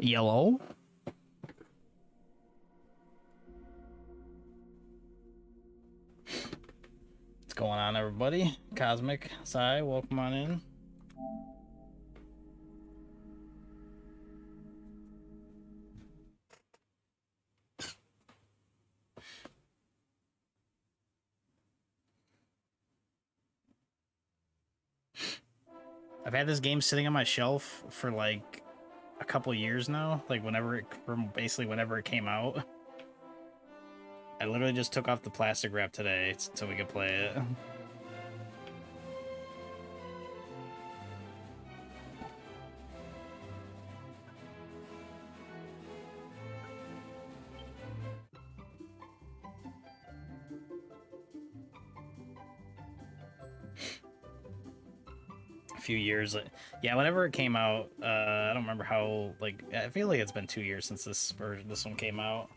Yellow. What's going on, everybody? Cosmic Psy, welcome on in. I've had this game sitting on my shelf for like a couple years now, like from basically whenever it came out. I literally just took off the plastic wrap today so we could play it. A few years. Yeah, whenever it came out, I don't remember how. Like, I feel like it's been 2 years since this one came out.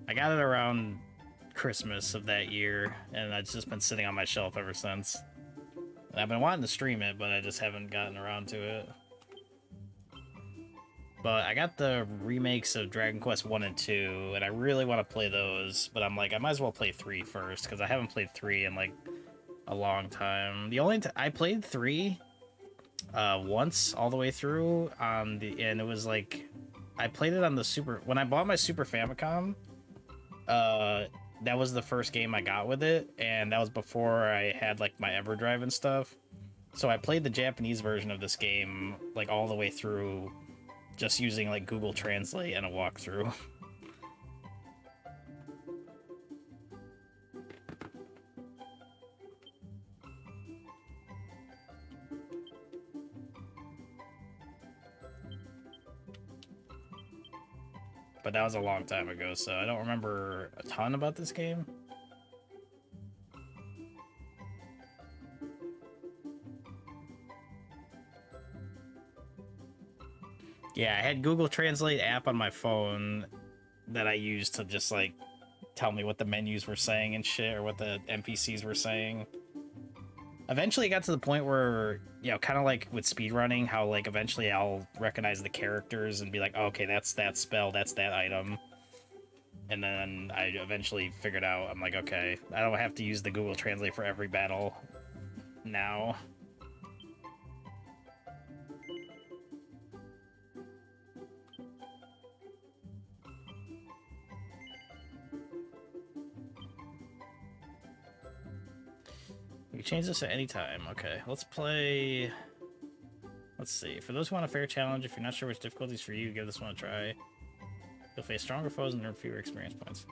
I got it around Christmas of that year, and it's just been sitting on my shelf ever since. And I've been wanting to stream it, but I just haven't gotten around to it. But I got the remakes of Dragon Quest 1 and 2, and I really want to play those, but I'm like, I might as well play 3 first, because I haven't played 3 in like a long time. I played 3 once all the way through and it was like, I played it on the when I bought my Super Famicom. That was the first game I got with it, and that was before I had like my EverDrive and stuff. So I played the Japanese version of this game like all the way through, just using like Google Translate and a walkthrough. But that was a long time ago, so I don't remember a ton about this game. Yeah, I had Google Translate app on my phone that I used to just like tell me what the menus were saying and shit, or what the NPCs were saying. Eventually it got to the point where, you know, kind of like with speedrunning, how like eventually I'll recognize the characters and be like, oh, okay, that's that spell, that's that item. And then I eventually figured out, I'm like, okay, I don't have to use the Google Translate for every battle now. We can change this at any time. Okay, let's play. Let's see. For those who want a fair challenge, if you're not sure which difficulties for you, give this one a try. You'll face stronger foes and earn fewer experience points.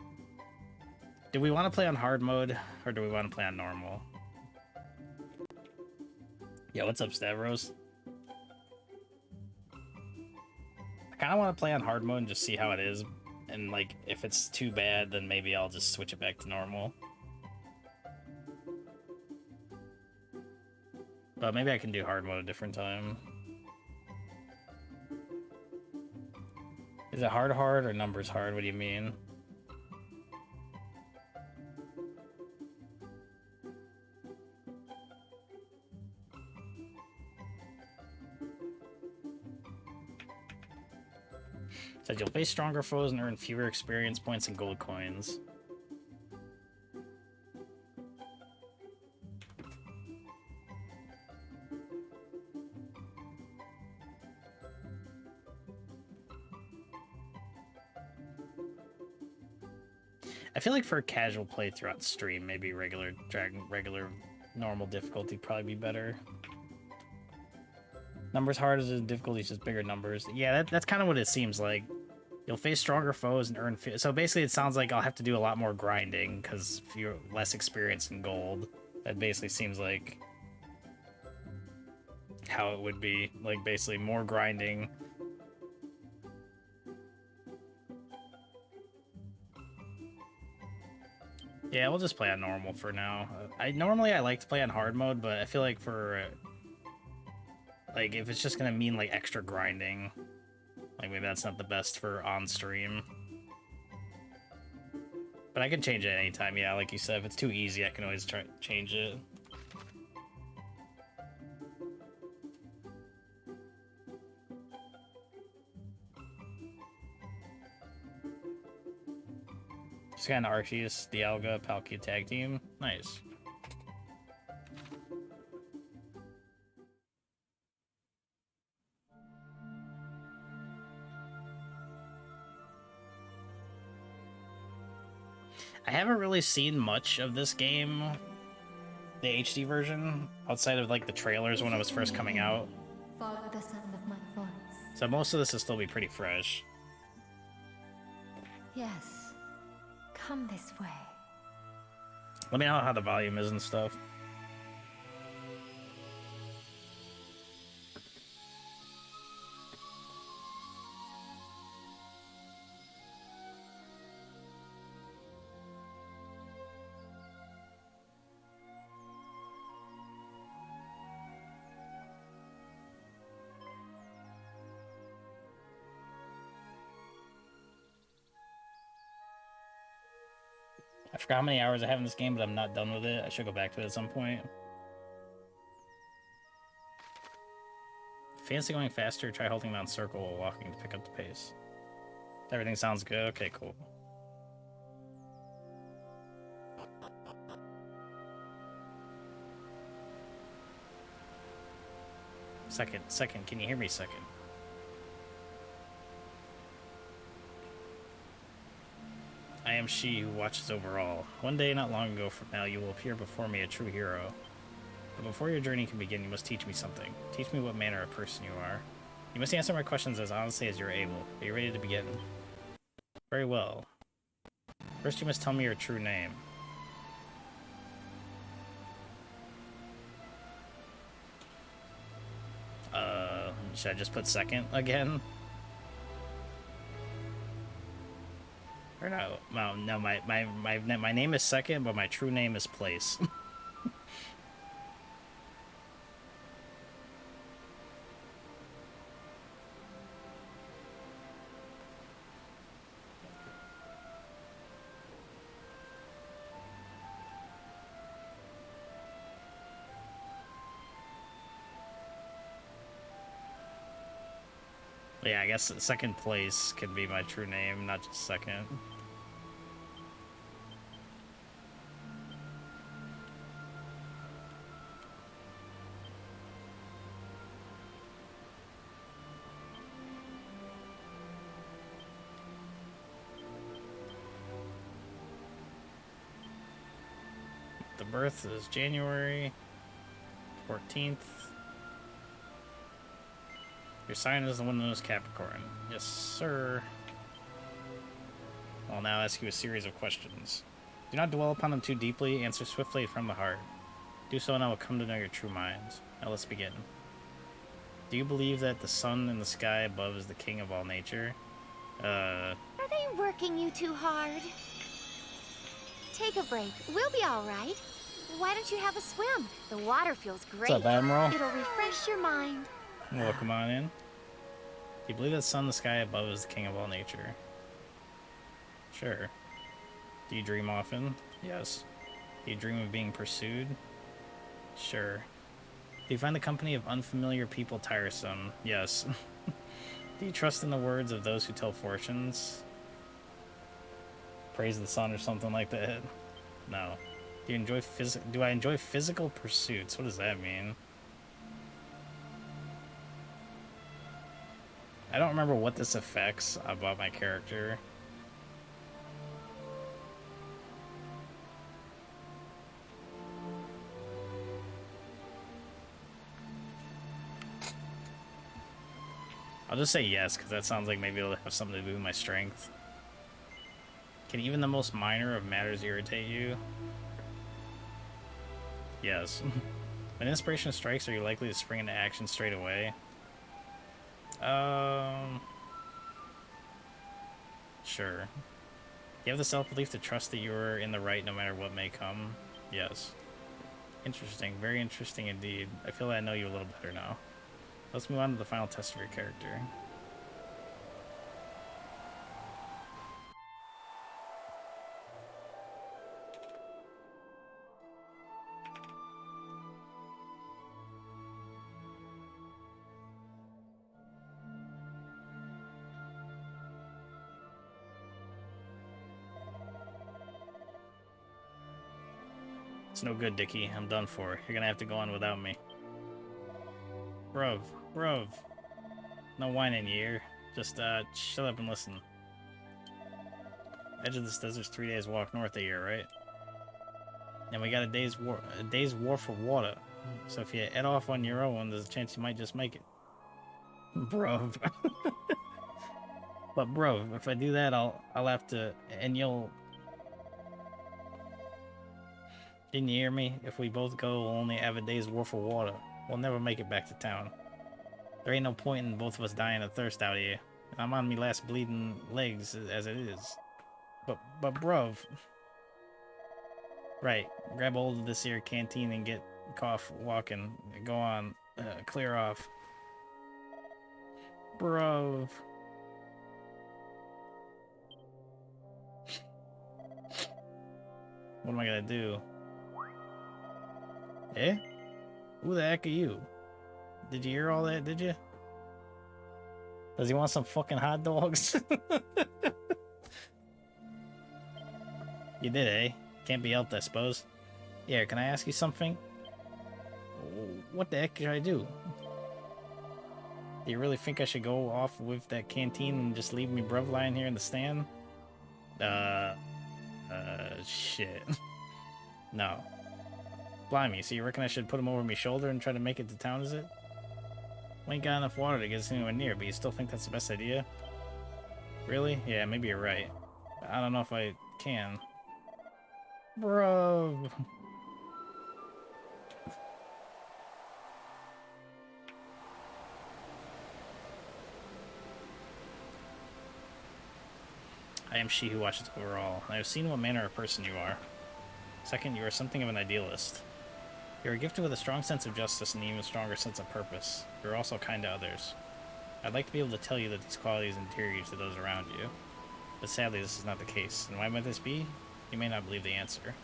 Do we want to play on hard mode, or do we want to play on normal? Yeah, what's up, Stavros? I kind of want to play on hard mode and just see how it is. And, like, if it's too bad, then maybe I'll just switch it back to normal. But maybe I can do hard mode a different time. Is it hard or numbers hard? What do you mean? It says you'll face stronger foes and earn fewer experience points and gold coins. I feel like for a casual playthrough on stream, maybe regular normal difficulty probably be better. Numbers hard as the difficulty is just bigger numbers. Yeah, that's kind of what it seems like. You'll face stronger foes and earn. So basically, it sounds like I'll have to do a lot more grinding because you're less experience in gold. That basically seems like how it would be. Like basically more grinding. Yeah, we'll just play on normal for now. Normally I like to play on hard mode, but I feel like for like if it's just gonna mean like extra grinding, like maybe that's not the best for on stream. But I can change it anytime. Yeah, like you said, if it's too easy, I can always try change it. Just got an Arceus, Dialga, Palkia tag team. Nice. I haven't really seen much of this game, the HD version, outside of like the trailers when it was first coming out. Follow the sound of my voice. So most of this will still be pretty fresh. Yes. Come this way. Let me know how the volume is and stuff. I forgot how many hours I have in this game, but I'm not done with it. I should go back to it at some point. Fancy going faster, try holding down circle while walking to pick up the pace. Everything sounds good? Okay, cool. Second, can you hear me second? I am she who watches over all. One day not long ago from now, you will appear before me a true hero. But before your journey can begin, you must teach me something. Teach me what manner of person you are. You must answer my questions as honestly as you're able. Are you ready to begin? Very well. First, you must tell me your true name. Should I just put second again? Or no, my name is second, but my true name is place. Yeah, I guess second place can be my true name, not just second. The birth is January 14th. Your sign is the one known as Capricorn. Yes, sir. I'll now ask you a series of questions. Do not dwell upon them too deeply. Answer swiftly from the heart. Do so and I will come to know your true minds. Now let's begin. Do you believe that the sun in the sky above is the king of all nature? Are they working you too hard? Take a break. We'll be all right. Why don't you have a swim? The water feels great. What's up, Admiral? It'll refresh your mind. Welcome on in. Do you believe that the sun in the sky above is the king of all nature? Sure. Do you dream often? Yes. Do you dream of being pursued? Sure. Do you find the company of unfamiliar people tiresome? Yes. Do you trust in the words of those who tell fortunes? Praise the sun or something like that? No. Do I enjoy physical pursuits? What does that mean? I don't remember what this affects about my character. I'll just say yes, because that sounds like maybe it'll have something to do with my strength. Can even the most minor of matters irritate you? Yes. When inspiration strikes, are you likely to spring into action straight away? Sure. You have the self-belief to trust that you're in the right no matter what may come? Yes. Interesting. Very interesting indeed. I feel like I know you a little better now. Let's move on to the final test of your character. It's no good, Dickie. I'm done for. You're gonna have to go on without me. Bruv, bruv. No whining, you hear? Just, shut up and listen. Edge of this desert's 3 days walk north of here, right? And we got a day's wharf of water. So if you head off on your own, there's a chance you might just make it. Bruv. But bro, if I do that, I'll have to, and you'll... Didn't you hear me? If we both go, we'll only have a day's worth of water. We'll never make it back to town. There ain't no point in both of us dying of thirst out here. I'm on me last bleeding legs as it is. But bruv. Right, grab hold of this here canteen and get cough walking. Go on, clear off. Bruv. What am I gonna do? Eh? Who the heck are you? Did you hear all that, did you? Does he want some fucking hot dogs? You did, eh? Can't be helped, I suppose. Yeah, can I ask you something? What the heck should I do? Do you really think I should go off with that canteen and just leave me bruv lying here in the stand? Shit. No. Blimey, so you reckon I should put him over my shoulder and try to make it to town, is it? We ain't got enough water to get us anywhere near, but you still think that's the best idea? Really? Yeah, maybe you're right. I don't know if I can. Bro. I am she who watches over all. I have seen what manner of person you are. Second, you are something of an idealist. You are gifted with a strong sense of justice and an even stronger sense of purpose. You are also kind to others. I'd like to be able to tell you that these qualities endear you to those around you. But sadly, this is not the case. And why might this be? You may not believe the answer.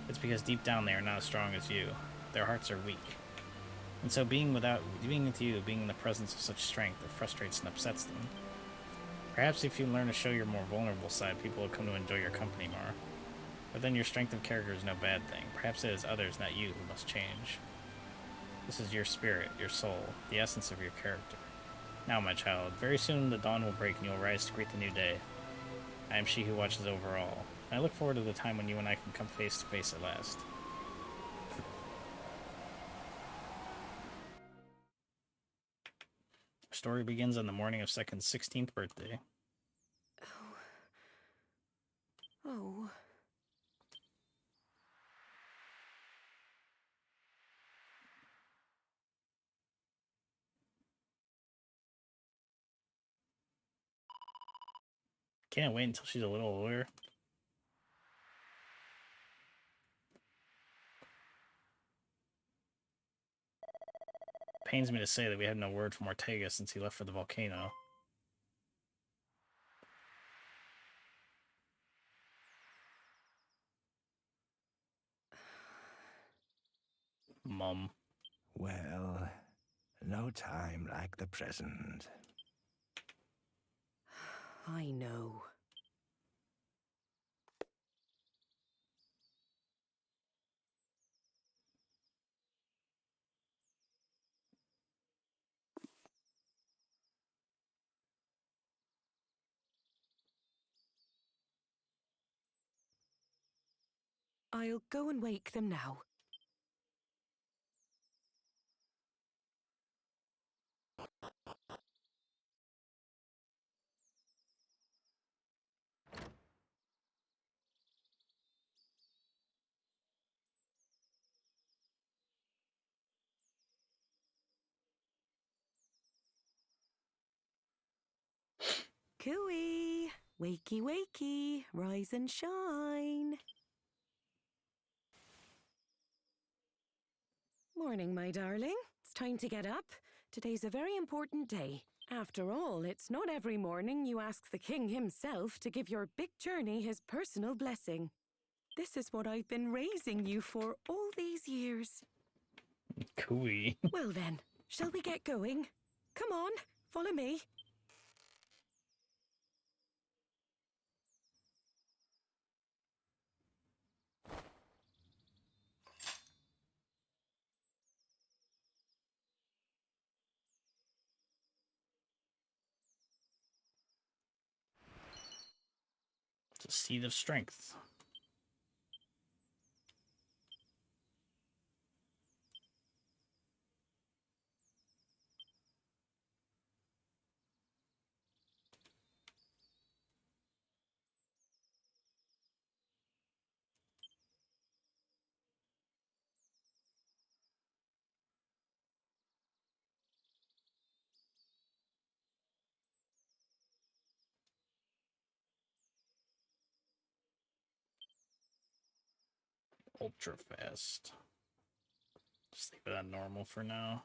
It's because deep down they are not as strong as you. Their hearts are weak. And so being with you, being in the presence of such strength, it frustrates and upsets them. Perhaps if you learn to show your more vulnerable side, people will come to enjoy your company more. But then your strength of character is no bad thing. Perhaps it is others, not you, who must change. This is your spirit, your soul, the essence of your character. Now, my child, very soon the dawn will break and you will rise to greet the new day. I am she who watches over all. I look forward to the time when you and I can come face to face at last. Our story begins on the morning of Second's 16th birthday. Oh. Can't wait until she's a little older. Pains me to say that we have no word from Ortega since he left for the volcano. Mum. Well, no time like the present. I know. I'll go and wake them now. Cooey! Wakey, wakey! Rise and shine! Morning, my darling. It's time to get up. Today's a very important day. After all, it's not every morning you ask the king himself to give your big journey his personal blessing. This is what I've been raising you for all these years. Cooey. Well then, shall we get going? Come on, follow me. The Seed of Strength. Ultra fast. Just leave it on normal for now.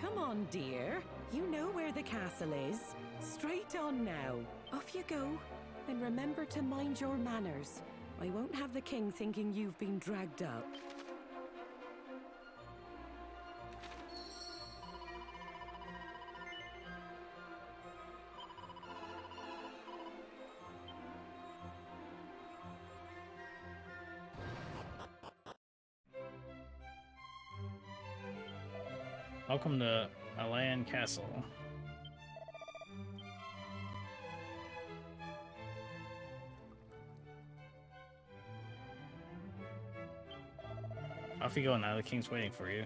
Come on, dear. You know where the castle is. Straight on now. Off you go. And remember to mind your manners. I won't have the king thinking you've been dragged up. Welcome to Alayan Castle. Off you go now, the king's waiting for you.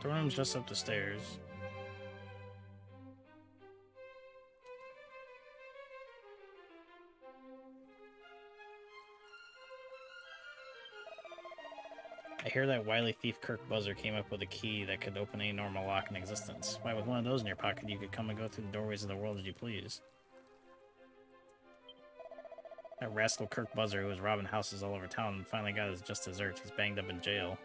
The room's just up the stairs. I hear that wily thief Kirk Buzzer came up with a key that could open any normal lock in existence. Why, with one of those in your pocket, you could come and go through the doorways of the world as you please. That rascal Kirk Buzzer, who was robbing houses all over town, finally got his just desserts. He's banged up in jail.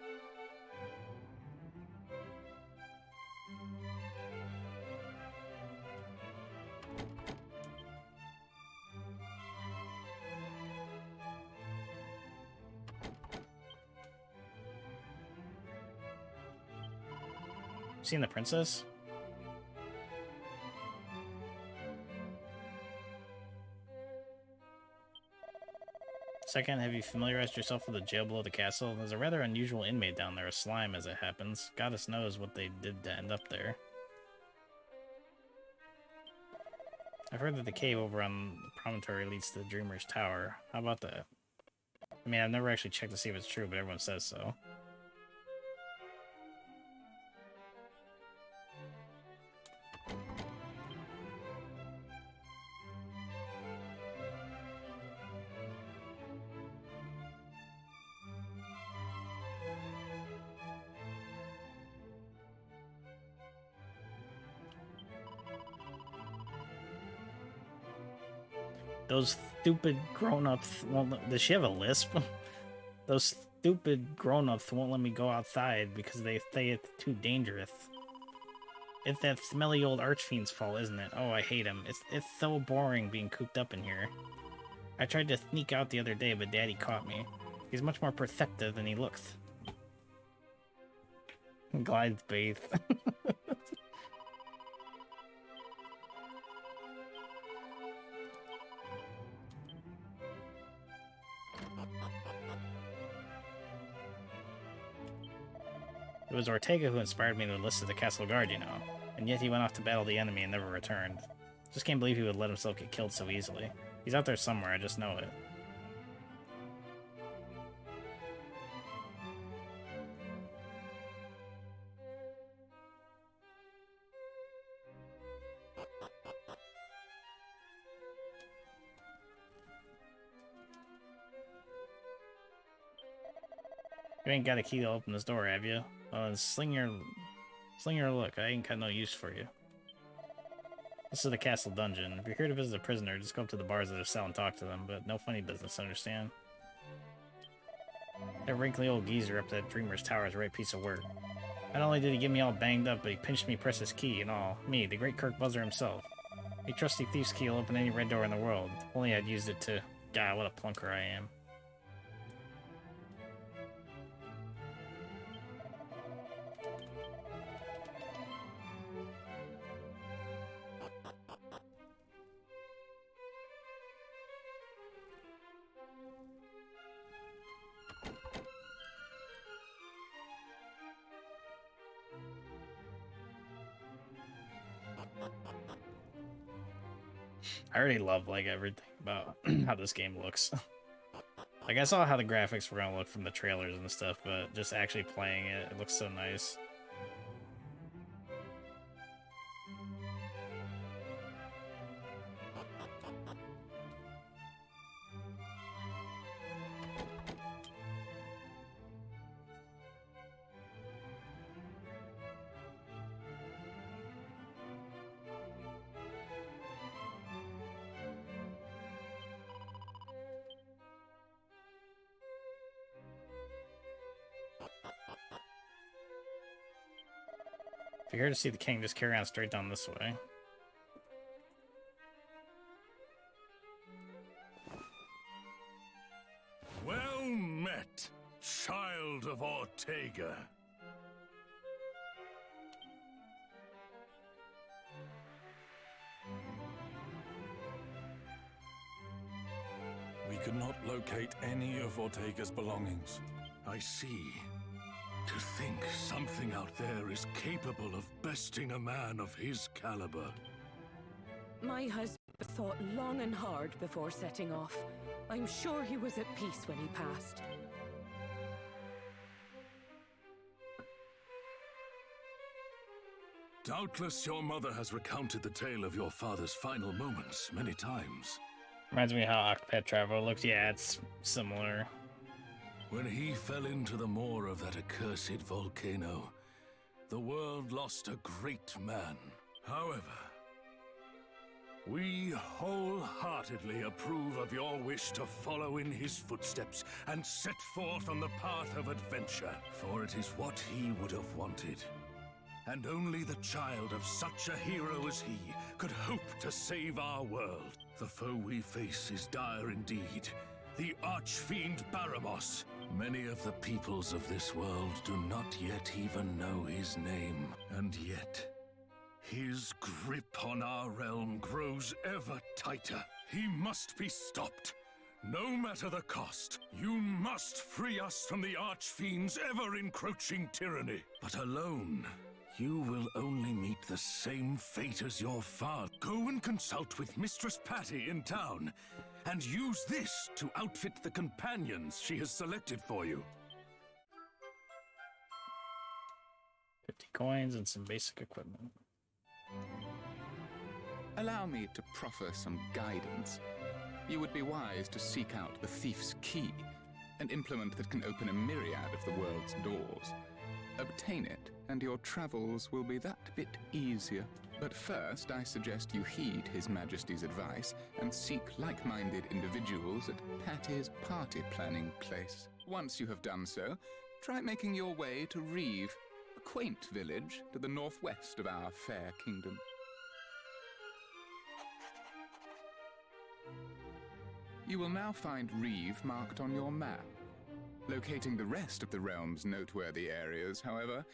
Seen the princess? Second, have you familiarized yourself with the jail below the castle? There's a rather unusual inmate down there, a slime as it happens. Goddess knows what they did to end up there. I've heard that the cave over on the promontory leads to the Dreamer's Tower. How about that? I mean, I've never actually checked to see if it's true, but everyone says so. Those stupid grown-ups won't. Does she have a lisp? Those stupid grown-ups won't let me go outside because they say it's too dangerous. It's that smelly old archfiend's fault, isn't it? Oh, I hate him. It's so boring being cooped up in here. I tried to sneak out the other day, but Daddy caught me. He's much more perceptive than he looks. Glides bathe. It was Ortega who inspired me to enlist as a castle guard, you know. And yet he went off to battle the enemy and never returned. Just can't believe he would let himself get killed so easily. He's out there somewhere, I just know it. You ain't got a key to open this door, have you? Well, then sling your look. I ain't got no use for you. This is the castle dungeon. If you're here to visit a prisoner, just go up to the bars of their cell and talk to them, but no funny business, understand? That wrinkly old geezer up that Dreamer's Tower is a right piece of work. Not only did he get me all banged up, but he pinched me precious key and all. Me, the great Kirk Buzzer himself. A trusty thief's key will open any red door in the world. If only I'd used it to... God, what a plunker I am. I already love like everything about how this game looks. Like I saw how the graphics were gonna look from the trailers and stuff, but just actually playing it, it looks so nice. If you're here to see the king, just carry on straight down this way. Well met, child of Ortega. We could not locate any of Ortega's belongings. I see. To think something out there is capable of besting a man of his caliber. My husband thought long and hard before setting off. I'm sure he was at peace when he passed. Doubtless your mother has recounted the tale of your father's final moments many times. Reminds me of how Octopath Traveler looks. Yeah, it's similar. When he fell into the maw of that accursed volcano, the world lost a great man. However, we wholeheartedly approve of your wish to follow in his footsteps and set forth on the path of adventure, for it is what he would have wanted. And only the child of such a hero as he could hope to save our world. The foe we face is dire indeed. The Archfiend Baramos. Many of the peoples of this world do not yet even know his name. And yet, his grip on our realm grows ever tighter. He must be stopped. No matter the cost, you must free us from the Archfiend's ever-encroaching tyranny. But alone, you will only meet the same fate as your father. Go and consult with Mistress Patty in town, and use this to outfit the companions she has selected for you. 50 coins and some basic equipment. Allow me to proffer some guidance. You would be wise to seek out the thief's key, an implement that can open a myriad of the world's doors. Obtain it, and your travels will be that bit easier. But first, I suggest you heed His Majesty's advice and seek like-minded individuals at Patty's party planning place. Once you have done so, try making your way to Reeve, a quaint village to the northwest of our fair kingdom. You will now find Reeve marked on your map. Locating the rest of the realm's noteworthy areas, however,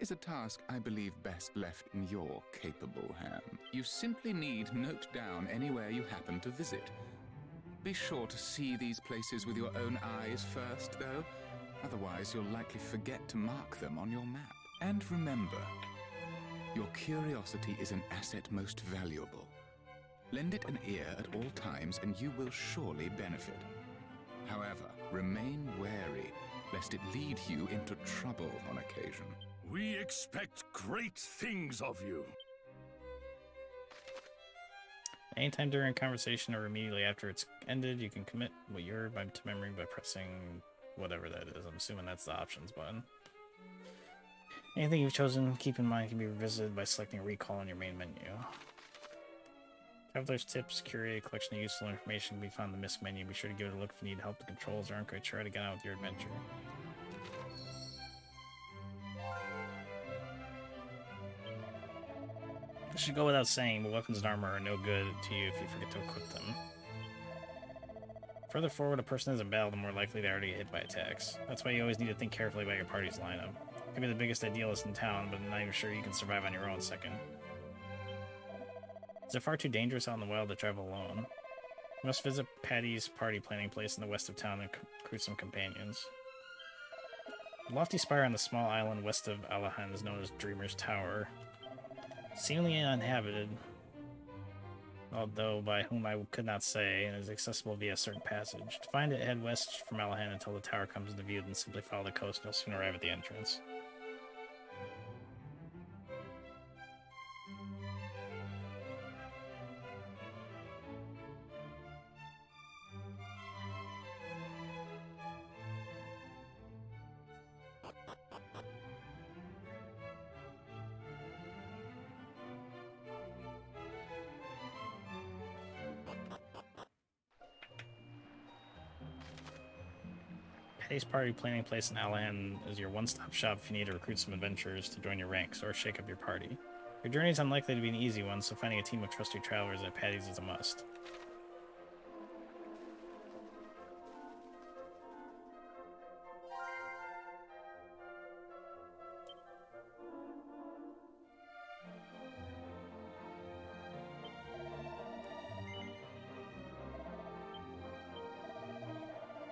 is a task I believe best left in your capable hands. You simply need note down anywhere you happen to visit. Be sure to see these places with your own eyes first, though. Otherwise, you'll likely forget to mark them on your map. And remember, your curiosity is an asset most valuable. Lend it an ear at all times, and you will surely benefit. However, remain wary, lest it lead you into trouble on occasion. We expect great things of you. Anytime during a conversation or immediately after it's ended, you can commit what you're to memory by pressing whatever that is. I'm assuming that's the options button. Anything you've chosen, keep in mind, can be revisited by selecting recall on your main menu. Traveler's tips, curate a collection of useful information can be found in the misc menu. Be sure to give it a look if you need help with controls or aren't quite sure how to get on with your adventure. It should go without saying, but weapons and armor are no good to you if you forget to equip them. Further forward a person is in battle, the more likely they are to get hit by attacks. That's why you always need to think carefully about your party's lineup. You can be the biggest idealist in town, but I'm not even sure you can survive on your own second. Is it far too dangerous out in the wild to travel alone? You must visit Patty's party planning place in the west of town and recruit some companions. The lofty spire on the small island west of Alahan is known as Dreamer's Tower. Seemingly uninhabited, although by whom I could not say, and is accessible via a certain passage. To find it, head west from Alahan until the tower comes into view, then simply follow the coast and you'll soon arrive at the entrance. Patty's party planning place in Alahan is your one-stop shop if you need to recruit some adventurers to join your ranks or shake up your party. Your journey is unlikely to be an easy one, so finding a team of trusty travelers at Patty's is a must.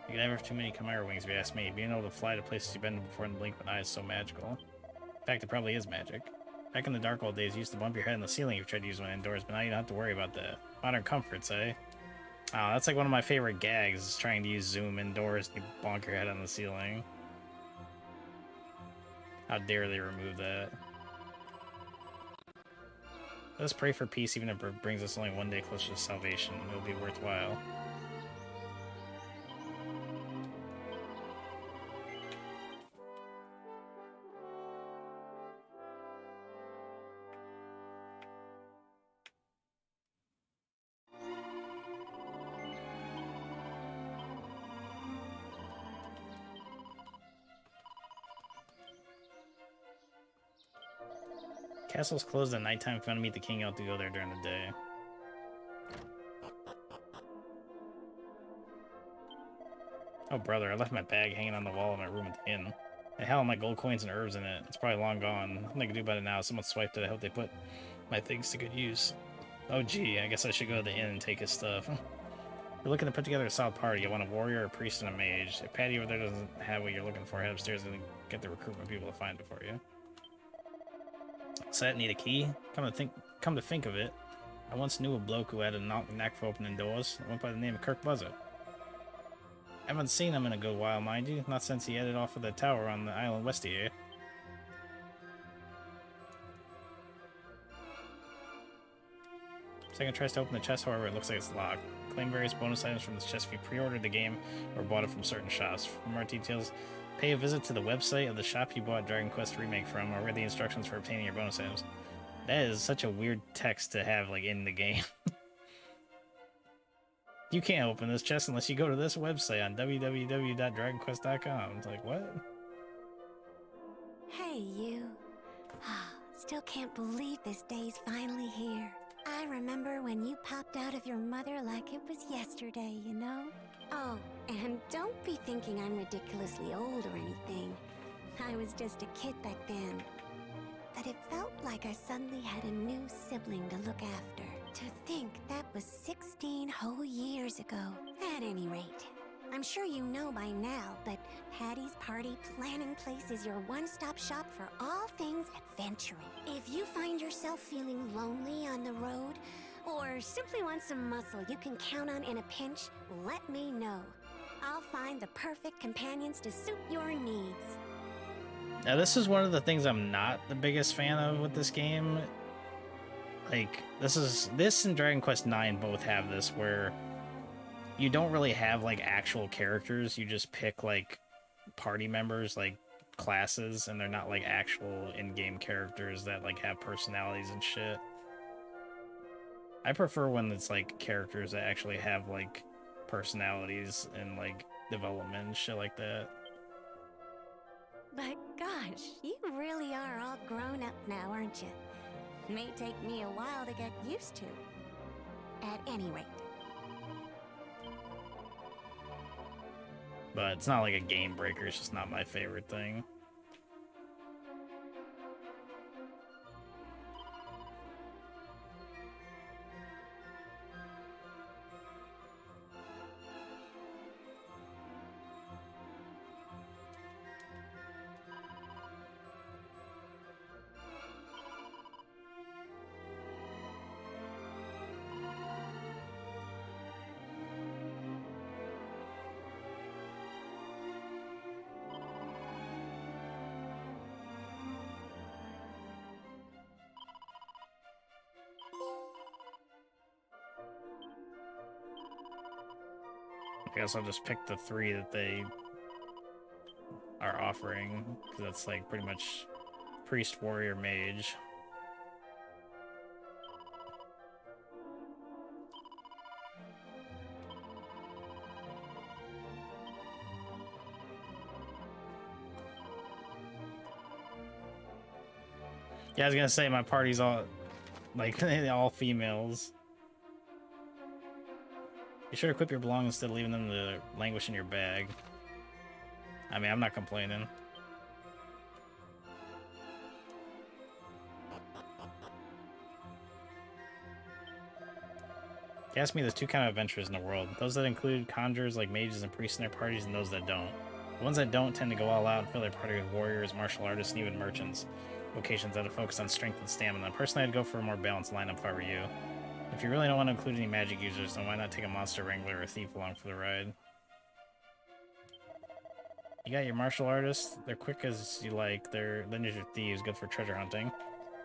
You can never have too many chimera wings if you ask me. Being able to fly to places you've been to before in the blink of an eye is so magical. In fact, it probably is magic. Back in the dark old days, you used to bump your head on the ceiling if you tried to use one indoors, but now you don't have to worry about that. Modern comforts, eh? Oh, that's like one of my favorite gags, is trying to use zoom indoors and you bonk your head on the ceiling. How dare they remove that? Let us pray for peace, even if it brings us only one day closer to salvation. It will be worthwhile. Castle's closed at nighttime. If you want to meet the king, you'll have to go there during the day. Oh, brother, I left my bag hanging on the wall of my room at the inn. The hell, my gold coins and herbs in it. It's probably long gone. Nothing I can do about it now. Someone swiped it. I hope they put my things to good use. Oh, gee, I guess I should go to the inn and take his stuff. If you're looking to put together a solid party, you want a warrior, a priest, and a mage. If Patty over there doesn't have what you're looking for, head upstairs and get the recruitment people to find it for you. Set, need a key? Come to think of it, I once knew a bloke who had a knack for opening doors. Went by the name of Kirk Buzzer. Haven't seen him in a good while, mind you. Not since he headed off of the tower on the island west of here. Second tries to open the chest, however, it looks like it's locked. Claim various bonus items from this chest if you pre-ordered the game or bought it from certain shops. For more details, pay a visit to the website of the shop you bought Dragon Quest Remake from, or read the instructions for obtaining your bonus items. That is such a weird text to have, like, in the game. You can't open this chest unless you go to this website on www.dragonquest.com. It's like, what? Hey, you. Still can't believe this day's finally here. I remember when you popped out of your mother like it was yesterday, you know? Oh, and don't be thinking I'm ridiculously old or anything. I was just a kid back then. But it felt like I suddenly had a new sibling to look after. To think that was 16 whole years ago. At any rate, I'm sure you know by now, but Patty's Party Planning Place is your one-stop shop for all things adventuring. If you find yourself feeling lonely on the road, or simply want some muscle you can count on in a pinch, let me know. I'll find the perfect companions to suit your needs. Now, this is one of the things I'm not the biggest fan of with this game. Like, this and Dragon Quest IX both have this, where you don't really have, like, actual characters. You just pick, like, party members, like classes, and they're not like actual in-game characters that like have personalities and shit. I prefer when it's like characters that actually have like personalities and like development and shit like that. But gosh, you really are all grown up now, aren't you? May take me a while to get used to. At any rate. But it's not like a game breaker, it's just not my favorite thing. I guess I'll just pick the 3 that they are offering, because that's like pretty much priest, warrior, mage. Yeah, I was gonna say my party's all like all females. Be sure to equip your belongings instead of leaving them to languish in your bag. I mean, I'm not complaining. If you ask me, there's 2 kind of adventurers in the world. Those that include conjurers like mages and priests in their parties, and those that don't. The ones that don't tend to go all out and fill their party with warriors, martial artists, and even merchants. Vocations that are focused on strength and stamina. Personally, I'd go for a more balanced lineup if I were you. If you really don't want to include any magic users, then why not take a monster wrangler or a thief along for the ride? You got your martial artists. They're quick as you like. Then there's your thieves, good for treasure hunting.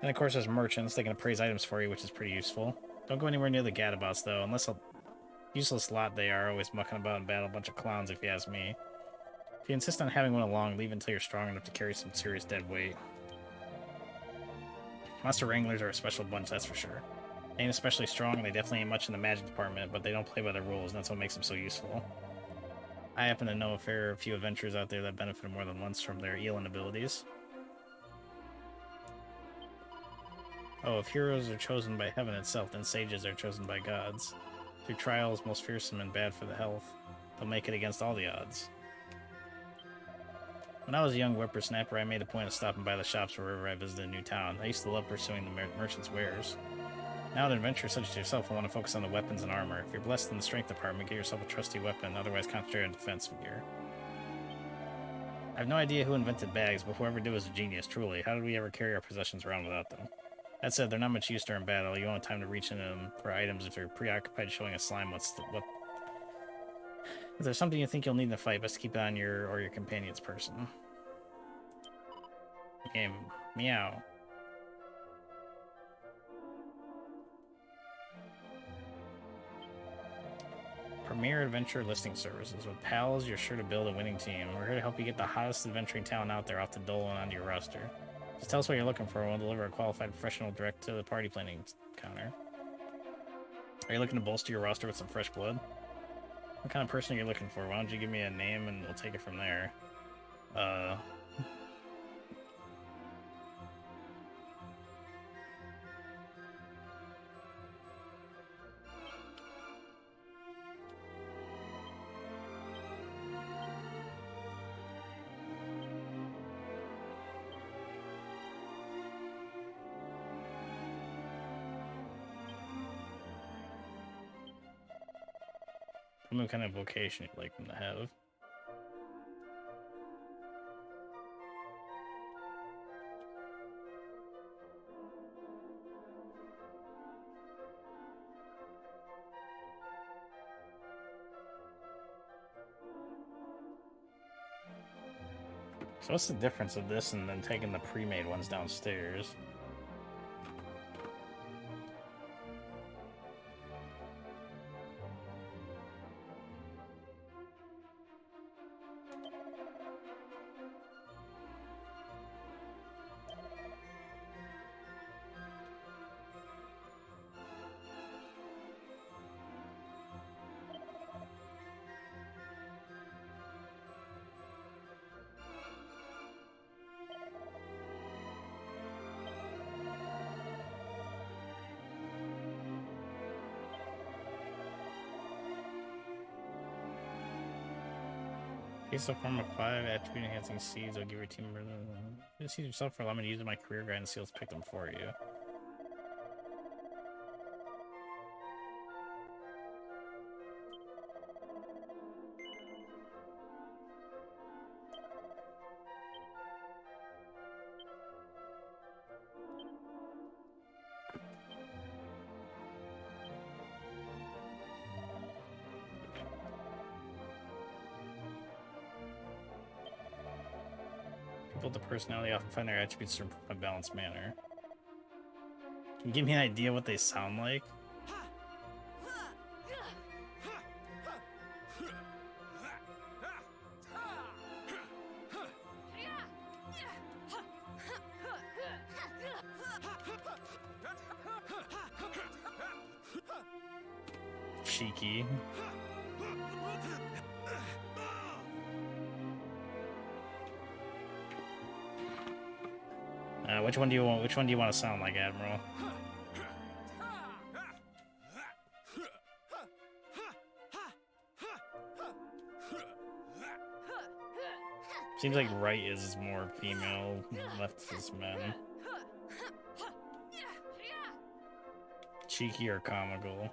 And of course there's merchants. They can appraise items for you, which is pretty useful. Don't go anywhere near the gadabouts, though, unless a useless lot they are, always mucking about and battle a bunch of clowns, if you ask me. If you insist on having one along, leave until you're strong enough to carry some serious dead weight. Monster Wranglers are a special bunch, that's for sure. They ain't especially strong, and they definitely ain't much in the magic department, but they don't play by the rules, and that's what makes them so useful. I happen to know a fair few adventurers out there that benefit more than once from their Elan abilities. Oh, if heroes are chosen by heaven itself, then sages are chosen by gods. Through trials, most fearsome and bad for the health, they'll make it against all the odds. When I was a young whippersnapper, I made a point of stopping by the shops wherever I visited a new town. I used to love pursuing the merchants' wares. Now, an adventurer such as yourself will want to focus on the weapons and armor. If you're blessed in the strength department, get yourself a trusty weapon, otherwise concentrate on defense gear. I have no idea who invented bags, but whoever did was a genius, truly. How did we ever carry our possessions around without them? That said, they're not much use during battle. You won't have time to reach into them for items if you're preoccupied showing a slime what... If there's something you think you'll need in the fight, best keep it on your or your companion's person. Okay, meow. Premier Adventure Listing Services. With pals, you're sure to build a winning team. We're here to help you get the hottest adventuring talent out there off the dole and onto your roster. Just tell us what you're looking for, and we'll deliver a qualified professional direct to the party planning counter. Are you looking to bolster your roster with some fresh blood? What kind of person are you looking for? Why don't you give me a name and we'll take it from there. What kind of vocation you'd like them to have? So what's the difference of this and then taking the pre-made ones downstairs? Case of form of 5 attribute enhancing seeds. I'll give your team. You seed yourself for allowing me to use my career guidance seals. Pick them for you. People with the personality often find their attributes through a balanced manner. Can you give me an idea what they sound like? Cheeky. Which one do you want? Which one do you want to sound like, Admiral? Seems like right is more female, left is men. Cheeky or comical?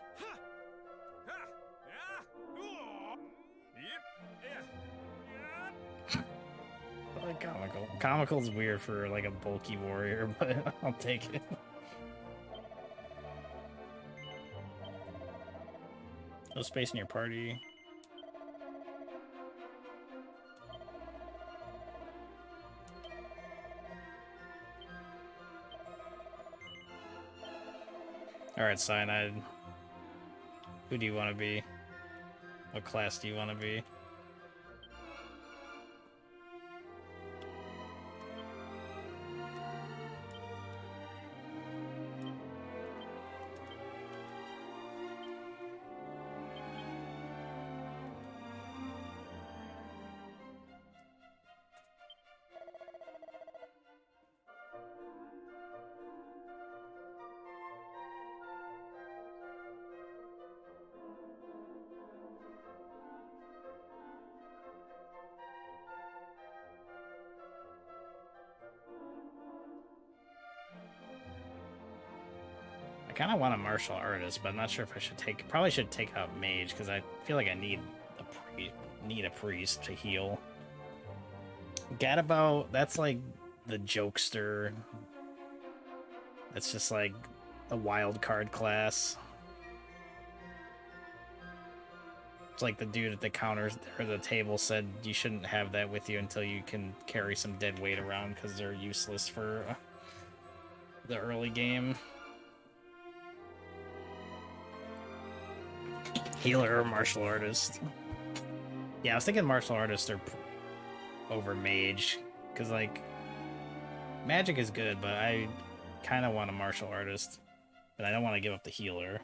I like comical. Comical's weird for like a bulky warrior, but I'll take it. No space in your party. Alright, Cyanide. Who do you want to be? What class do you want to be? I kind of want a martial artist, but I'm not sure if I should take. Probably should take out mage because I feel like I need a priest to heal. Gadabout, that's like the jokester. That's just like a wild card class. It's like the dude at the counter or the table said you shouldn't have that with you until you can carry some dead weight around because they're useless for the early game. Healer or martial artist? Yeah, I was thinking martial artist or over mage, because like magic is good, but I kind of want a martial artist, but I don't want to give up the healer.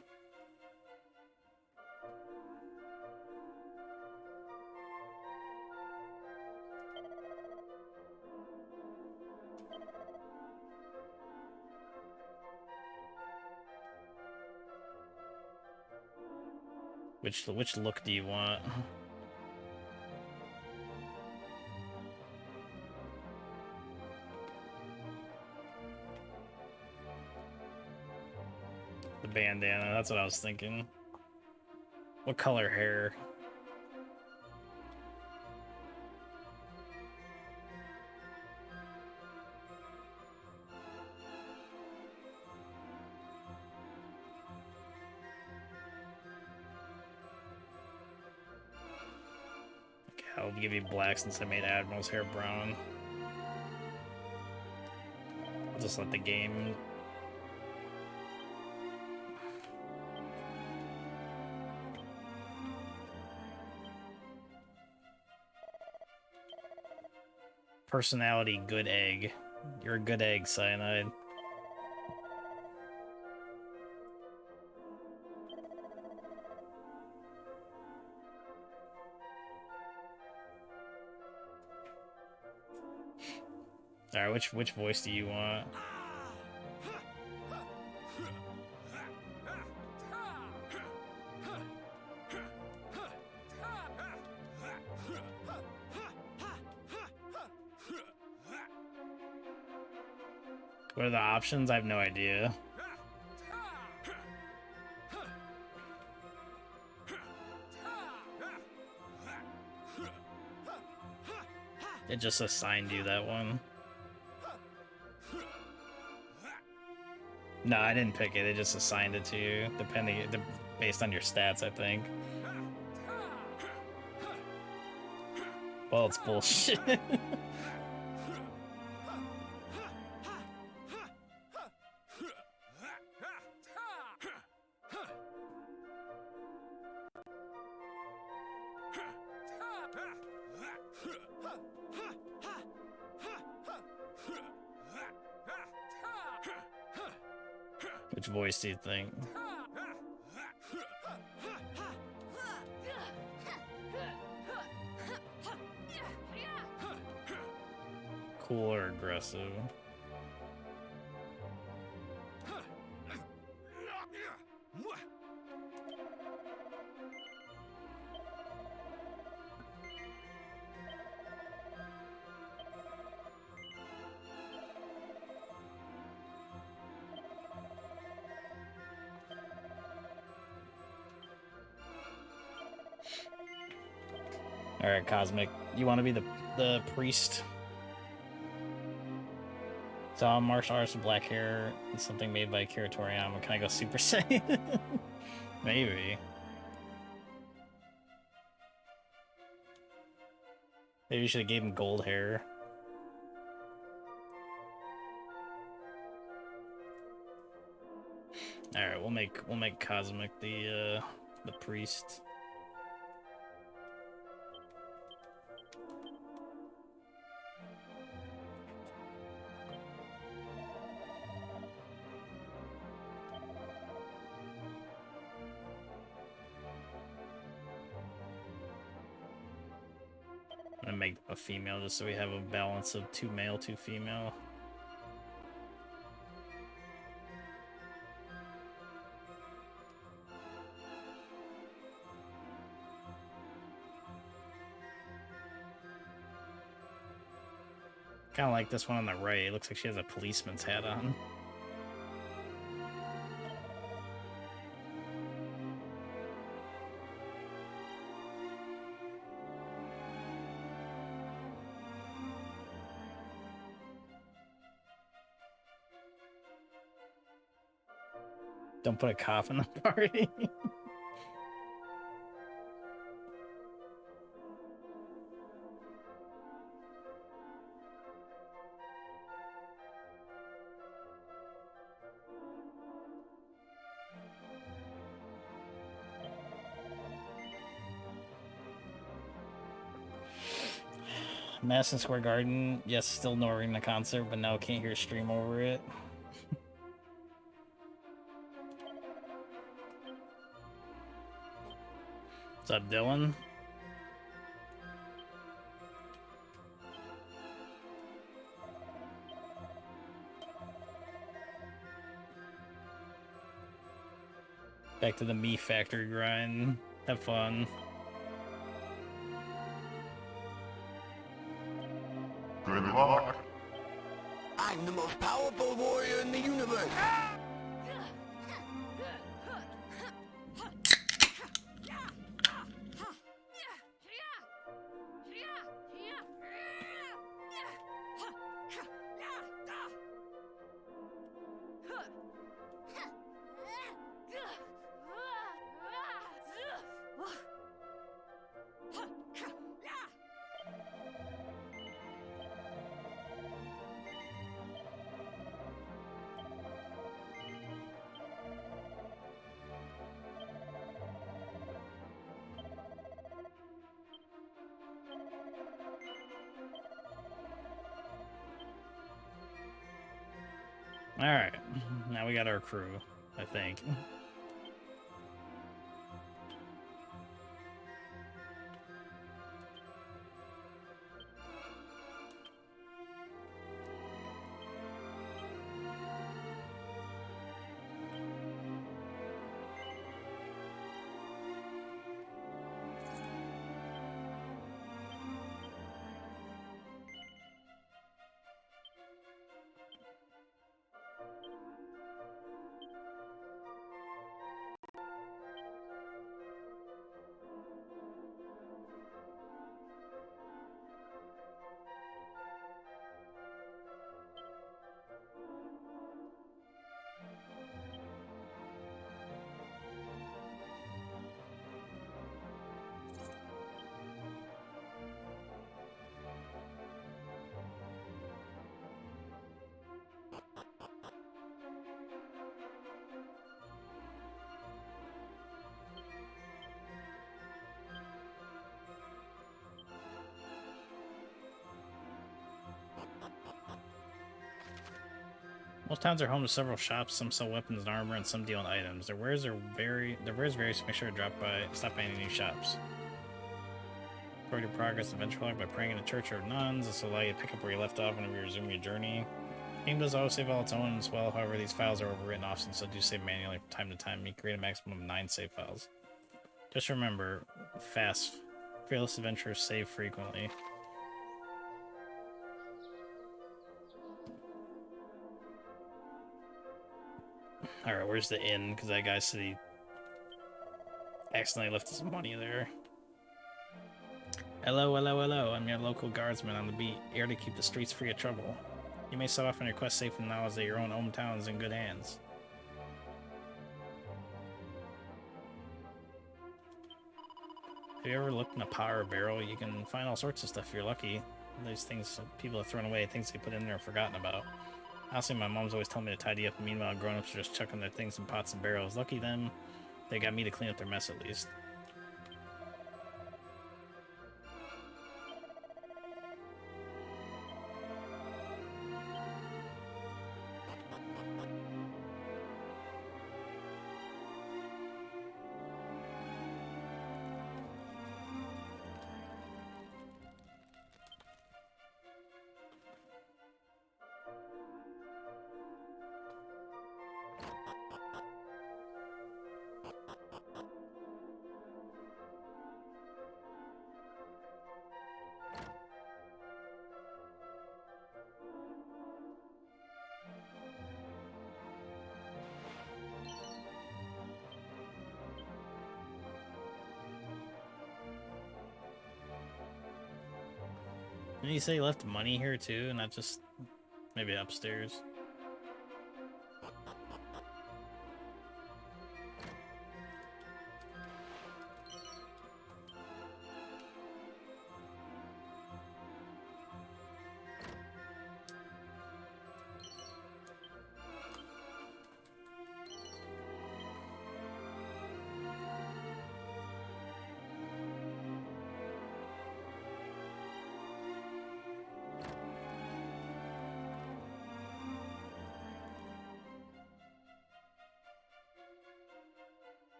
Which look do you want? The bandana, that's what I was thinking. What color hair? I'll give you black since I made Admiral's hair brown. I'll just let the game... Personality, good egg. You're a good egg, Cyanide. Alright, which voice do you want? What are the options? I have no idea. It just assigned you that one. No, I didn't pick it. It just assigned it to you, based on your stats, I think. Well, it's bullshit. Which voice do you think? Cool or aggressive? Alright, Cosmic. You want to be the priest? So martial arts with black hair and something made by Akira Toriyama. Can I go Super Saiyan? Maybe. Maybe you should have gave him gold hair. Alright, we'll make Cosmic the priest. I'm gonna make a female just so we have a balance of 2 male, 2 female. Kind of like this one on the right. It looks like she has a policeman's hat on. Don't put a cop in the party. Madison Square Garden, yes, still no arena concert, but now can't hear stream over it. What's up, Dylan? Back to the me factory grind. Have fun. Good luck. I'm the most powerful warrior in the universe. Alright, now we got our crew, I think. Most towns are home to several shops. Some sell weapons and armor, and some deal in items. Their wares vary, so make sure to stop by any new shops. Record your progress eventually by praying in a church or nuns. This will allow you to pick up where you left off whenever you resume your journey. The game does autosave all its own as well. However, these files are overwritten often, so do save manually from time to time. You create a maximum of 9 save files. Just remember, fearless adventurers save frequently. Alright, where's the inn? Because that guy said he accidentally left some money there. Hello, hello, hello. I'm your local guardsman on the beat, here to keep the streets free of trouble. You may set off on your quest safe in the knowledge that your own hometown is in good hands. Have you ever looked in a pot or a barrel? You can find all sorts of stuff if you're lucky. These things people have thrown away, things they put in there and forgotten about. Honestly, my mom's always telling me to tidy up, and meanwhile, grown-ups are just chucking their things in pots and barrels. Lucky them, they got me to clean up their mess at least. Didn't he say he left money here too, not just maybe upstairs?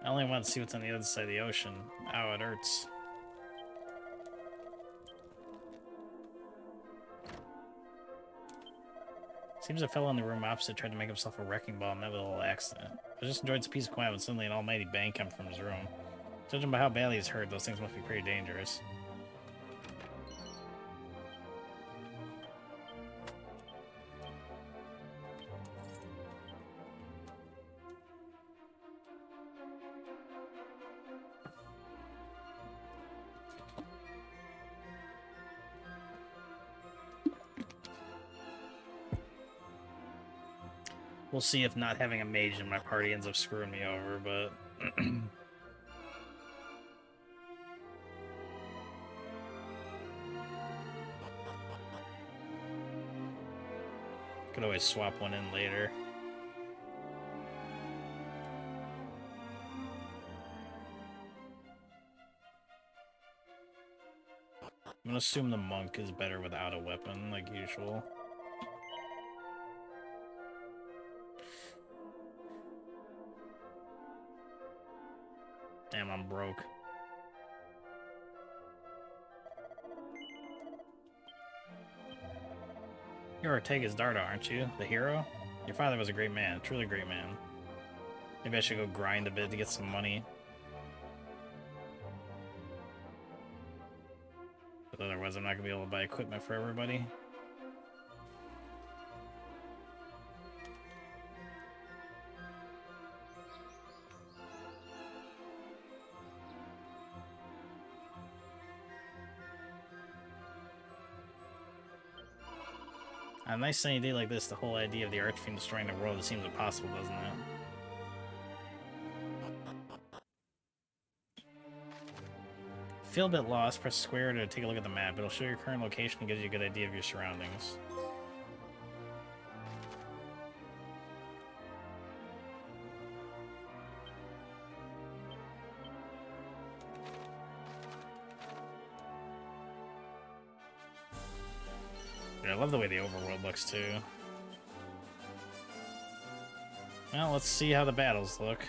I only want to see what's on the other side of the ocean. Ow, it hurts. Seems a fellow in the room opposite tried to make himself a wrecking ball and met with a little accident. I just enjoyed some peace and quiet when suddenly an almighty bang came from his room. Judging by how badly he's hurt, those things must be pretty dangerous. We'll see if not having a mage in my party ends up screwing me over, but... Could always swap one in later. I'm gonna assume the monk is better without a weapon, like usual. Damn, I'm broke. You're Ortega's daughter, aren't you? The hero? Your father was a great man, truly a great man. Maybe I should go grind a bit to get some money. But otherwise I'm not gonna be able to buy equipment for everybody. On a nice sunny day like this, the whole idea of the Archfiend destroying the world seems impossible, doesn't it? Feel a bit lost, press square to take a look at the map. It'll show your current location and gives you a good idea of your surroundings. I love the way the overworld looks too. Well, let's see how the battles look.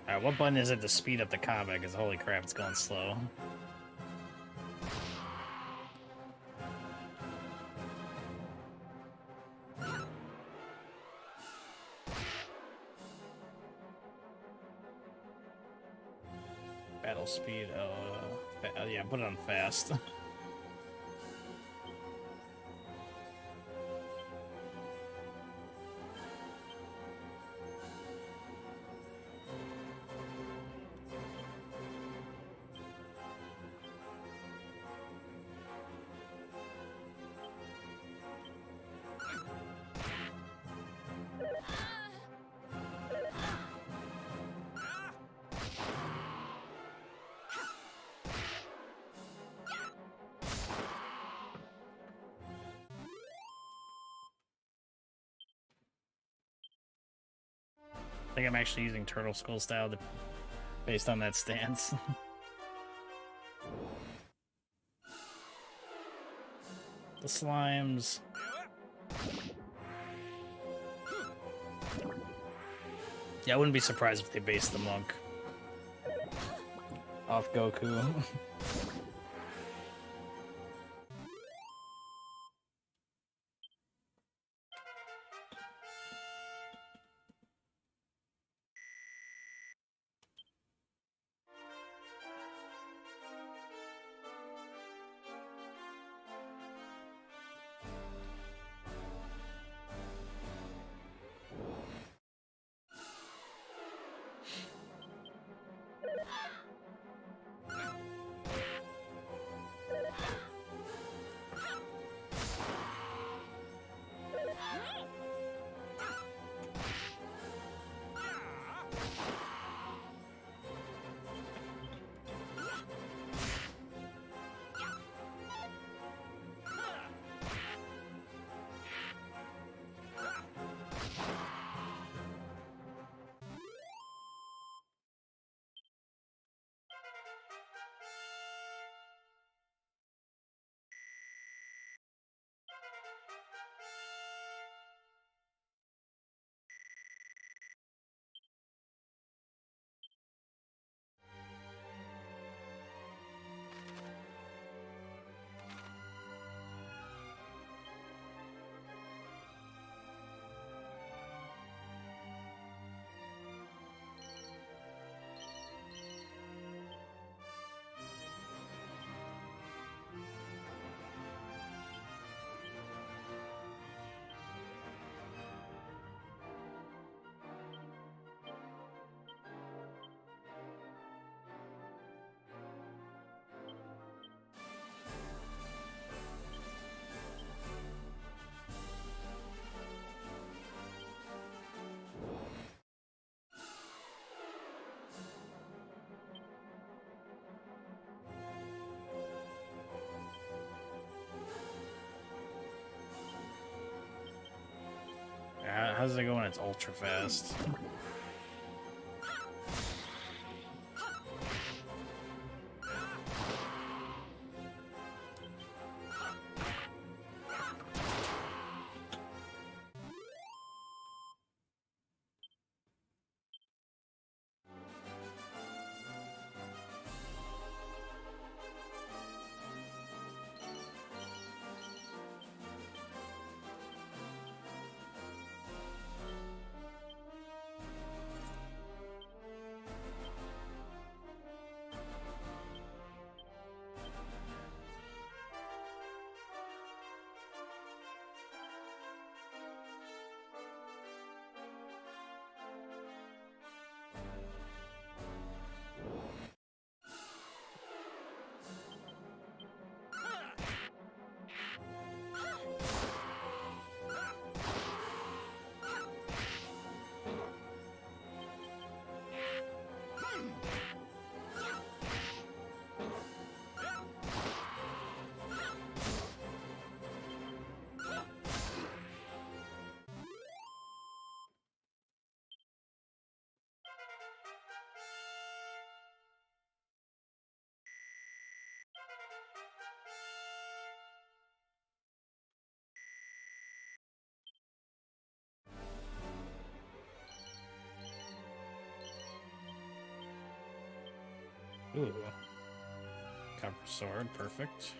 Alright, what button is it to speed up the combat? Because holy crap, it's going slow. Battle speed, yeah, put it on fast. I think I'm actually using Turtle Skull style based on that stance. The slimes. Yeah, I wouldn't be surprised if they based the monk off Goku. How does it go when it's ultra fast? Ooh. Copper sword, perfect.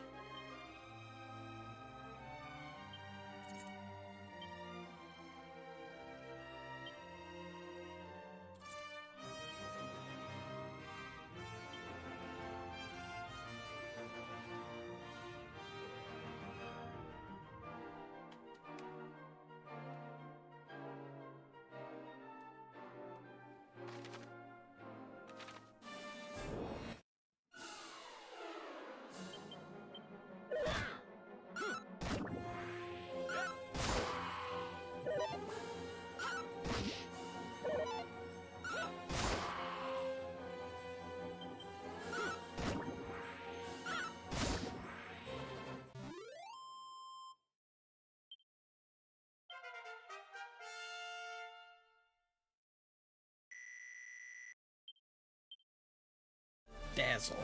Dazzle.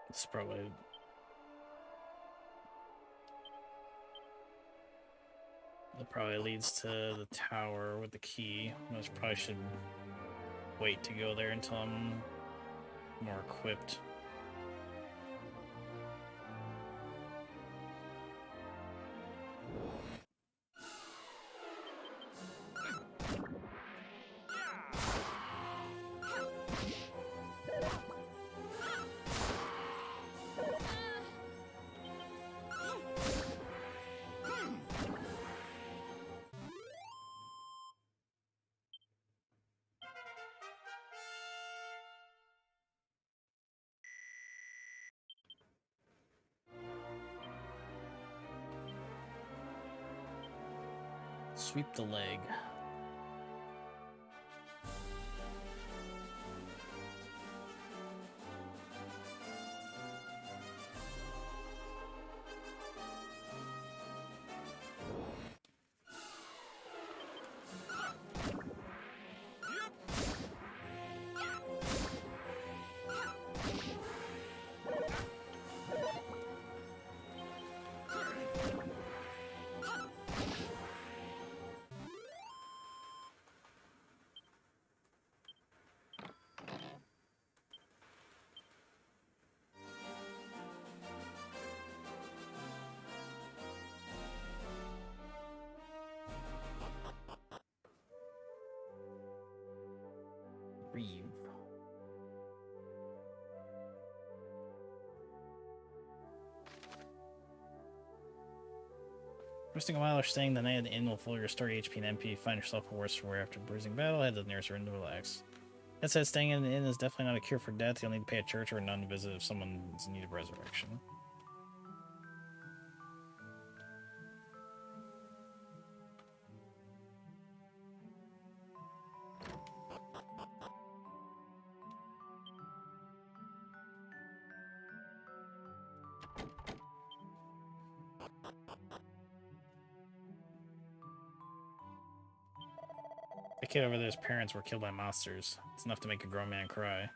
This probably... That probably leads to the tower with the key. I probably should wait to go there until I'm more equipped. Sweep the leg. Reeve. Resting a while or staying the night at the inn will fully restore HP and MP. Find yourself a worse for wear after a bruising battle. Head to the nearest room to relax. That said, staying in the inn is definitely not a cure for death. You'll need to pay a church or a nun to visit if someone's in need of resurrection. The kid over there's parents were killed by monsters. It's enough to make a grown man cry.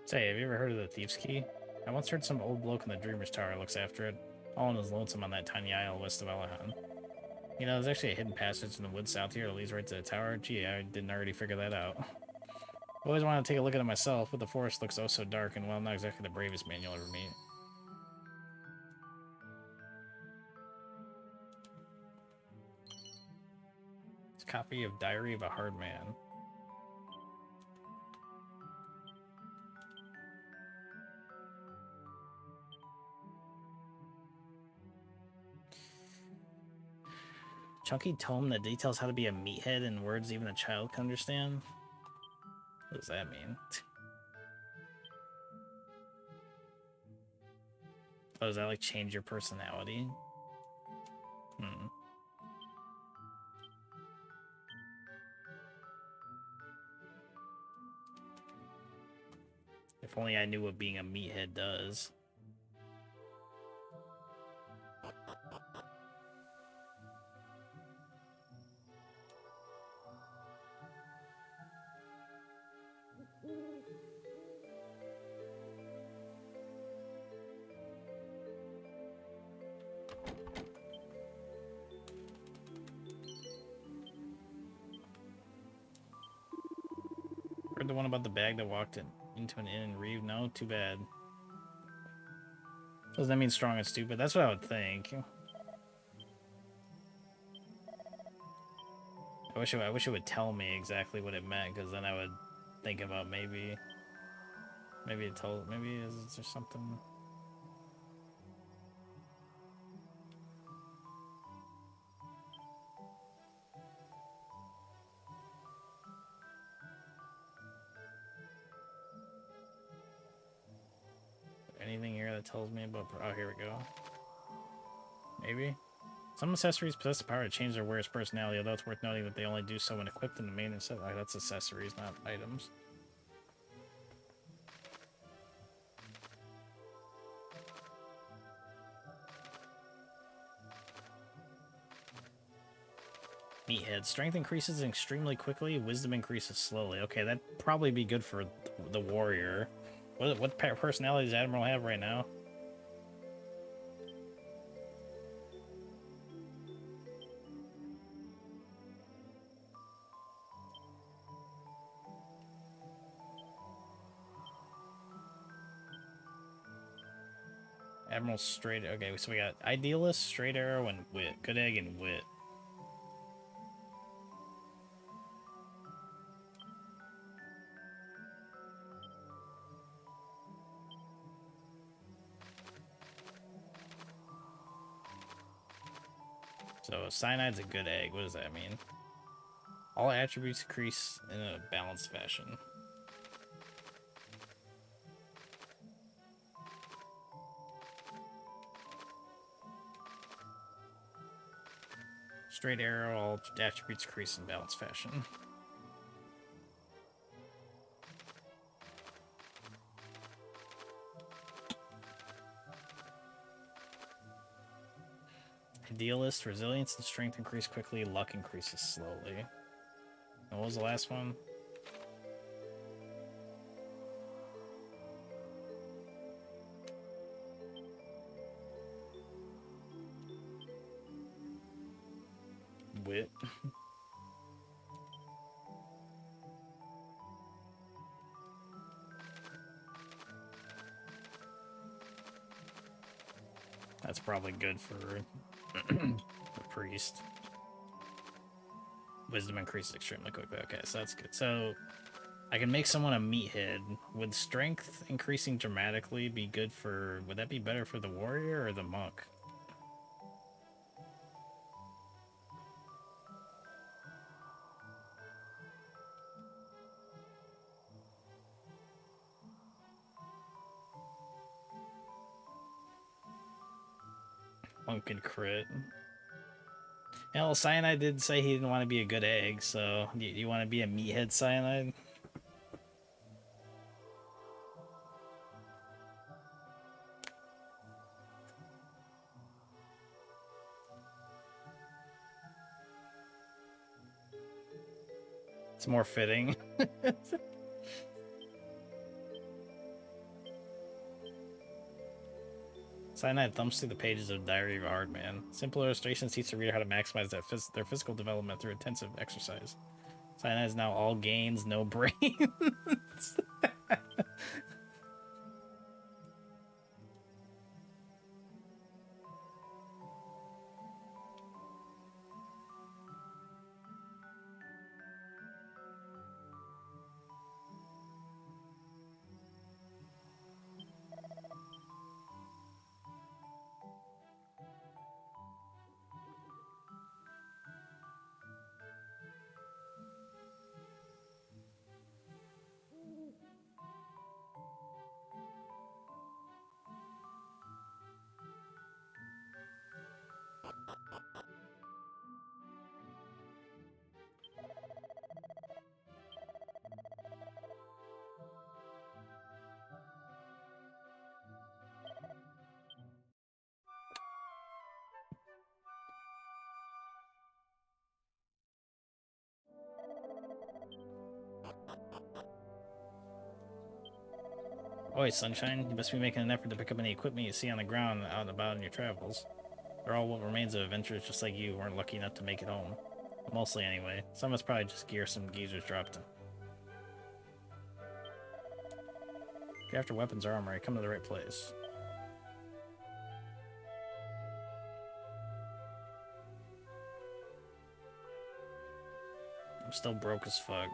Say, have you ever heard of the Thief's Key? I once heard some old bloke in the Dreamer's Tower looks after it. All in his lonesome on that tiny isle west of Alahan. You know, there's actually a hidden passage in the woods south here that leads right to the tower. Gee, I didn't already figure that out. I always wanted to take a look at it myself, but the forest looks oh so dark and, well, not exactly the bravest man you'll ever meet. copy of Diary of a Hard Man. Chunky tome that details how to be a meathead in words even a child can understand? What does that mean? Oh, does that like change your personality? Hmm. If only I knew what being a meathead does. Heard the one about the bag that walked into an inn in Reeve? No? Too bad. Doesn't that mean strong and stupid? That's what I would think. I wish it would tell me exactly what it meant, because then I would think about maybe it told, maybe is there something. Anything here that tells me about, oh, here we go. Maybe. Some accessories possess the power to change their wearer's personality, although it's worth noting that they only do so when equipped in the main set. Oh, that's accessories, not items. Meathead. Strength increases extremely quickly, wisdom increases slowly. Okay, that'd probably be good for the warrior. What personality does Admiral have right now? Admiral straight. Okay, so we got idealist, straight arrow, and wit. Good egg and wit. So cyanide's a good egg. What does that mean? All attributes increase in a balanced fashion. Straight arrow, all attributes increase in balanced fashion. Idealist, resilience and strength increase quickly, luck increases slowly. And what was the last one? Wit. That's probably good for the priest. Wisdom increases extremely quickly. Okay, so that's good. So I can make someone a meathead. Would strength increasing dramatically be good for... Would that be better for the warrior or the monk? Monk can crit. Well, Cyanide did say he didn't want to be a good egg, so do you want to be a meathead, Cyanide? It's more fitting. Cyanide thumbs through the pages of Diary of a Hard Man. Simple illustrations teach the reader how to maximize their physical development through intensive exercise. Cyanide is now all gains, no brains. Oi, Sunshine, you must be making an effort to pick up any equipment you see on the ground out and about in your travels. They're all what remains of adventurers just like you who weren't lucky enough to make it home. Mostly, anyway. Some of us probably just gear some geezers dropped. If you're after weapons or armor, you come to the right place. I'm still broke as fuck.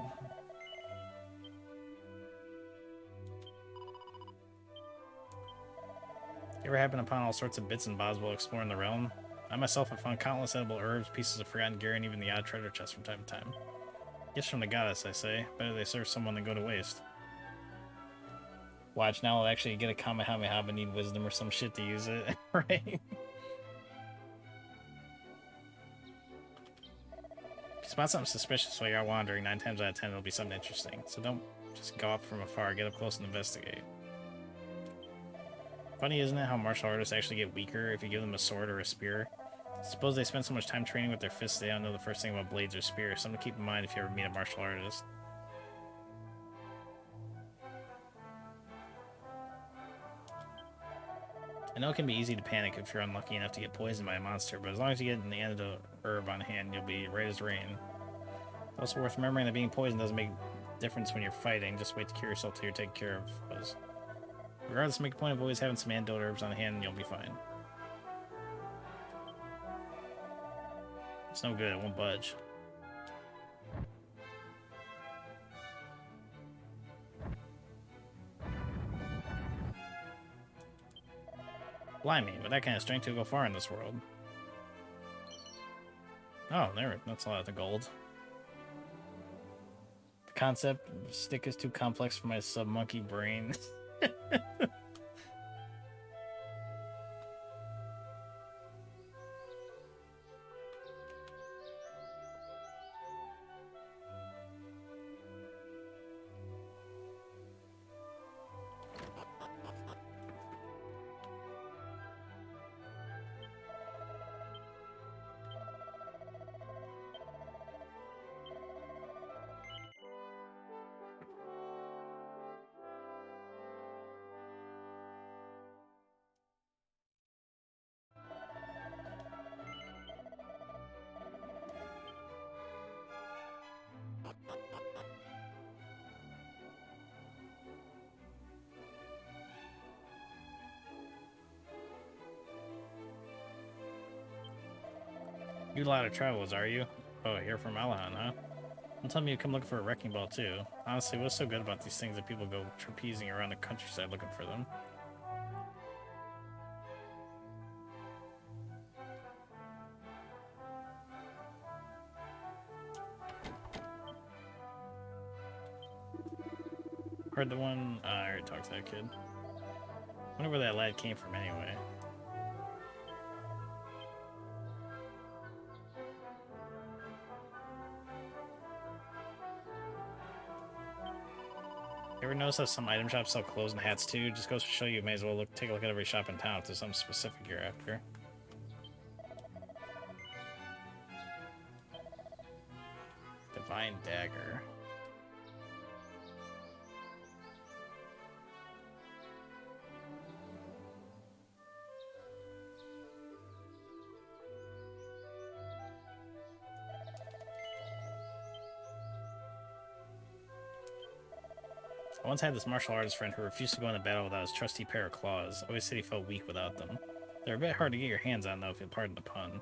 You ever happen upon all sorts of bits and bobs while exploring the realm? I myself have found countless edible herbs, pieces of forgotten gear, and even the odd treasure chest from time to time. Gifts from the goddess, I say. Better they serve someone than go to waste. Watch, now I'll actually get a Kamehameha but need wisdom or some shit to use it, right? If you spot something suspicious while you're out wandering, 9 times out of 10 it'll be something interesting. So don't just go up from afar, get up close and investigate. Funny, isn't it, how martial artists actually get weaker if you give them a sword or a spear? Suppose they spend so much time training with their fists they don't know the first thing about blades or spears. Something to keep in mind if you ever meet a martial artist. I know it can be easy to panic if you're unlucky enough to get poisoned by a monster, but as long as you get the antidote herb on hand, you'll be right as rain. It's also worth remembering that being poisoned doesn't make a difference when you're fighting. Just wait to cure yourself till you're taken care of. Regardless, make a point of always having some antidote herbs on hand and you'll be fine. It's no good, it won't budge. Blimey, with that kind of strength, you'll go far in this world. Oh, that's a lot of the gold. The concept of stick is too complex for my sub-monkey brain. You a lot of travels, are you? Oh, you're from Alahan, huh? Don't tell me you come looking for a wrecking ball, too. Honestly, what's so good about these things that people go trapezing around the countryside looking for them? Heard the one... I already talked to that kid. Wonder where that lad came from, anyway. You ever notice how some item shops sell clothes and hats too? Just goes to show you may as well take a look at every shop in town if there's something specific you're after. Divine Dagger. I once had this martial artist friend who refused to go into battle without his trusty pair of claws. Always said he felt weak without them. They're a bit hard to get your hands on, though, if you'll pardon the pun.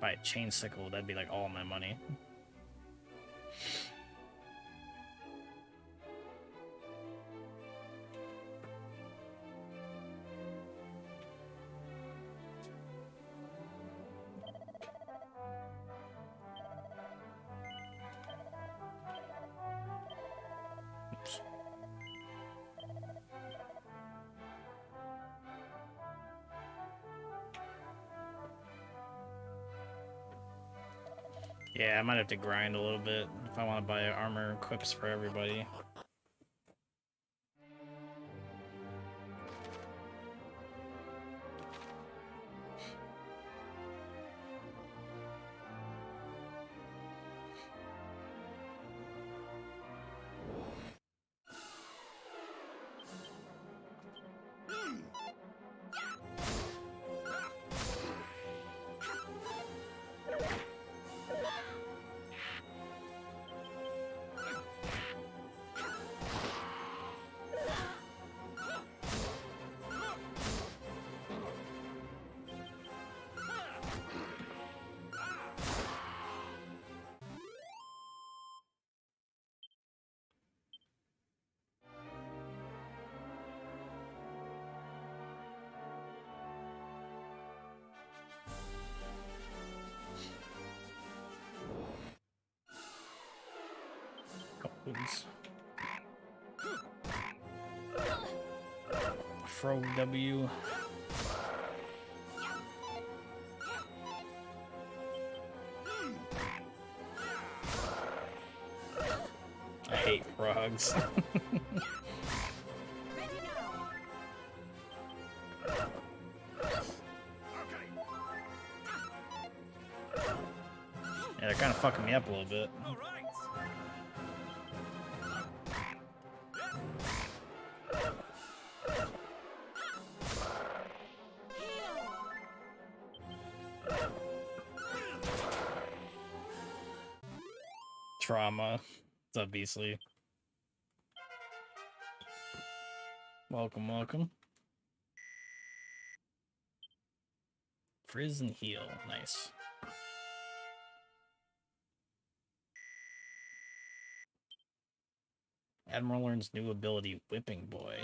Buy a chain sickle, that'd be like all my money. Yeah, I might have to grind a little bit if I want to buy armor equips for everybody. Oops. Frog W. I hate frogs. Yeah, they're kind of fucking me up a little bit. Trauma. What's up, Beasley? Welcome, welcome. Frizz and heal. Nice. Admiral learns new ability, Whipping Boy.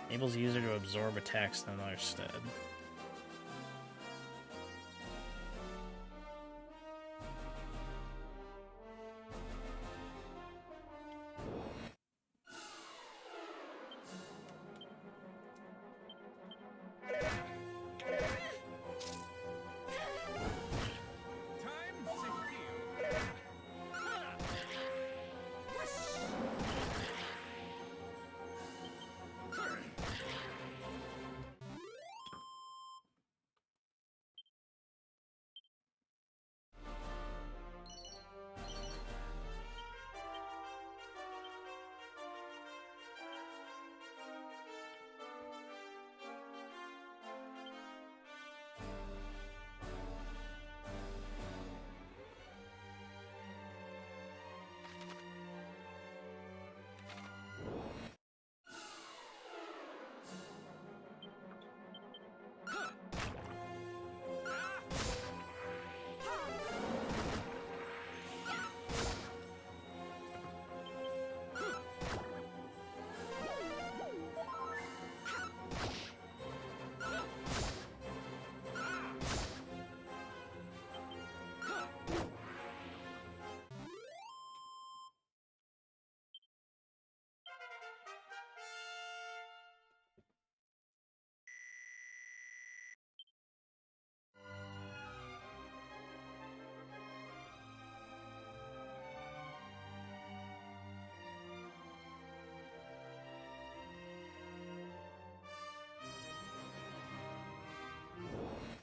Enables user to absorb attacks in another stead.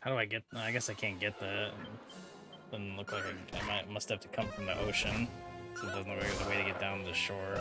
How do I get... I guess I can't get that. Doesn't look like I must have to come from the ocean. So it doesn't look like there's a way to get down to the shore.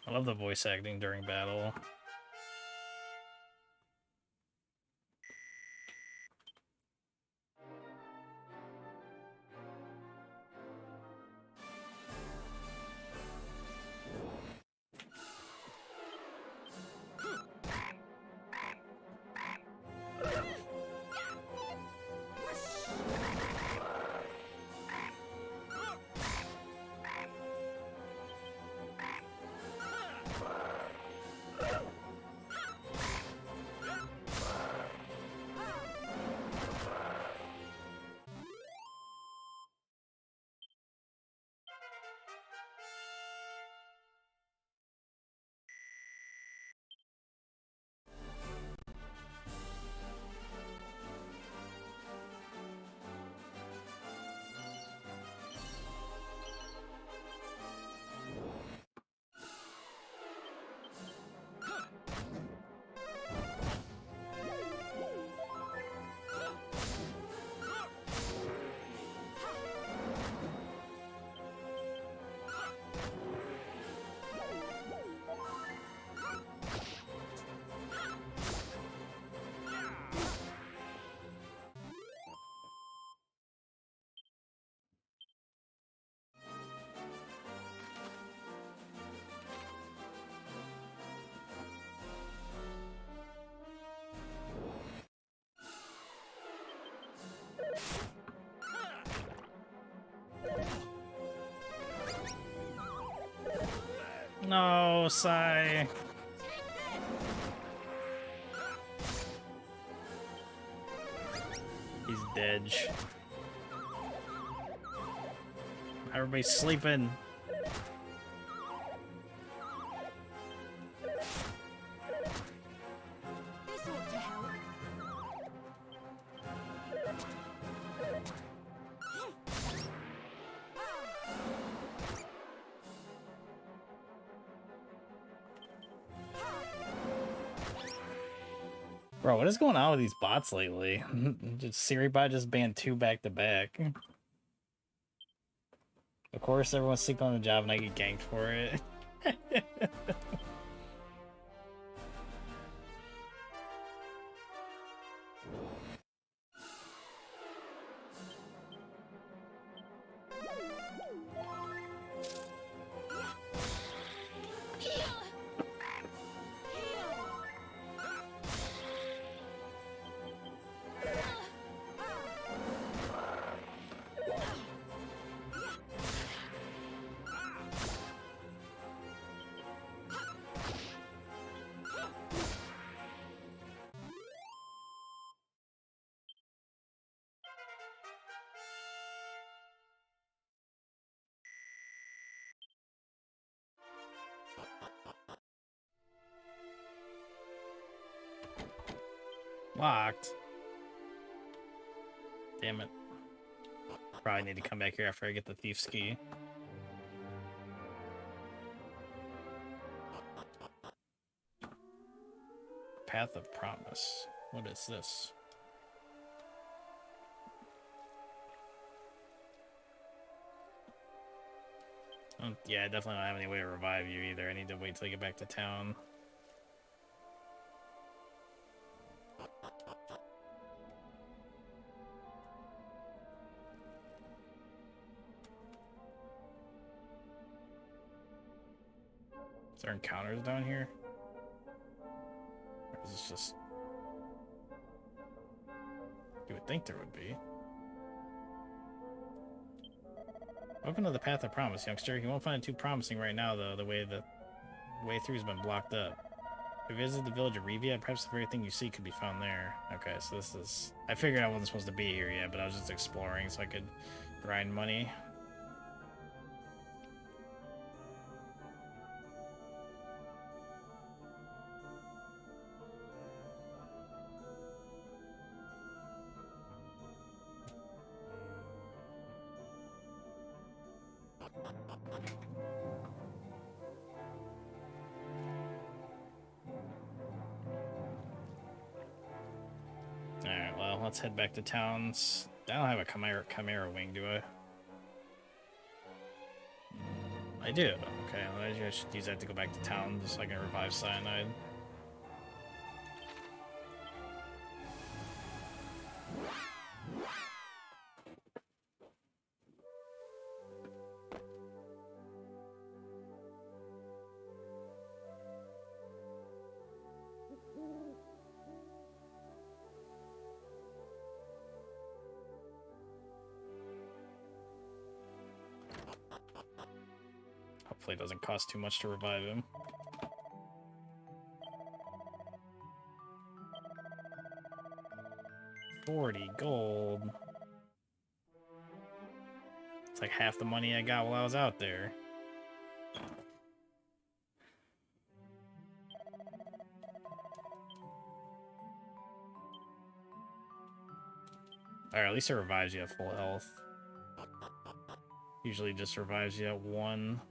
I love the voice acting during battle. No, Sai. He's dead. Everybody's sleeping. This ought to help. Bro, what is going on with these bots lately? Just Siribot just banned 2 back to back. Of course, everyone's sleeping on the job and I get ganked for it. Locked. Damn it. Probably need to come back here after I get the thief's key. Path of Promise. What is this? Yeah, I definitely don't have any way to revive you either. I need to wait till I get back to town. Is there encounters down here? Or is this just... You would think there would be. Welcome to the Path of Promise, youngster. You won't find it too promising right now, though, the way through has been blocked up. If you visit the village of Revia, perhaps the very thing you see could be found there. Okay, so this is... I figured I wasn't supposed to be here yet, but I was just exploring so I could grind money. Alright, well, let's head back to towns. I don't have a Chimera wing, do I? I do. Okay, well, I should use that to go back to town just so I can revive Cyanide. Hopefully it doesn't cost too much to revive him. $40 gold. It's like half the money I got while I was out there. Alright, at least it revives you at full health. Usually just revives you at 1.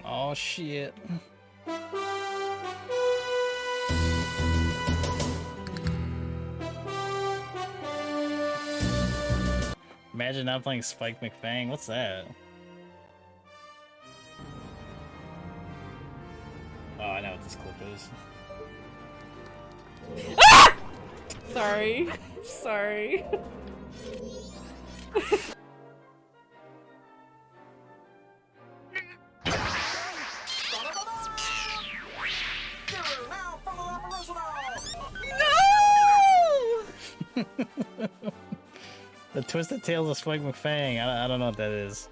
Oh shit. Imagine not playing Spike McFang. What's that? Oh, I know what this clip is. Ah! Sorry. Sorry. The Twisted Tales of Spike McFang. I don't know what that is.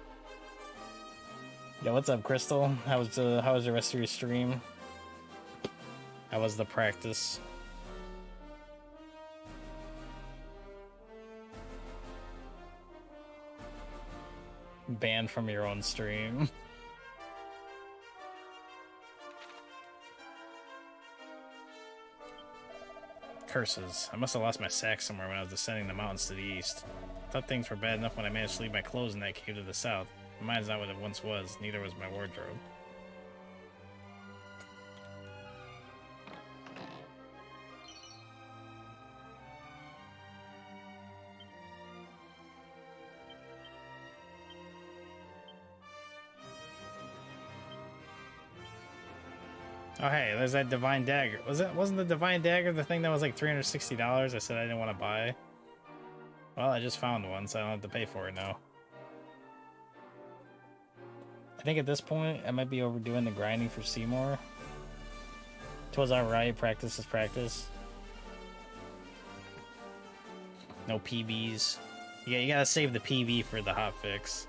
Yo, what's up, Crystal? How was the rest of your stream? How was the practice? Banned from your own stream. Curses. I must have lost my sack somewhere when I was descending the mountains to the east. I thought things were bad enough when I managed to leave my clothes in that cave to the south. Mine's not what it once was, neither was my wardrobe. Oh hey, there's that Divine Dagger. Wasn't the Divine Dagger the thing that was like $360? I said I didn't want to buy. Well, I just found one, so I don't have to pay for it now. I think at this point, I might be overdoing the grinding for Seymour. 'Twas alright, practice is practice. No PBs. Yeah, you gotta save the PV for the hotfix.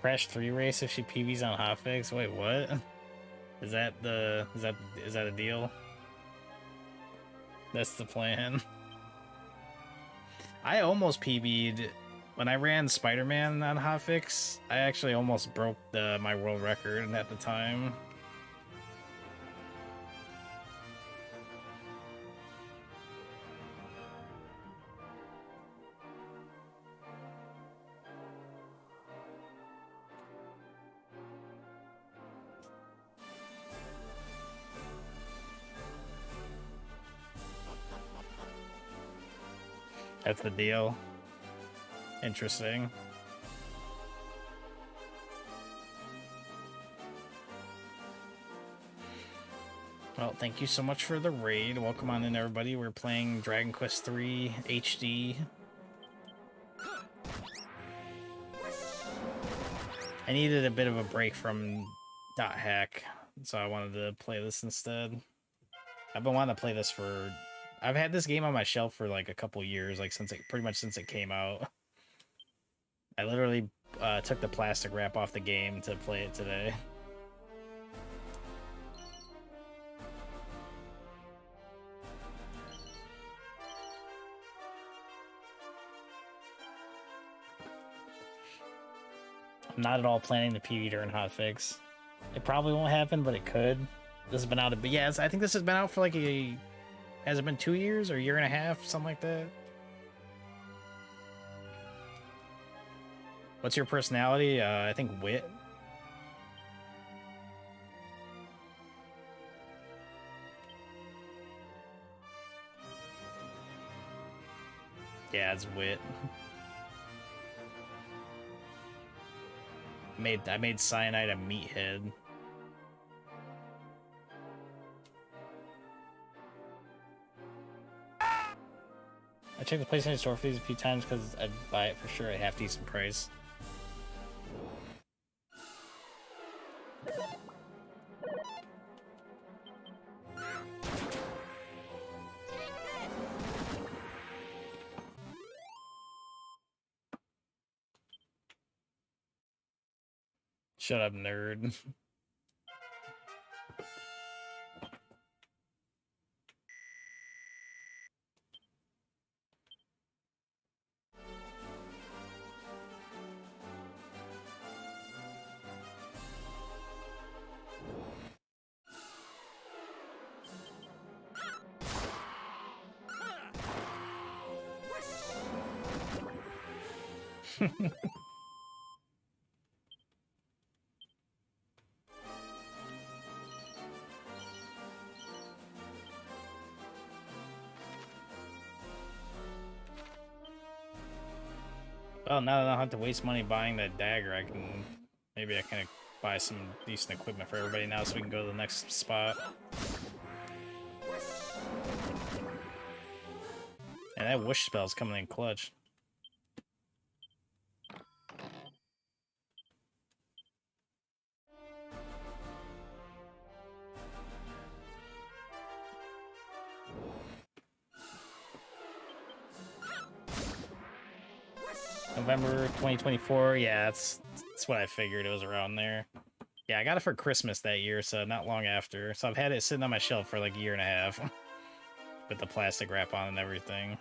Crash 3 race if she PBs on hotfix? Wait, what? Is that a deal? That's the plan. I almost PB'd when I ran Spider-Man on hotfix. I actually almost broke my world record at the time. That's the deal. Interesting. Well, thank you so much for the raid. Welcome on in, everybody. We're playing Dragon Quest III HD. I needed a bit of a break from Dot Hack, so I wanted to play this instead. I've been wanting to play this for... I've had this game on my shelf for like a couple years, like pretty much since it came out. I literally took the plastic wrap off the game to play it today. I'm not at all planning the PV during hotfix. It probably won't happen, but it could. This has been out but yeah, I think this has been out for like has it been 2 years or a year and a half, something like that? What's your personality? I think wit. Yeah, it's wit. I made Cyanide a meathead. I checked the PlayStation Store for these a few times because I'd buy it for sure at a half decent price. Shut up, nerd. Well, now that I don't have to waste money buying that dagger, maybe I can buy some decent equipment for everybody now so we can go to the next spot. And that whoosh spell's coming in clutch. November 2024, yeah, that's what I figured. It was around there. Yeah, I got it for Christmas that year, so not long after. So I've had it sitting on my shelf for like a year and a half. With the plastic wrap on and everything.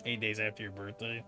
Eight days after your birthday.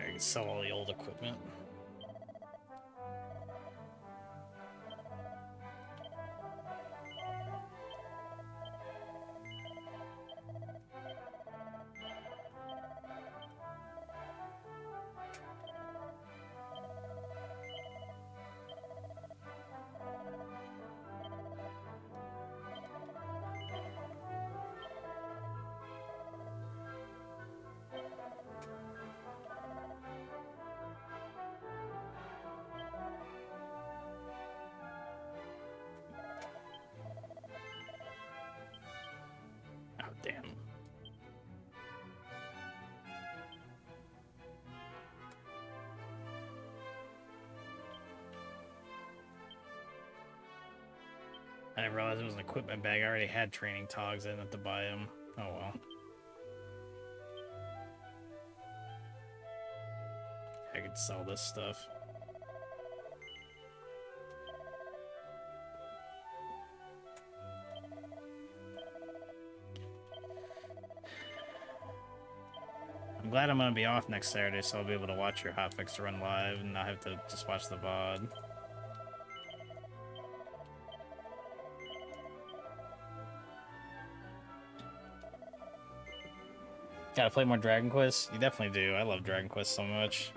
I can sell all the old equipment. Oh, damn. I didn't realize it was an equipment bag. I already had training togs. I didn't have to buy them. Oh well. I could sell this stuff. I'm glad I'm gonna be off next Saturday, so I'll be able to watch your hotfix run live and not have to just watch the VOD. Gotta play more Dragon Quest? You definitely do. I love Dragon Quest so much.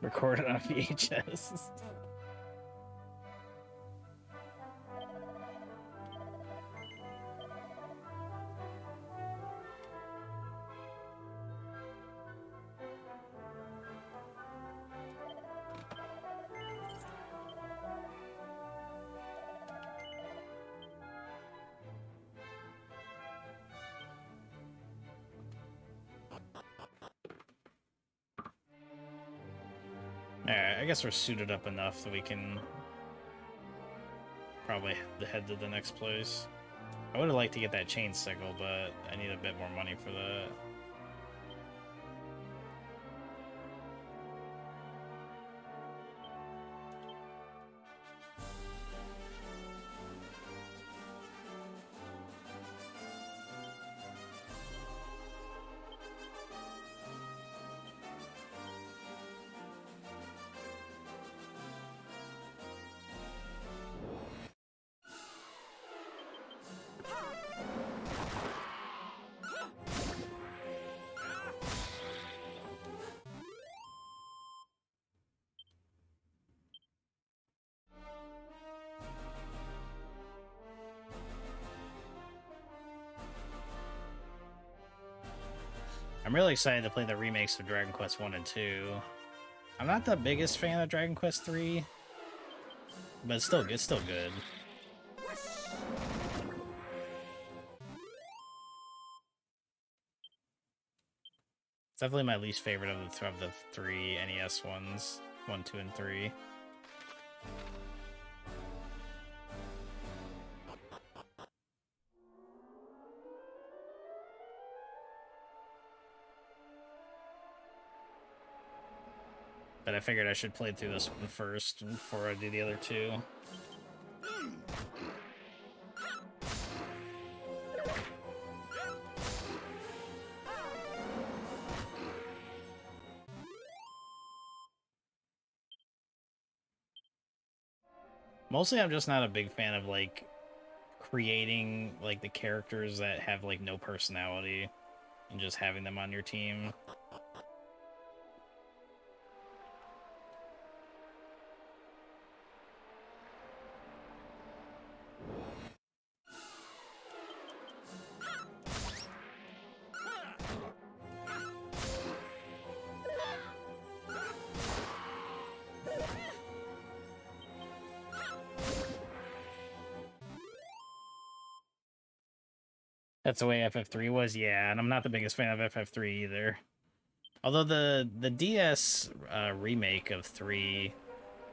Recorded on VHS. Alright, I guess we're suited up enough that we can probably head to the next place. I would have liked to get that chain sickle, but I need a bit more money for that. I'm really excited to play the remakes of Dragon Quest 1 and 2. I'm not the biggest fan of Dragon Quest 3, but it's still good. It's definitely my least favorite of the three NES ones, 1, 2, and 3. But I figured I should play through this one first before I do the other two. Mostly I'm just not a big fan of, like, creating, like, the characters that have, like, no personality and just having them on your team. That's the way FF3 was, yeah, and I'm not the biggest fan of FF3 either. Although the DS remake of 3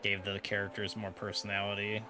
Gave the characters more personality.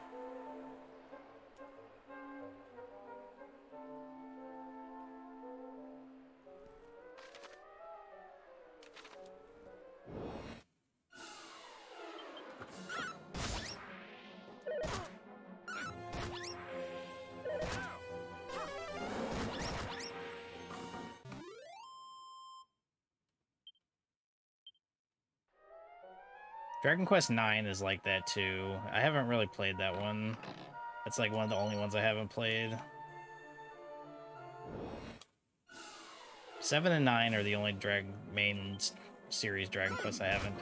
Dragon Quest IX is like that too. I haven't really played that one. It's like one of the only ones I haven't played. 7 and 9 are the only main series Dragon Quest I haven't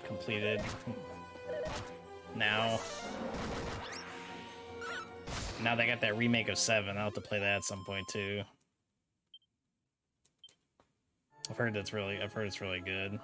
completed. Now they got that remake of 7. I'll have to play that at some point too. I've heard it's really good.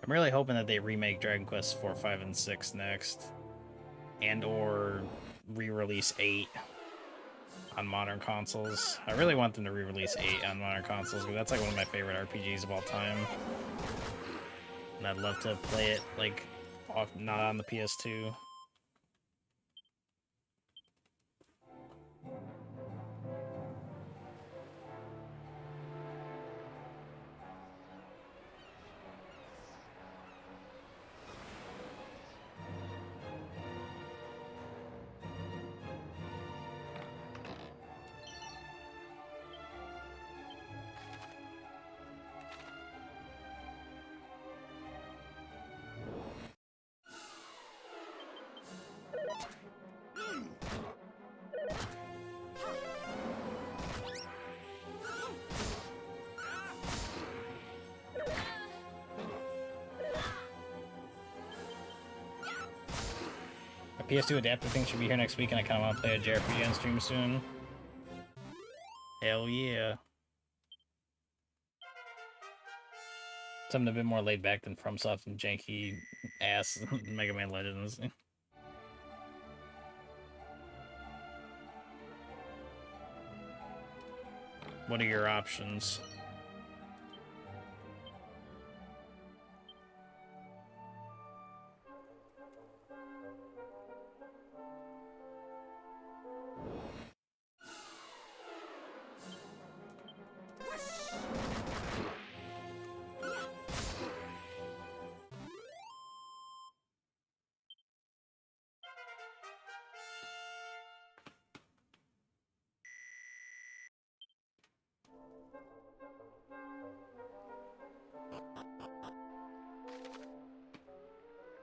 I'm really hoping that they remake Dragon Quest 4, 5, and 6 next. And or re-release 8 on modern consoles. I really want them to re-release 8 on modern consoles, because that's like one of my favorite RPGs of all time. And I'd love to play it, like, not on the PS2. PS2 adaptive thing should be here next week, and I kind of want to play a JRPG on stream soon. Hell yeah. Something a bit more laid back than FromSoft and janky ass Mega Man Legends. What are your options?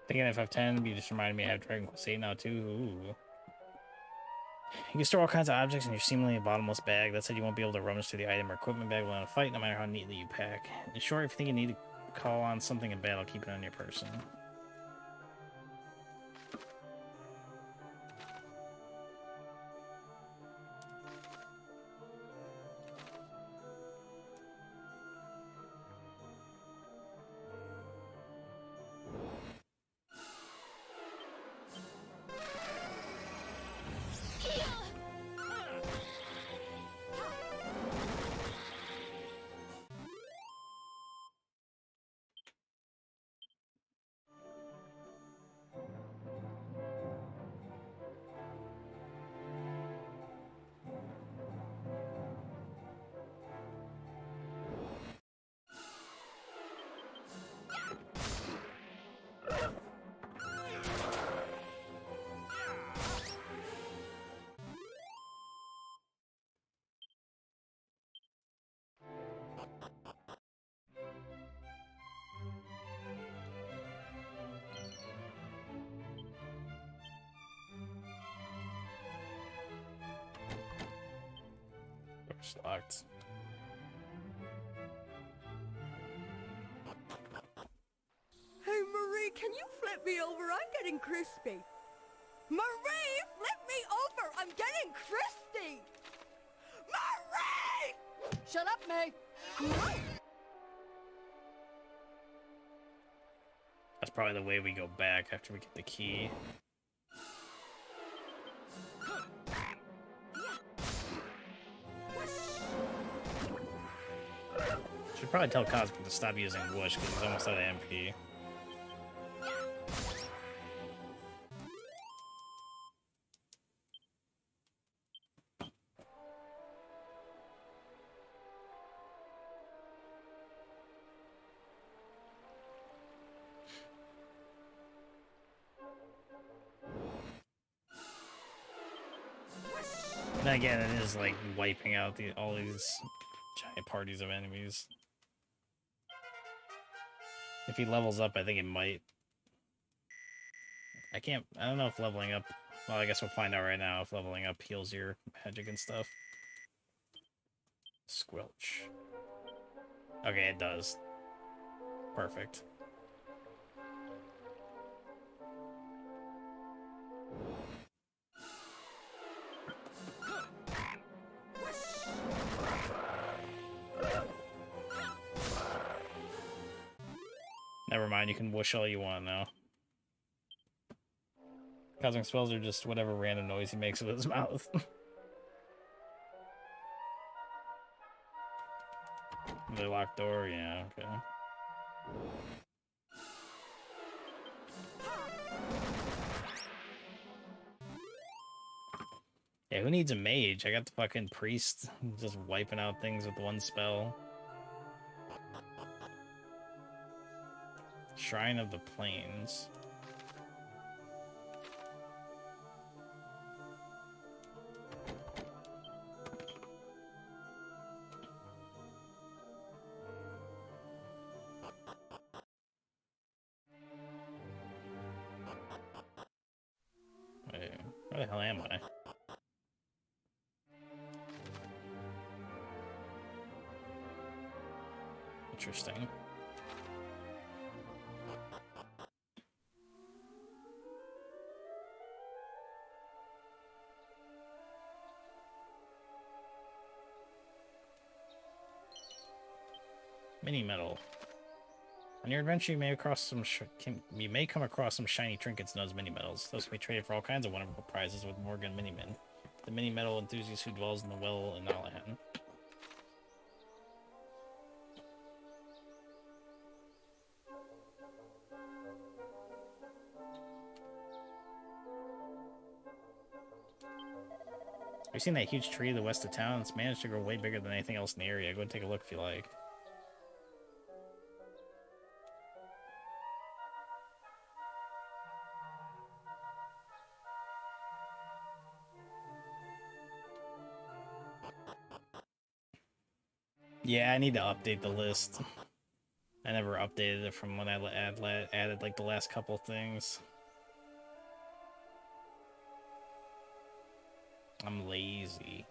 Thinking FF10, you just reminded me I have Dragon Quest 8 now too. Ooh. You can store all kinds of objects in your seemingly bottomless bag. That said, you won't be able to rummage through the item or equipment bag while in a fight, no matter how neatly you pack. In short, if you think you need to call on something in battle, keep it on your person. Door's locked. Hey, Marie, can you flip me over? I'm getting crispy. Marie, flip me over! I'm getting crispy! Marie! Shut up, May! probably the way we go back after we get the key. Should probably tell Cosmic to stop using Whoosh because he's almost out of MP. Then again, it is like wiping out all these giant parties of enemies. If he levels up, I think it might. I don't know if leveling up. Well, I guess we'll find out right now if leveling up heals your magic and stuff. Squelch. Okay, it does. Perfect. Never mind, you can whoosh all you want now. Cosmic spells are just whatever random noise he makes with his mouth. The locked door, yeah, okay. Yeah, who needs a mage? I got the fucking priest just wiping out things with one spell. Shrine of the Plains. Wait, where the hell am I? Interesting. Mini metal. On your adventure, you may come across some shiny trinkets known as mini metals. Those can be traded for all kinds of wonderful prizes with Morgan Miniman, the mini metal enthusiast who dwells in the well in Allahan. Have you seen that huge tree to the west of town? It's managed to grow way bigger than anything else in the area. Go and take a look if you like. Yeah, I need to update the list. I never updated it from when I added like the last couple things. I'm lazy.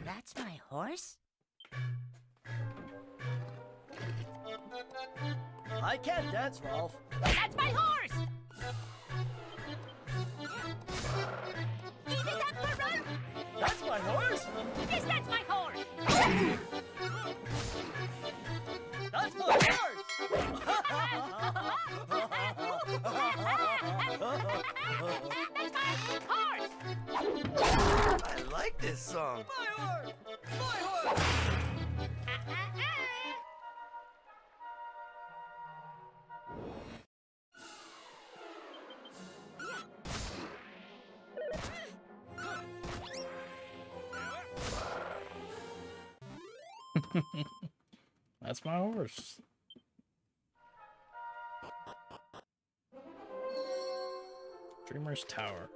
That's my horse? I can't dance, Ralph. That's my horse! Is that for Ralph? That's my horse! Yes, that's my horse! That's my horse! That's my horse! I like this song. My horse! My horse! That's my horse. Dreamer's Tower.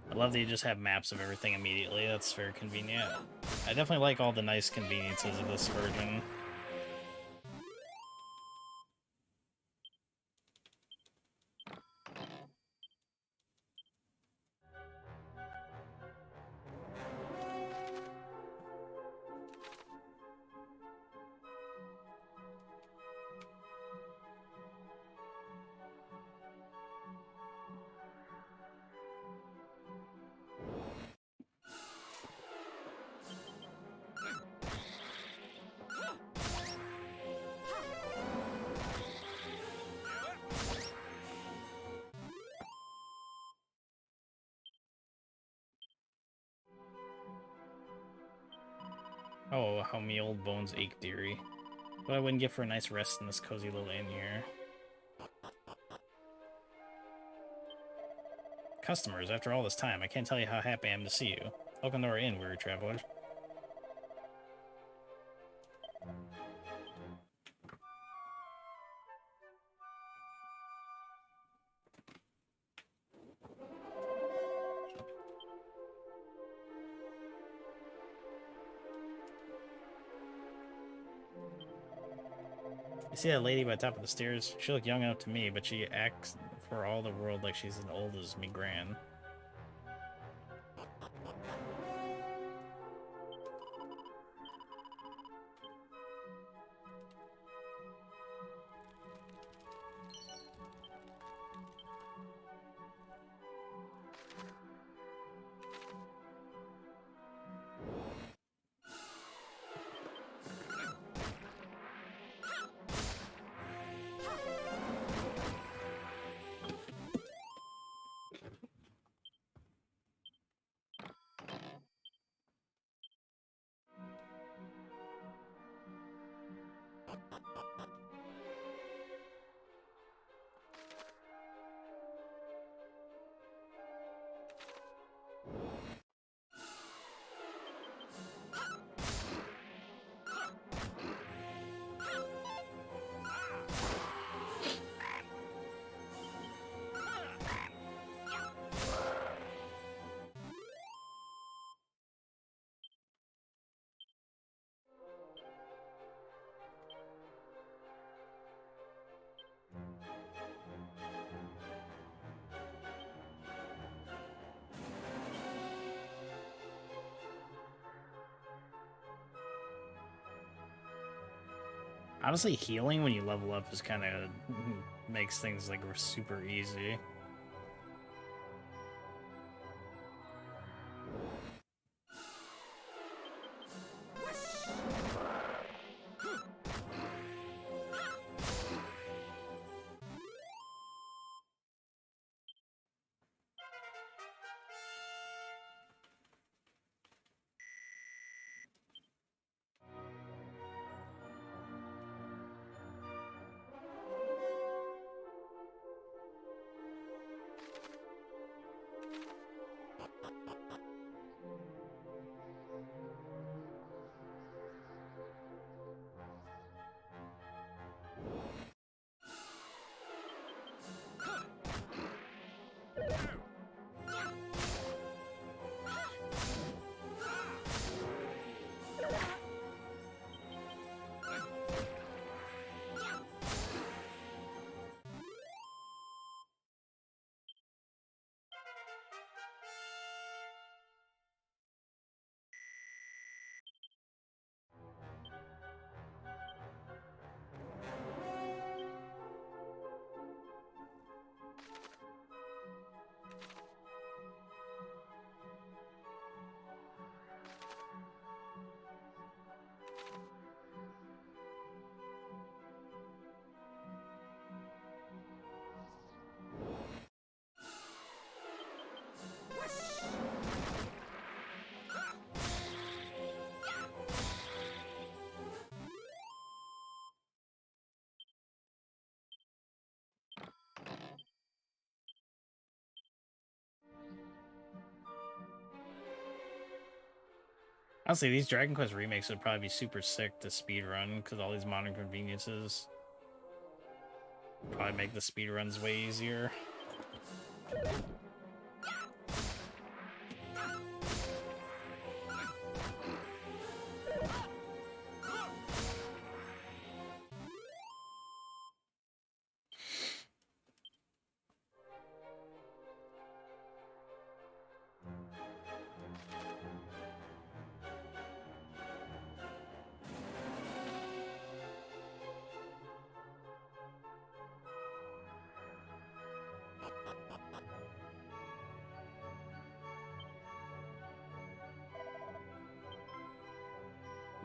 I love that you just have maps of everything immediately. That's very convenient. I definitely like all the nice conveniences of this version. Oh, how me old bones ache, dearie. What I wouldn't get for a nice rest in this cozy little inn here. Customers, after all this time, I can't tell you how happy I am to see you. Welcome to our inn, weary travelers. You see that lady by the top of the stairs? She looked young enough to me, but she acts for all the world like she's as old as me gran. Honestly, healing when you level up is kind of makes things like super easy. Honestly, these Dragon Quest remakes would probably be super sick to speedrun because all these modern conveniences probably make the speedruns way easier.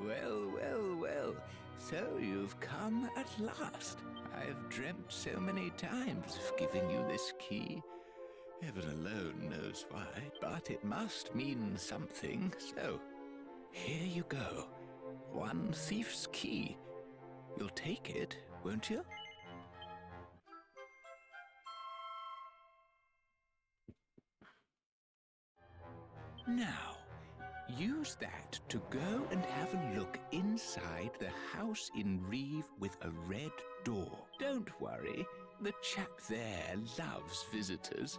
Well, well, well. So you've come at last. I've dreamt so many times of giving you this key. Heaven alone knows why, but it must mean something, so here you go. One thief's key. You'll take it, won't you? Now, use that to go and have a look inside the house in Reeve with a red door. Don't worry, the chap there loves visitors.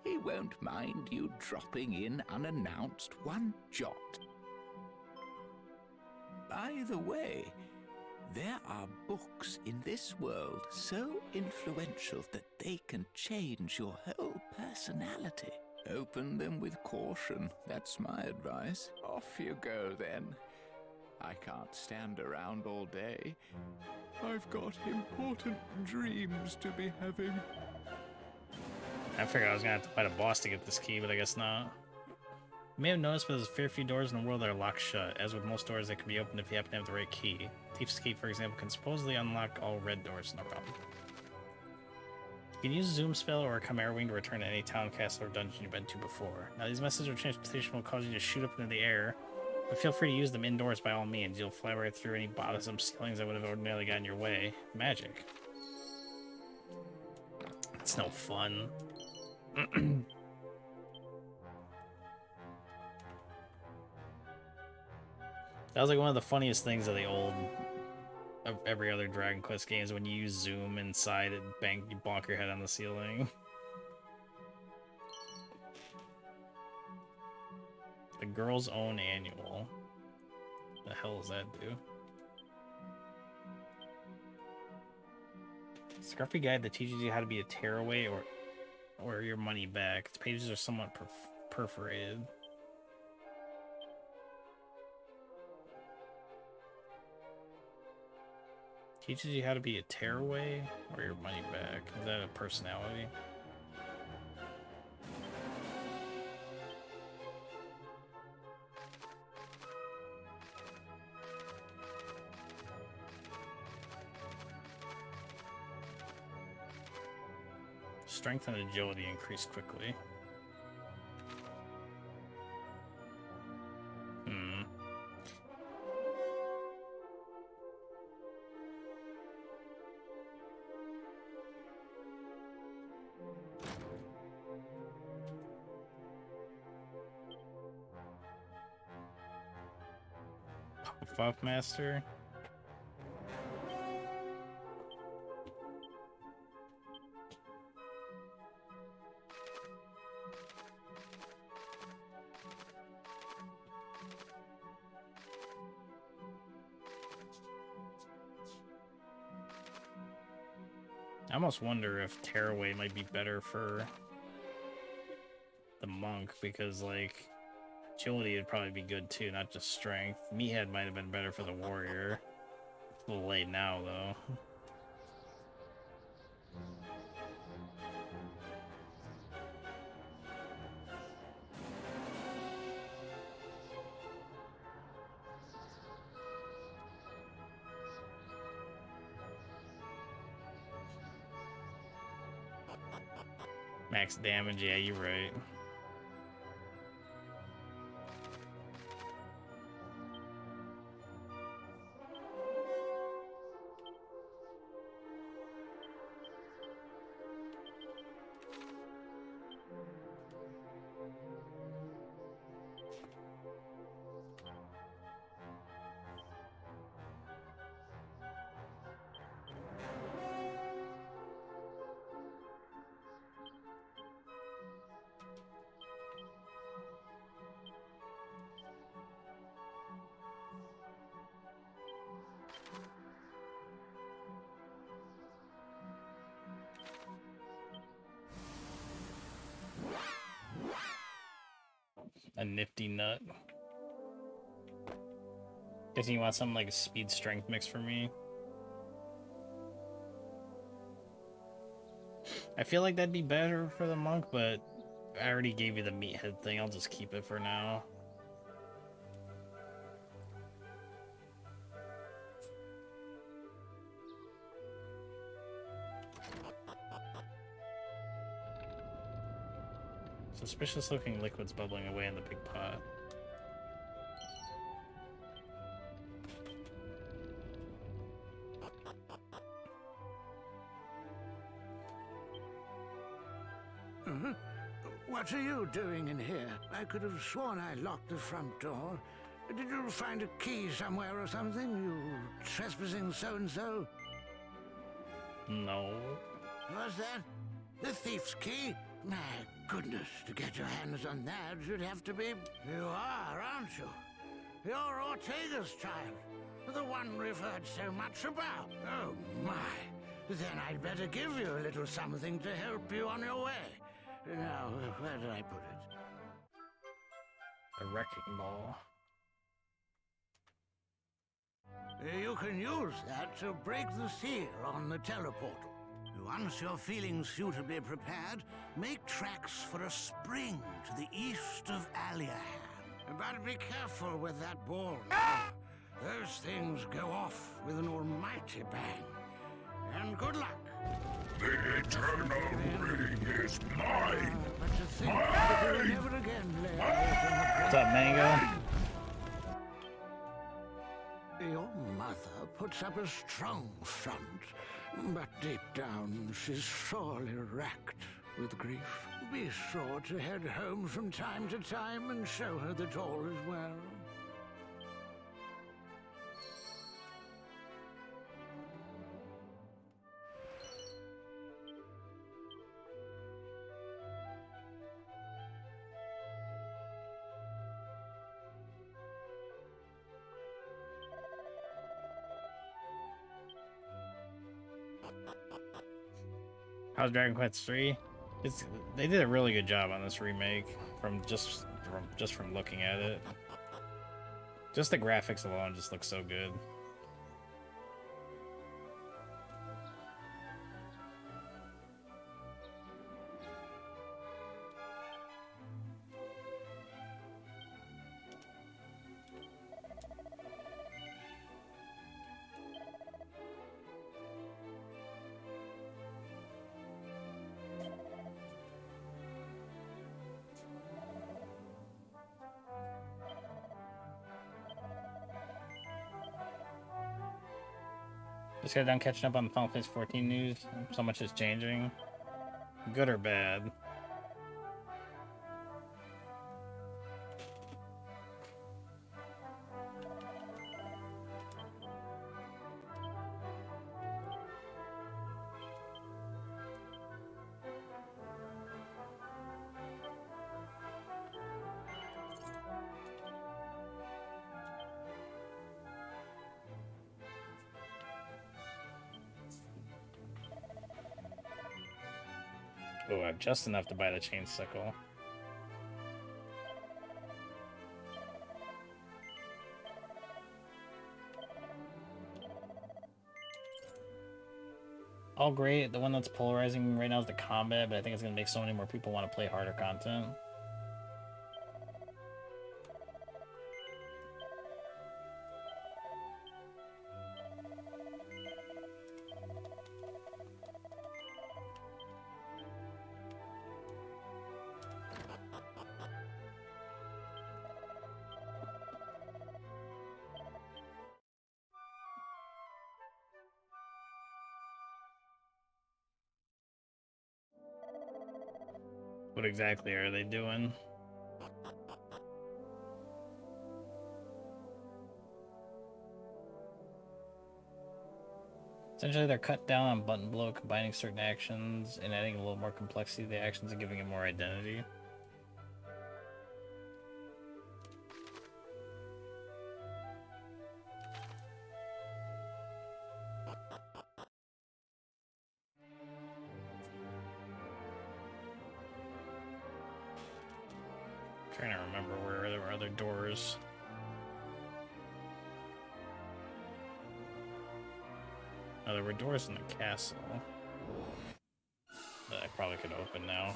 He won't mind you dropping in unannounced one jot. By the way, there are books in this world so influential that they can change your whole personality. Open them with caution, that's my advice. Off you go then. I can't stand around all day. I've got important dreams to be having. I figured I was gonna have to fight a boss to get this key, but I guess not. You may have noticed, but there's a fair few doors in the world that are locked shut. As with most doors, they can be opened if you happen to have the right key. Thief's key, for example, can supposedly unlock all red doors, no problem. You can use a zoom spell or a chimera wing to return to any town, castle, or dungeon you've been to before. Now, these methods of transportation will cause you to shoot up into the air, but feel free to use them indoors by all means. You'll fly right through any bottom ceilings that would have ordinarily gotten your way. Magic. It's no fun. That was like one of the funniest things of the old, of every other Dragon Quest games, when you use zoom inside and bang, you bonk your head on the ceiling. The Girl's Own Annual. The hell does that do? Scruffy guide that teaches you how to be a tearaway or your money back. Its pages are somewhat perforated. Teaches you how to be a tearaway or your money back. Is that a personality? Strength and agility increase quickly. Puff Master. I almost wonder if Tearaway might be better for the monk, because like agility would probably be good too, not just strength. Meathead might have been better for the warrior. It's a little late now though. Max damage, yeah, you're right. A nifty nut. Guessing you want something like a speed strength mix for me. I feel like that'd be better for the monk, but I already gave you the meathead thing. I'll just keep it for now. Suspicious looking liquids bubbling away in the big pot. What are you doing in here? I could have sworn I locked the front door. Did you find a key somewhere or something? You trespassing so-and-so? No. What's that? The thief's key? My goodness, to get your hands on that, you'd have to be... You are, aren't you? You're Ortega's child. The one we've heard so much about. Oh, my. Then I'd better give you a little something to help you on your way. Now, where did I put it? A wrecking ball. You can use that to break the seal on the teleportal. Once you're feeling suitably prepared, make tracks for a spring to the east of Aliahan. But be careful with that ball now. Those things go off with an almighty bang. And good luck. The eternal ring is mine! But to think that you'll never again lay What's up, Mango? Your mother puts up a strong front, but deep down she's sorely racked with grief. Be sure to head home from time to time and show her that all is well. How's Dragon Quest 3? They did a really good job on this remake from looking at it. Just the graphics alone just look so good. Just got done catching up on the Final Fantasy 14 news. So much is changing. Good or bad? Oh, I have just enough to buy the chain sickle. All great. The one that's polarizing right now is the combat, but I think it's going to make so many more people want to play harder content. What exactly are they doing? Essentially, they're cut down on button blow, combining certain actions and adding a little more complexity to the actions and giving it more identity. Trying to remember where there were other doors. Oh, there were doors in the castle that I probably could open now.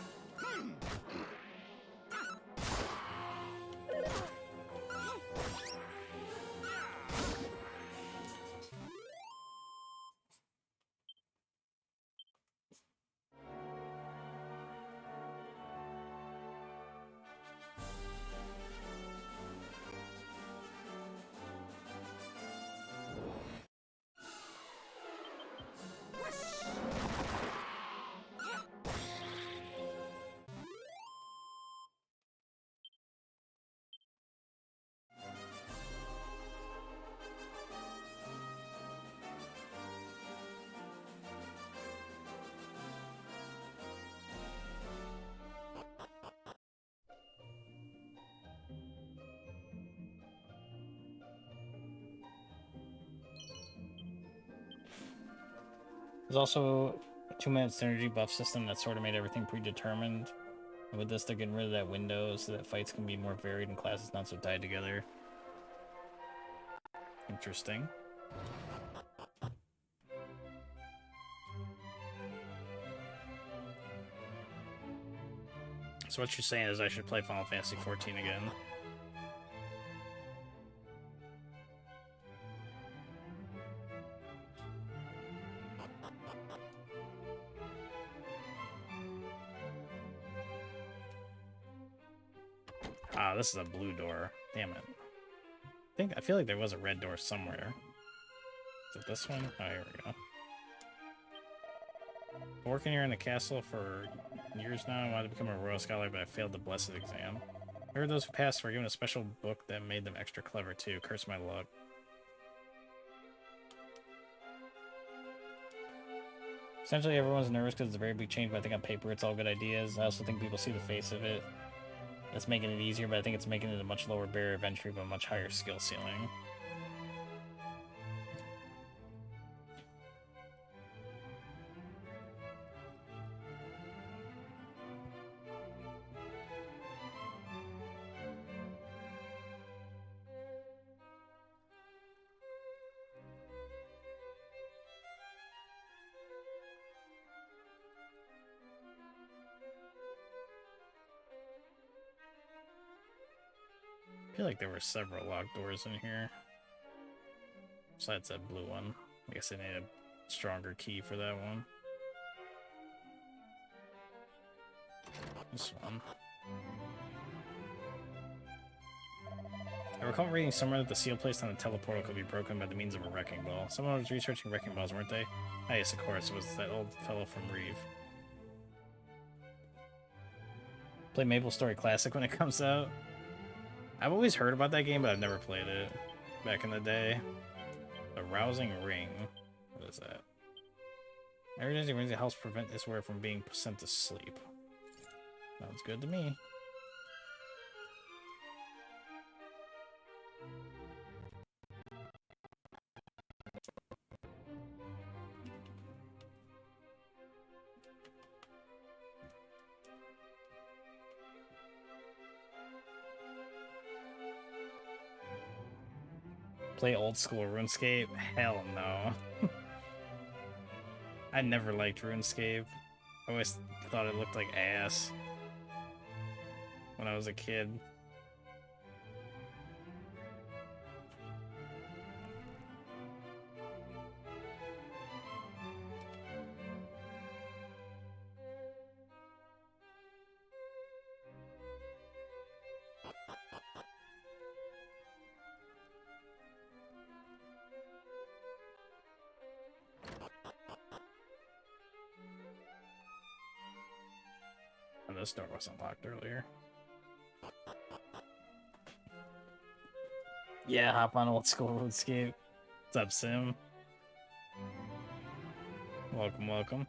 There's also a 2-minute synergy buff system that sort of made everything predetermined. And with this, they're getting rid of that window so that fights can be more varied and classes not so tied together. Interesting. So what you're saying is I should play Final Fantasy XIV again. Ah, this is a blue door. Damn it. I feel like there was a red door somewhere. Is it this one? Oh, here we go. Working here in the castle for years now, I wanted to become a royal scholar, but I failed the blessed exam. I heard those who passed were given a special book that made them extra clever too. Curse my luck. Essentially, everyone's nervous because it's a very big change, but I think on paper it's all good ideas. I also think people see the face of it. That's making it easier, but I think it's making it a much lower barrier of entry, but a much higher skill ceiling. I feel like there were several locked doors in here. Besides that blue one. I guess I need a stronger key for that one. This one. I recall reading somewhere that the seal placed on the teleportal could be broken by the means of a wrecking ball. Someone was researching wrecking balls, weren't they? Ah, yes, of course. It was that old fellow from Reeve. Play Maple Story Classic when it comes out. I've always heard about that game, but I've never played it back in the day. A rousing ring. What is that? Every rings helps prevent this wearer from being sent to sleep. Sounds good to me. Play old school RuneScape? Hell no. I never liked RuneScape. I always thought it looked like ass when I was a kid. And this door wasn't locked earlier. Yeah, hop on old school RuneScape. What's up, Sim? Welcome, welcome.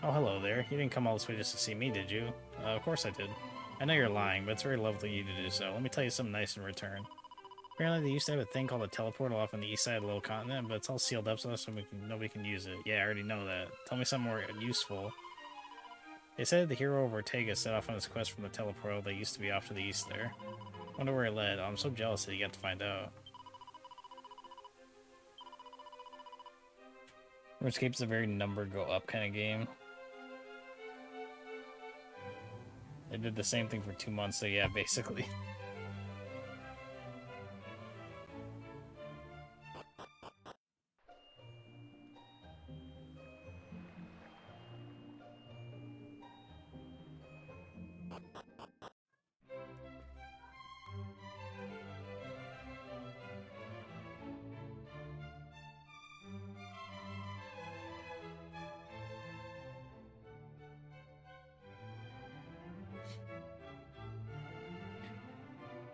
Oh, hello there. You didn't come all this way just to see me, did you? Of course I did. I know you're lying, but it's very lovely of you to do so. Let me tell you something nice in return. Apparently they used to have a thing called a teleportal off on the east side of the little continent, but it's all sealed up so nobody can use it. Yeah, I already know that. Tell me something more useful. They said the hero of Ortega set off on his quest from the teleportal that used to be off to the east there. Wonder where it led. Oh, I'm so jealous that you got to find out. RuneScape's a very number go up kind of game. They did the same thing for 2 months, so yeah, basically.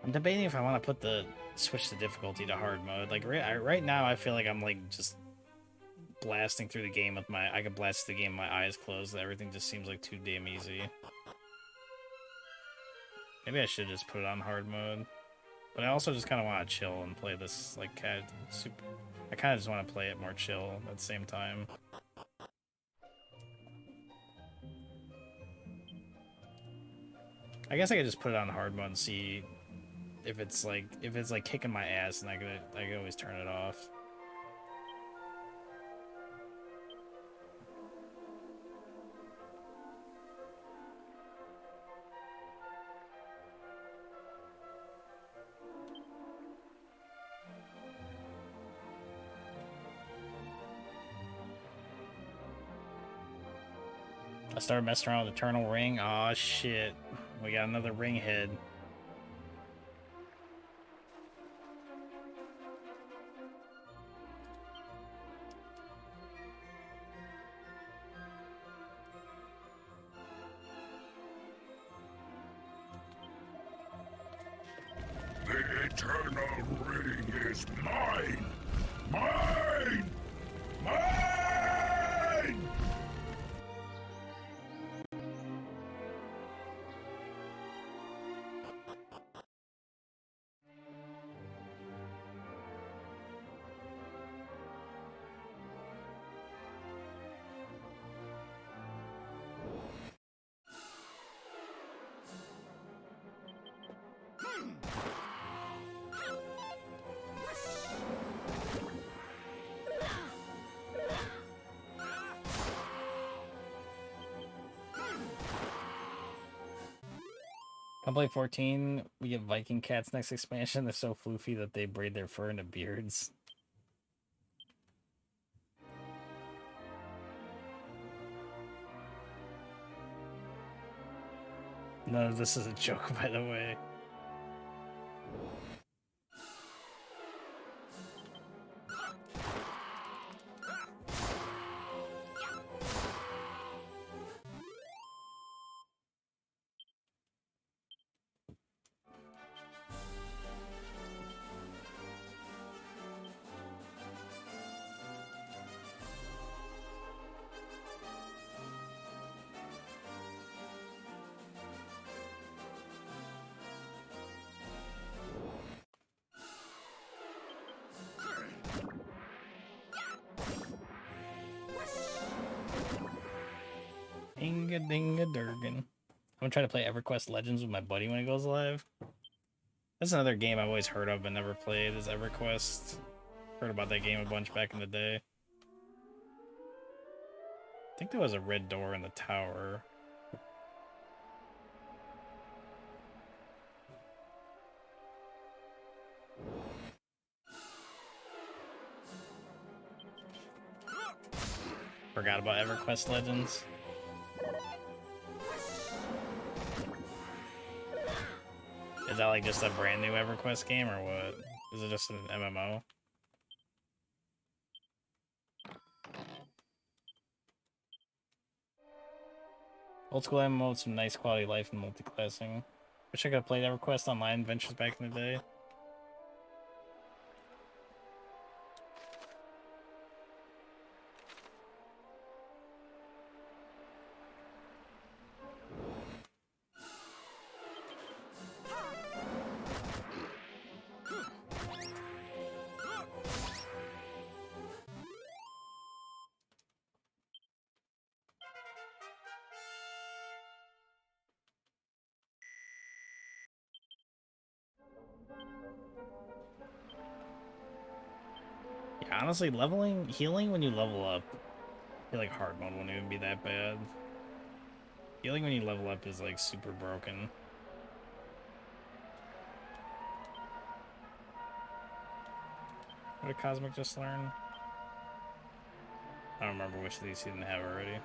I'm debating if I want to switch the difficulty to hard mode. Like right now, I feel like I'm like just blasting through the game with I can blast the game with my eyes closed. Everything just seems like too damn easy. Maybe I should just put it on hard mode. But I also just kind of want to chill and play this, like, I kind of just want to play it more chill at the same time. I guess I could just put it on hard mode and see if it's like kicking my ass, and I could always turn it off. I started messing around with Eternal Ring. Aw, shit. We got another ring head. The Eternal Ring is mine! Mine! Mine! Come play 14, we get Viking Cats next expansion. They're so floofy that they braid their fur into beards. None of this is a joke, by the way. Dinga-dinga-durgan. I'm gonna try to play EverQuest Legends with my buddy when it goes live. That's another game I've always heard of but never played, is EverQuest. Heard about that game a bunch back in the day. I think there was a red door in the tower. Forgot about EverQuest Legends. Is that like just a brand new EverQuest game, or what? Is it just an MMO? Old school MMO with some nice quality life and multi-classing. Wish I could have played EverQuest Online Adventures back in the day. Yeah, honestly, healing when you level up, I feel like hard mode won't even be that bad. Healing when you level up is like super broken. What did Cosmic just learn? I don't remember which of these he didn't have already.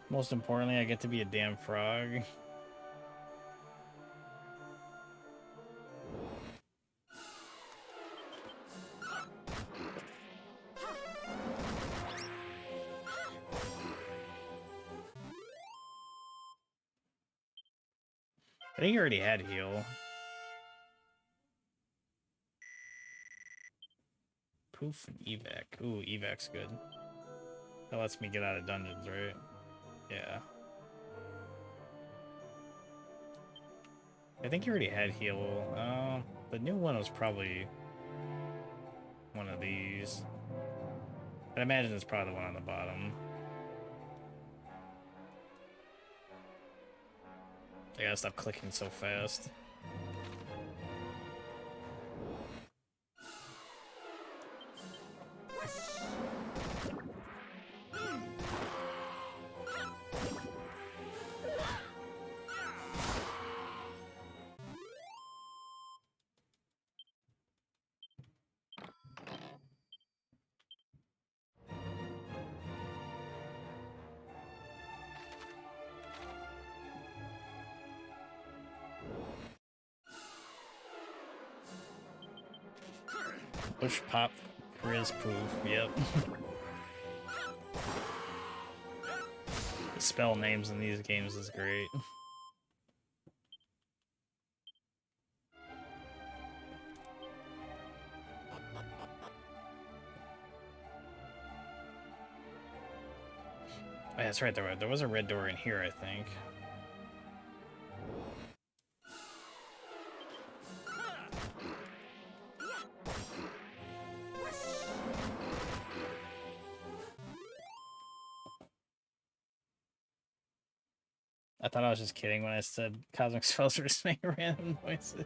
Most importantly, I get to be a damn frog. I think he already had heal. Poof and evac. Ooh, evac's good. That lets me get out of dungeons, right? Yeah. I think you already had heal. The new one was probably one of these. I imagine it's probably the one on the bottom. I gotta stop clicking so fast. Push, pop, frizz, poof. Yep. The spell names in these games is great. Oh, yeah, that's right. There was a red door in here, I think. I thought I was just kidding when I said cosmic spells were just make random noises.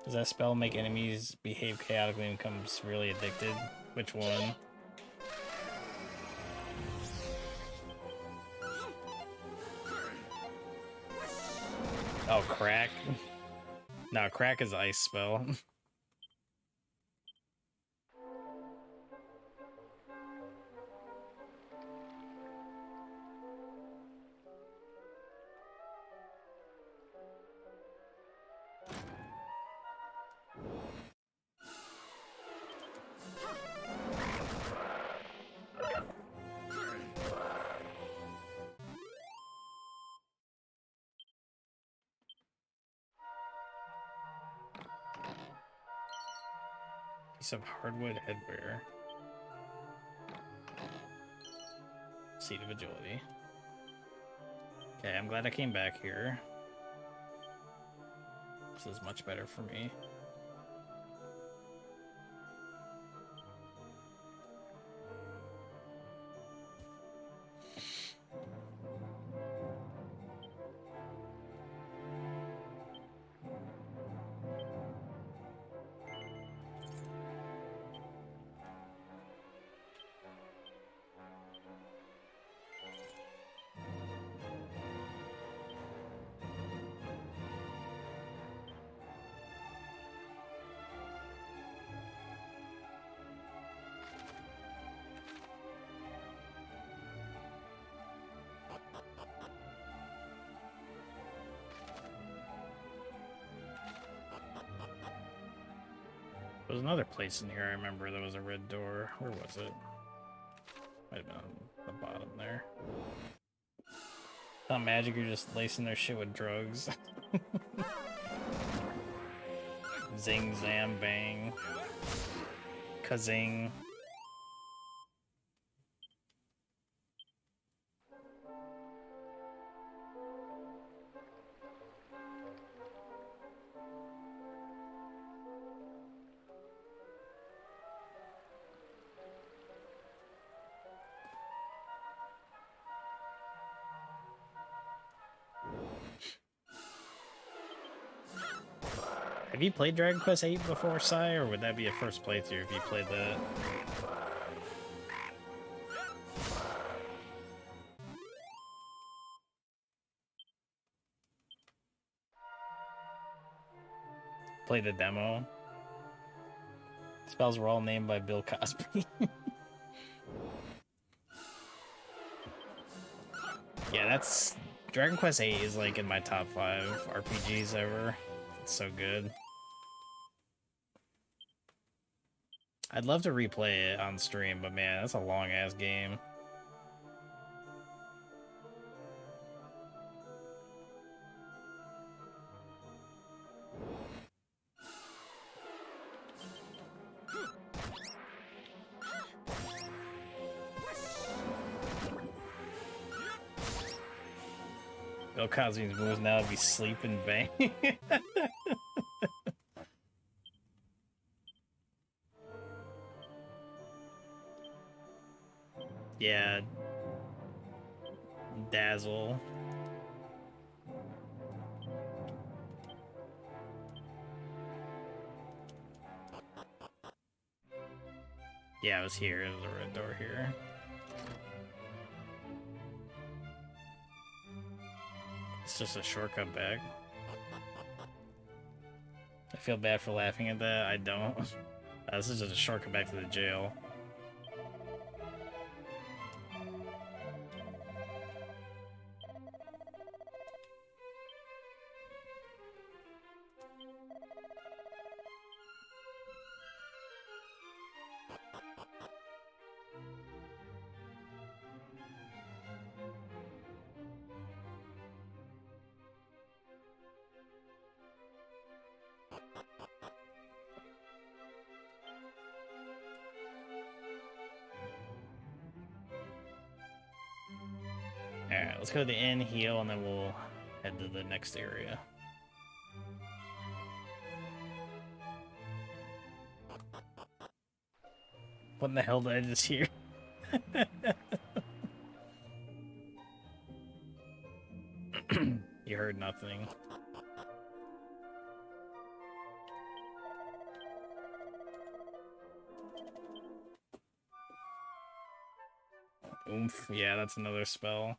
Does that spell make enemies behave chaotically and become really addicted? Which one? Oh, crack? No, crack is ice spell. Piece of hardwood headwear. Seat of agility. Okay, I'm glad I came back here. This is much better for me. There was another place in here I remember there was a red door. Where was it? Might have been on the bottom there. Not magic, you're just lacing their shit with drugs. Zing, zam, bang. Kazing. Have you played Dragon Quest VIII before, Sai, or would that be a first playthrough if you played that? Play the demo. Spells were all named by Bill Cosby. Yeah, that's... Dragon Quest VIII is like in my top 5 RPGs ever. It's so good. I'd love to replay it on stream, but man, that's a long-ass game. Bill Cosby's moves now would be sleep and bang. Yeah. Dazzle. Yeah, it was here. It was a red door here. It's just a shortcut back. I feel bad for laughing at that. I don't. This is just a shortcut back to the jail. Alright, let's go to the inn, heal, and then we'll head to the next area. What in the hell did I just hear? You heard nothing. Oomph, yeah, that's another spell.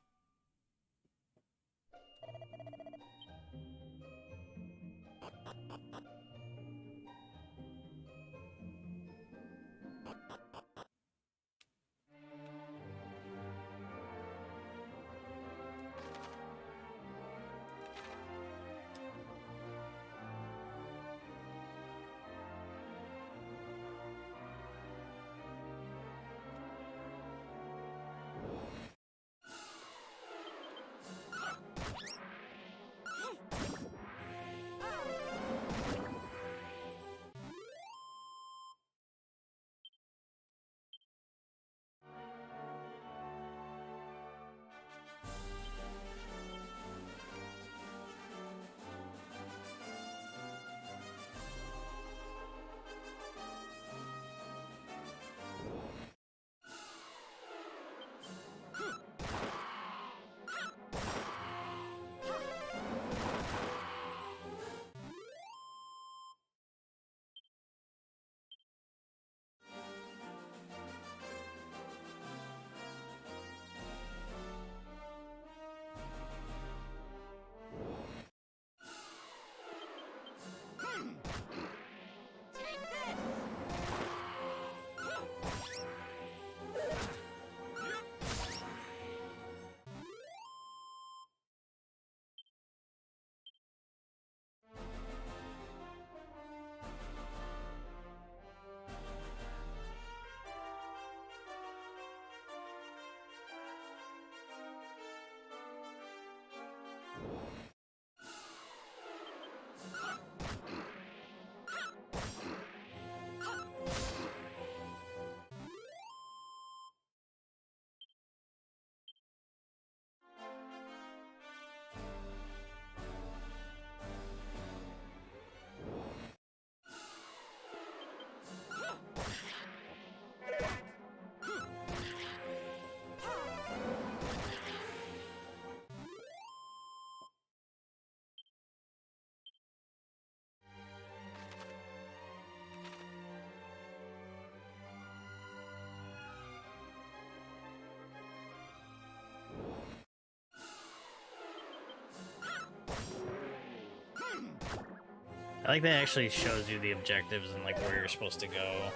I like that actually shows you the objectives and like where you're supposed to go.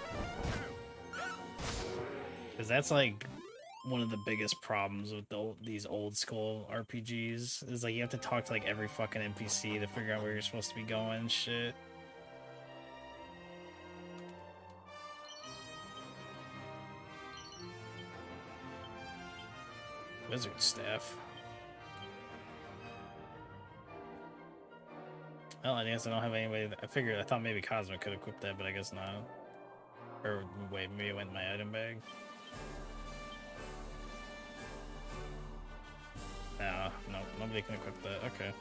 Because that's like one of the biggest problems with these old school RPGs is like you have to talk to like every fucking NPC to figure out where you're supposed to be going and shit. Wizard staff. Well, I guess I don't have anybody. I thought maybe Cosmic could equip that, but I guess not. Or wait, maybe it went in my item bag. No, nope, nobody they can equip that. Okay.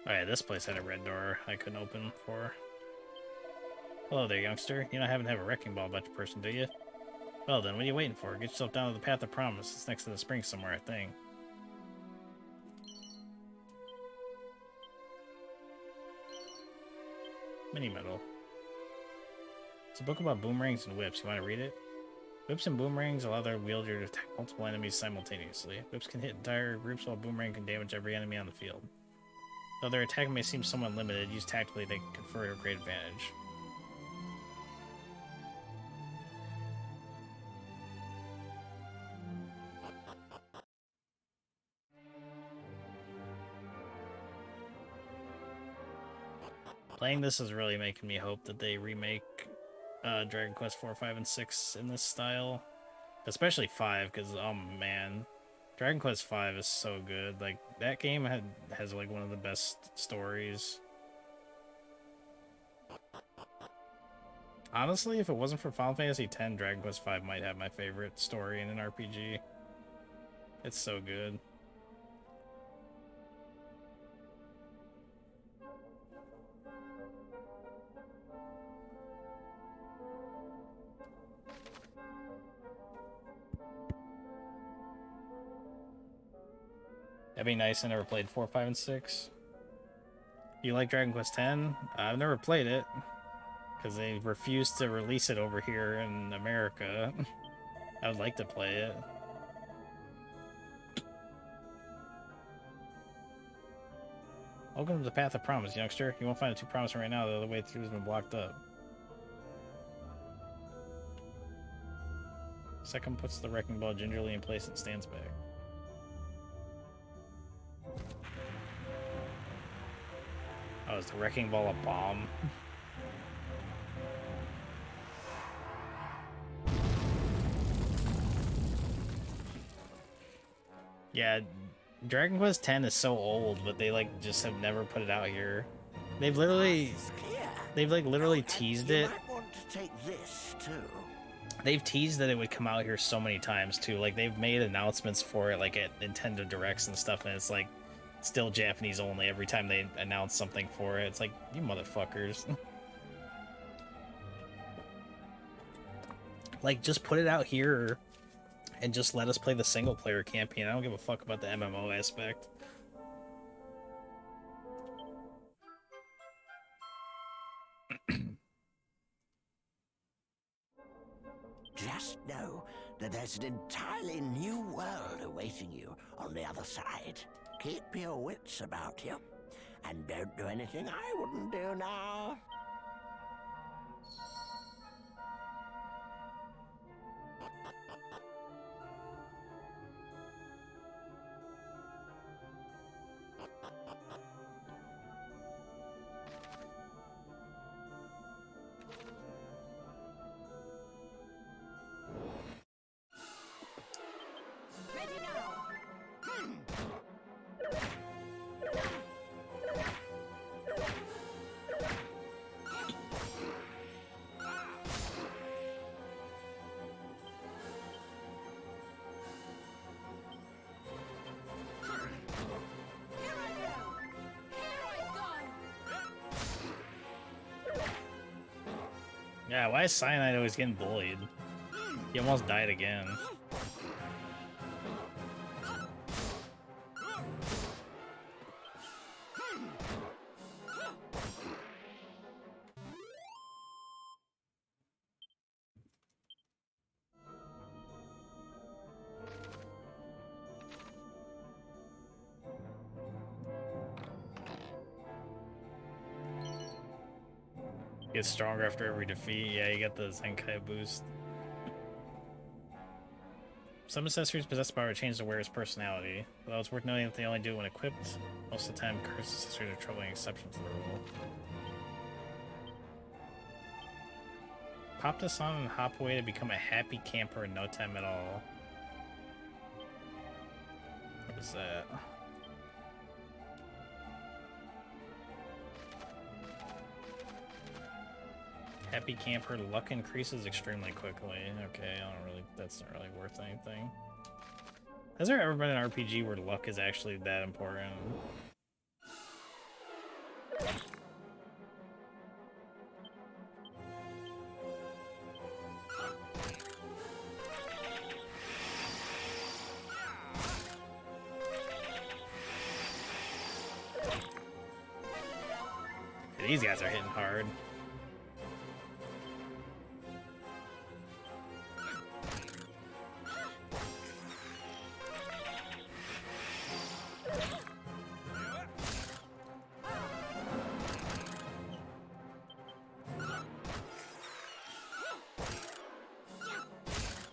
Alright, this place had a red door I couldn't open before. Hello there, youngster. You don't happen to have a wrecking ball about your person, do you? Well then, what are you waiting for? Get yourself down to the Path of Promise. It's next to the spring somewhere, I think. Mini medal. It's a book about boomerangs and whips. You want to read it? Whips and boomerangs allow their wielder to attack multiple enemies simultaneously. Whips can hit entire groups, while boomerang can damage every enemy on the field. Though their attack may seem somewhat limited, used tactically they can confer a great advantage. Playing this is really making me hope that they remake Dragon Quest 4, 5, and 6 in this style. Especially 5, because, oh man, Dragon Quest 5 is so good. Like, that game has like one of the best stories. Honestly, if it wasn't for Final Fantasy X, Dragon Quest 5 might have my favorite story in an RPG. It's so good. That'd be nice. I never played 4, 5, and 6. You like Dragon Quest X? I've never played it because they refused to release it over here in America. I would like to play it. Welcome to the Path of Promise, youngster. You won't find it too promising right now. The other way through has been blocked up. Second puts the wrecking ball gingerly in place and stands back. Oh, is the wrecking ball a bomb? Yeah, Dragon Quest X is so old, but they like just have never put it out here. They've literally teased it. You might want to take this too. They've teased that it would come out here so many times too. Like they've made announcements for it, like at Nintendo Directs and stuff, and it's like still Japanese only every time they announce something for it. It's like, you motherfuckers. Like, just put it out here and just let us play the single player campaign. I don't give a fuck about the MMO aspect. Just know that there's an entirely new world awaiting you on the other side. Keep your wits about you, and don't do anything I wouldn't do now. Yeah, why is Cyanide always getting bullied? He almost died again. Gets stronger after every defeat. Yeah, you get the Zenkai boost. Some accessories possess the power to change the wearer's personality. Although it's worth noting that they only do it when equipped. Most of the time, cursed accessories are a troubling exception to the rule. Pop this on and hop away to become a happy camper in no time at all. What is that? Happy camper, luck increases extremely quickly. Okay, that's not really worth anything. Has there ever been an RPG where luck is actually that important? These guys are hitting hard.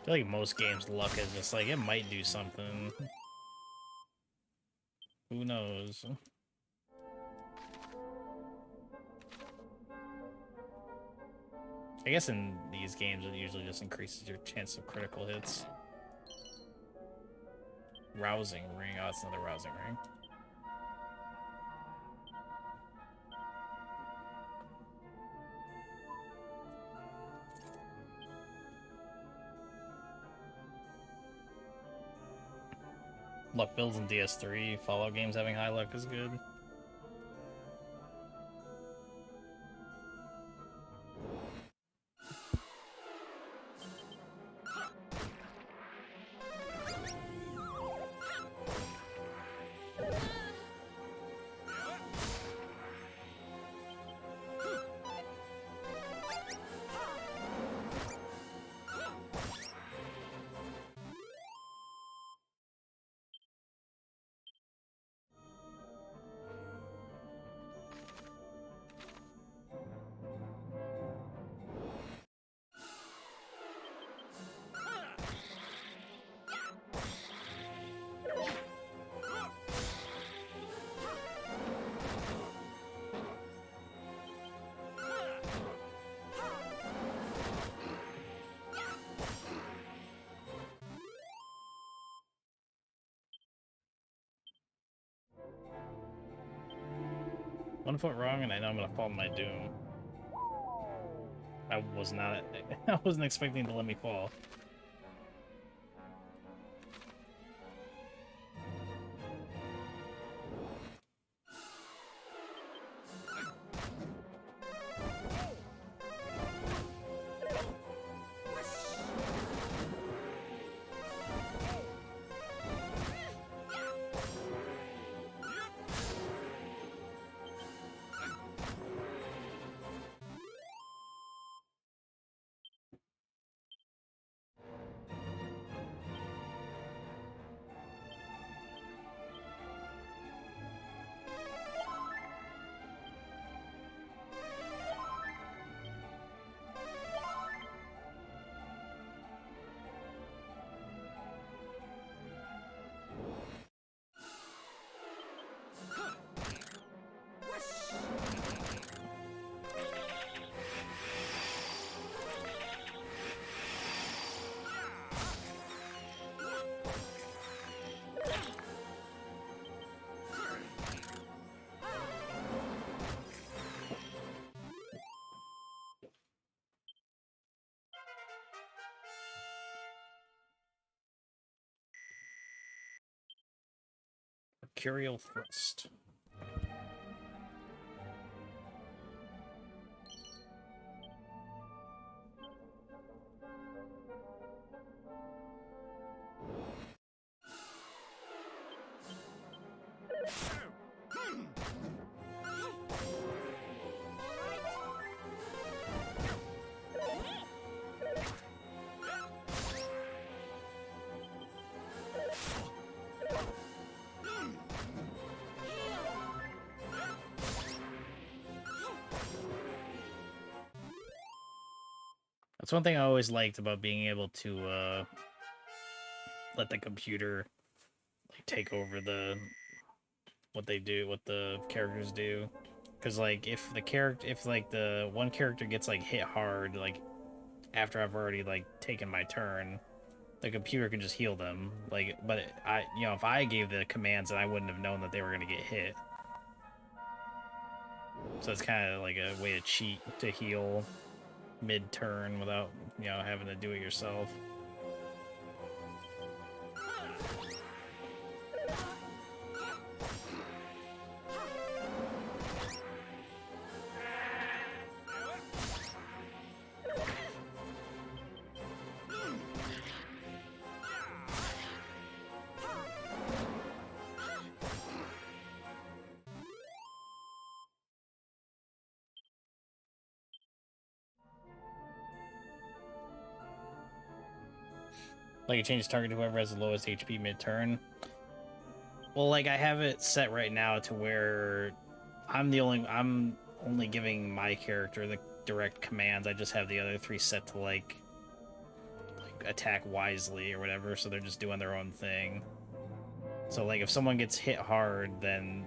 I feel like most games luck is just like, it might do something. Who knows? I guess in these games it usually just increases your chance of critical hits. Rousing ring. Oh, it's another rousing ring. Luck builds in DS3. Fallout games having high luck is good. One foot wrong and I know I'm gonna fall to my doom. I wasn't expecting to let me fall. Mercurial Thrust. That's one thing I always liked about being able to let the computer like take over what they do, what the characters do. Because like if like the one character gets like hit hard, like after I've already like taken my turn, the computer can just heal them. Like, but if I gave the commands, then I wouldn't have known that they were gonna get hit. So it's kind of like a way to cheat to heal mid-turn without, having to do it yourself. Like, you change target to whoever has the lowest HP mid-turn. Well, like, I have it set right now to where I'm only giving my character the direct commands. I just have the other three set to, like attack wisely or whatever, so they're just doing their own thing. So, like, if someone gets hit hard, then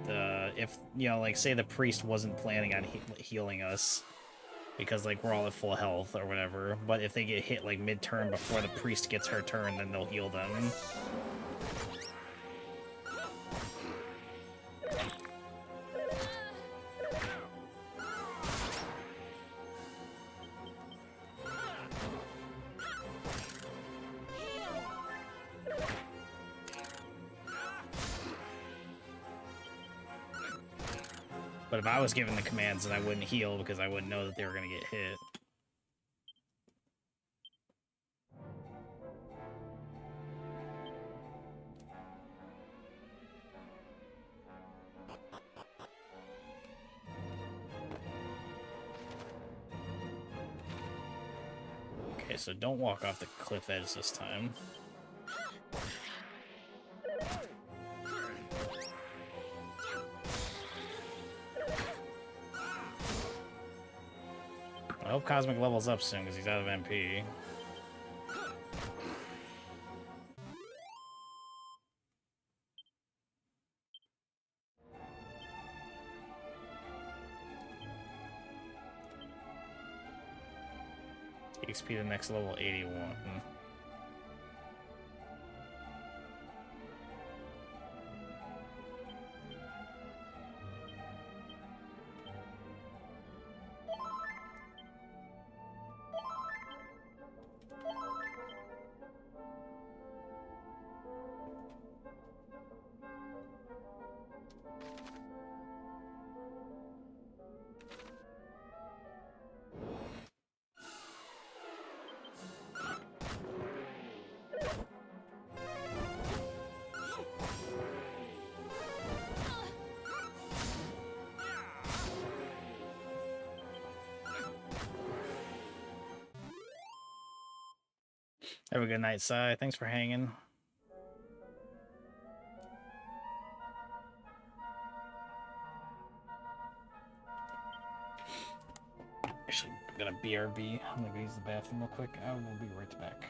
like, say the priest wasn't planning on healing us, because, like, we're all at full health or whatever. But if they get hit, like, mid-turn before the priest gets her turn, then they'll heal them. But if I was given the commands, then I wouldn't heal because I wouldn't know that they were going to get hit. Okay, so don't walk off the cliff edge this time. I hope Cosmic levels up soon because he's out of MP. XP to next level 81. Have a good night, Sai. Thanks for hanging. Actually, got a BRB. I'm gonna go use the bathroom real quick. I will be right back.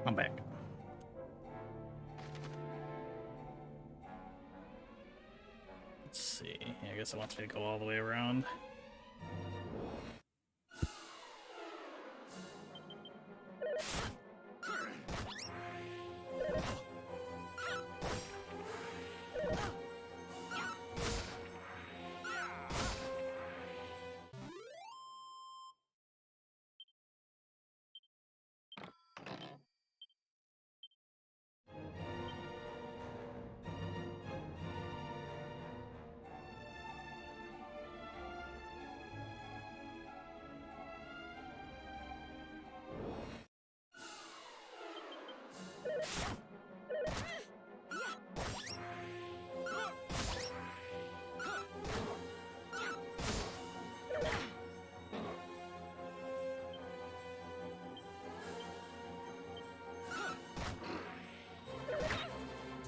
I'm back. Let's see. Yeah, I guess it wants me to go all the way around.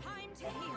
Time to heal.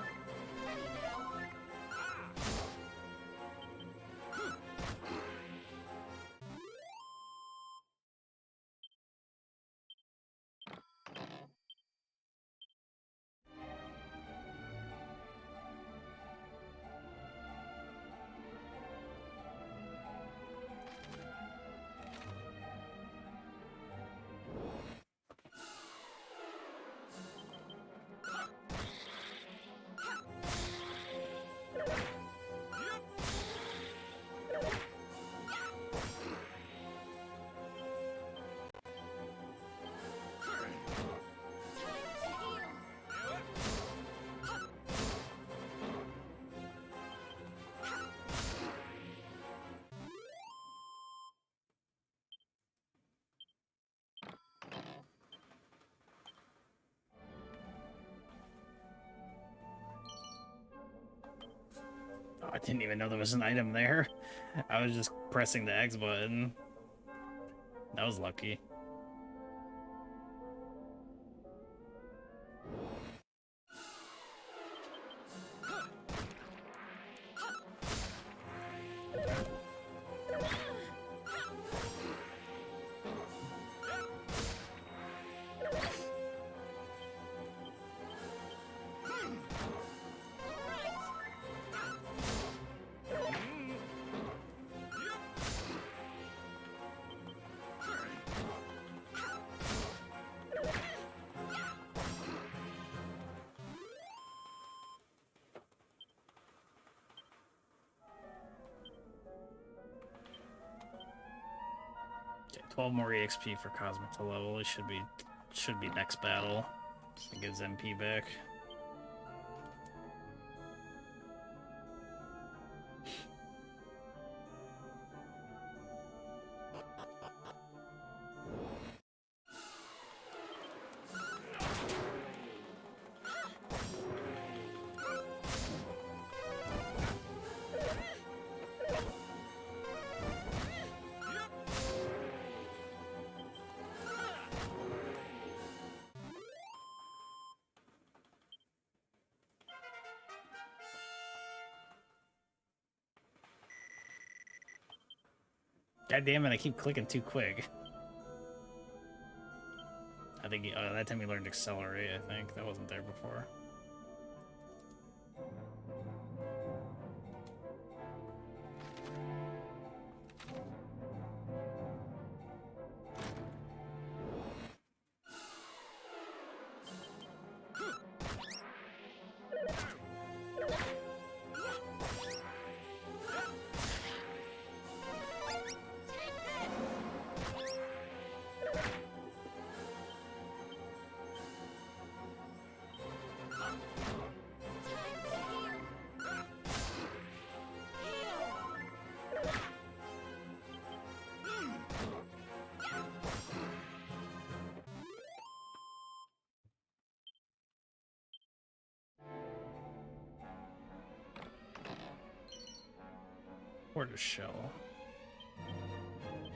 Oh, I didn't even know there was an item there. I was just pressing the X button. That was lucky. Okay, 12 more EXP for Cosmic to level. It should be next battle. So it gives MP back. God damn it, I keep clicking too quick. I think that time we learned Accelerate, I think. That wasn't there before. Quarter shell.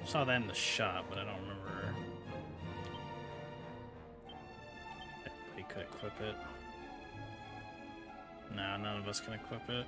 Saw that in the shop, but I don't remember. Anybody could equip it. No, none of us can equip it.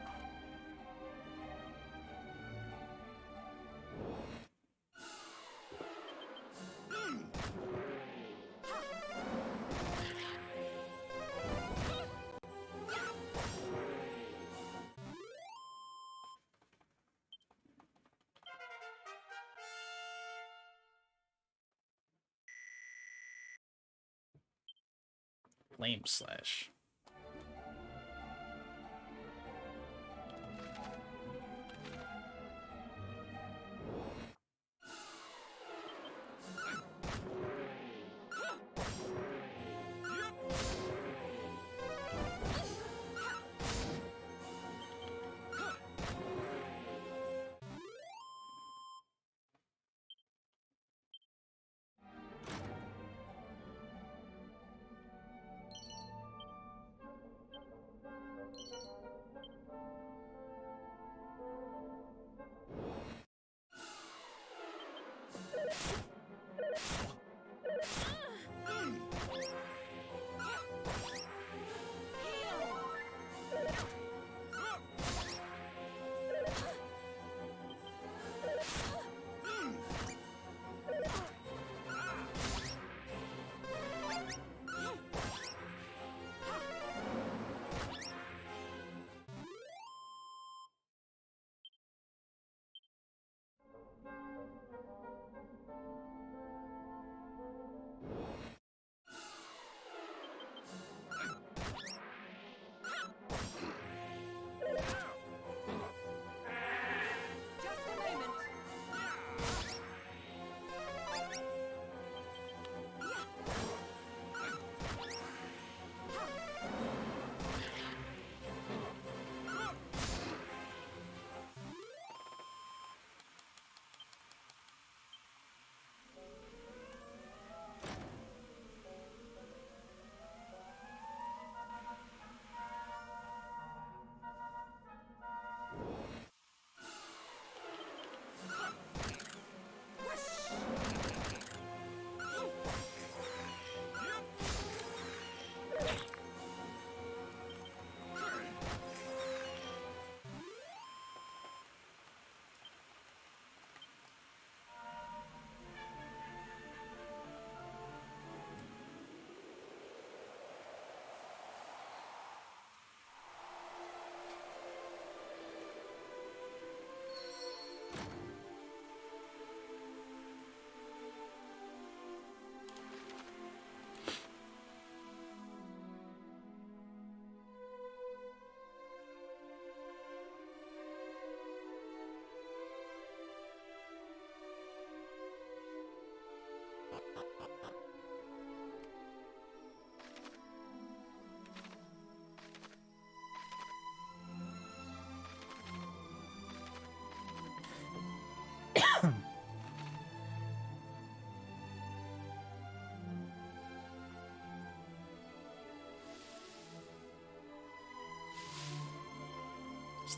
Flame Slash.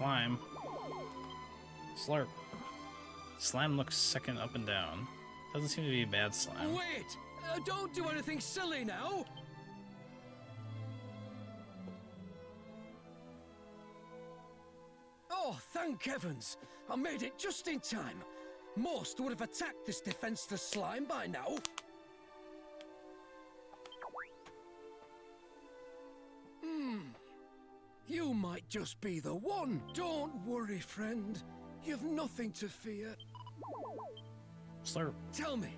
Slime. Slurp. Slime looks second up and down. Doesn't seem to be a bad slime. Wait! Don't do anything silly now! Oh, thank heavens! I made it just in time. Most would have attacked this defenseless slime by now. You might just be the one. Don't worry, friend. You've nothing to fear. Slurp. Tell me,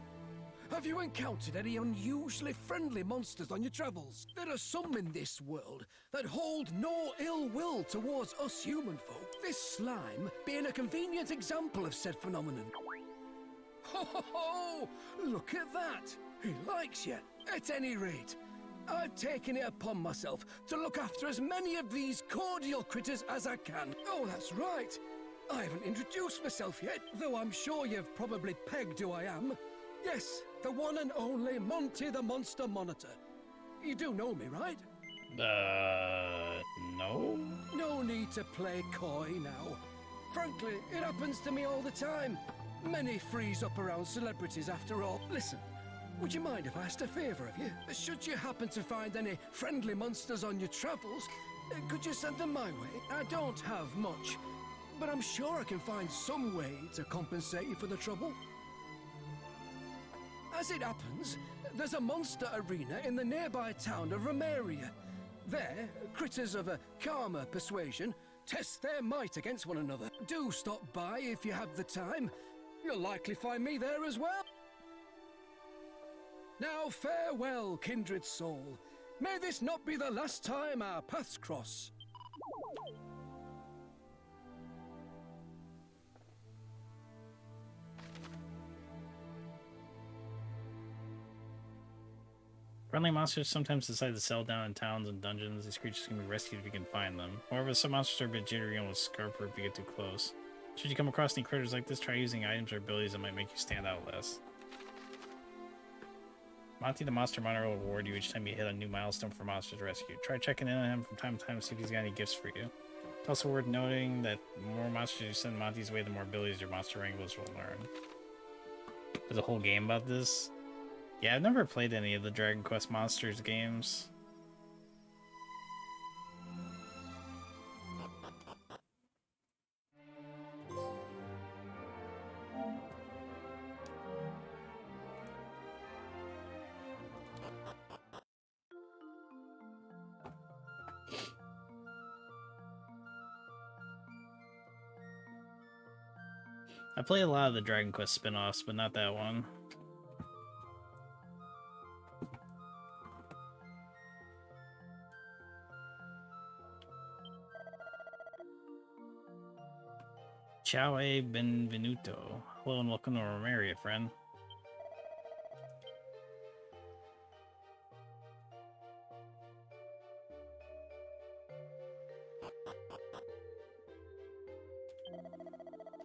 have you encountered any unusually friendly monsters on your travels? There are some in this world that hold no ill will towards us human folk. This slime being a convenient example of said phenomenon. Ho ho ho! Look at that! He likes you. At any rate, I've taken it upon myself to look after as many of these cordial critters as I can. Oh, that's right. I haven't introduced myself yet, though I'm sure you've probably pegged who I am. Yes, the one and only Monty the Monster Monitor. You do know me, right? No? No need to play coy now. Frankly, it happens to me all the time. Many freeze up around celebrities after all. Listen, would you mind if I asked a favour of you? Should you happen to find any friendly monsters on your travels, could you send them my way? I don't have much, but I'm sure I can find some way to compensate you for the trouble. As it happens, there's a monster arena in the nearby town of Romeria. There, critters of a calmer persuasion test their might against one another. Do stop by if you have the time. You'll likely find me there as well. Now farewell, kindred soul. May this not be the last time our paths cross. Friendly monsters sometimes decide to settle down in towns and dungeons. These creatures can be rescued if you can find them. However, some monsters are a bit jittery and will scarper if you get too close. Should you come across any critters like this, try using items or abilities that might make you stand out less. Monty the Monster Monitor will reward you each time you hit a new milestone for monsters rescued. Try checking in on him from time to time to see if he's got any gifts for you. It's also worth noting that the more monsters you send Monty's way, the more abilities your monster wranglers will learn. There's a whole game about this. Yeah, I've never played any of the Dragon Quest Monsters games. I played a lot of the Dragon Quest spin-offs, but not that one. Ciao e benvenuto. Hello and welcome to Romaria, friend.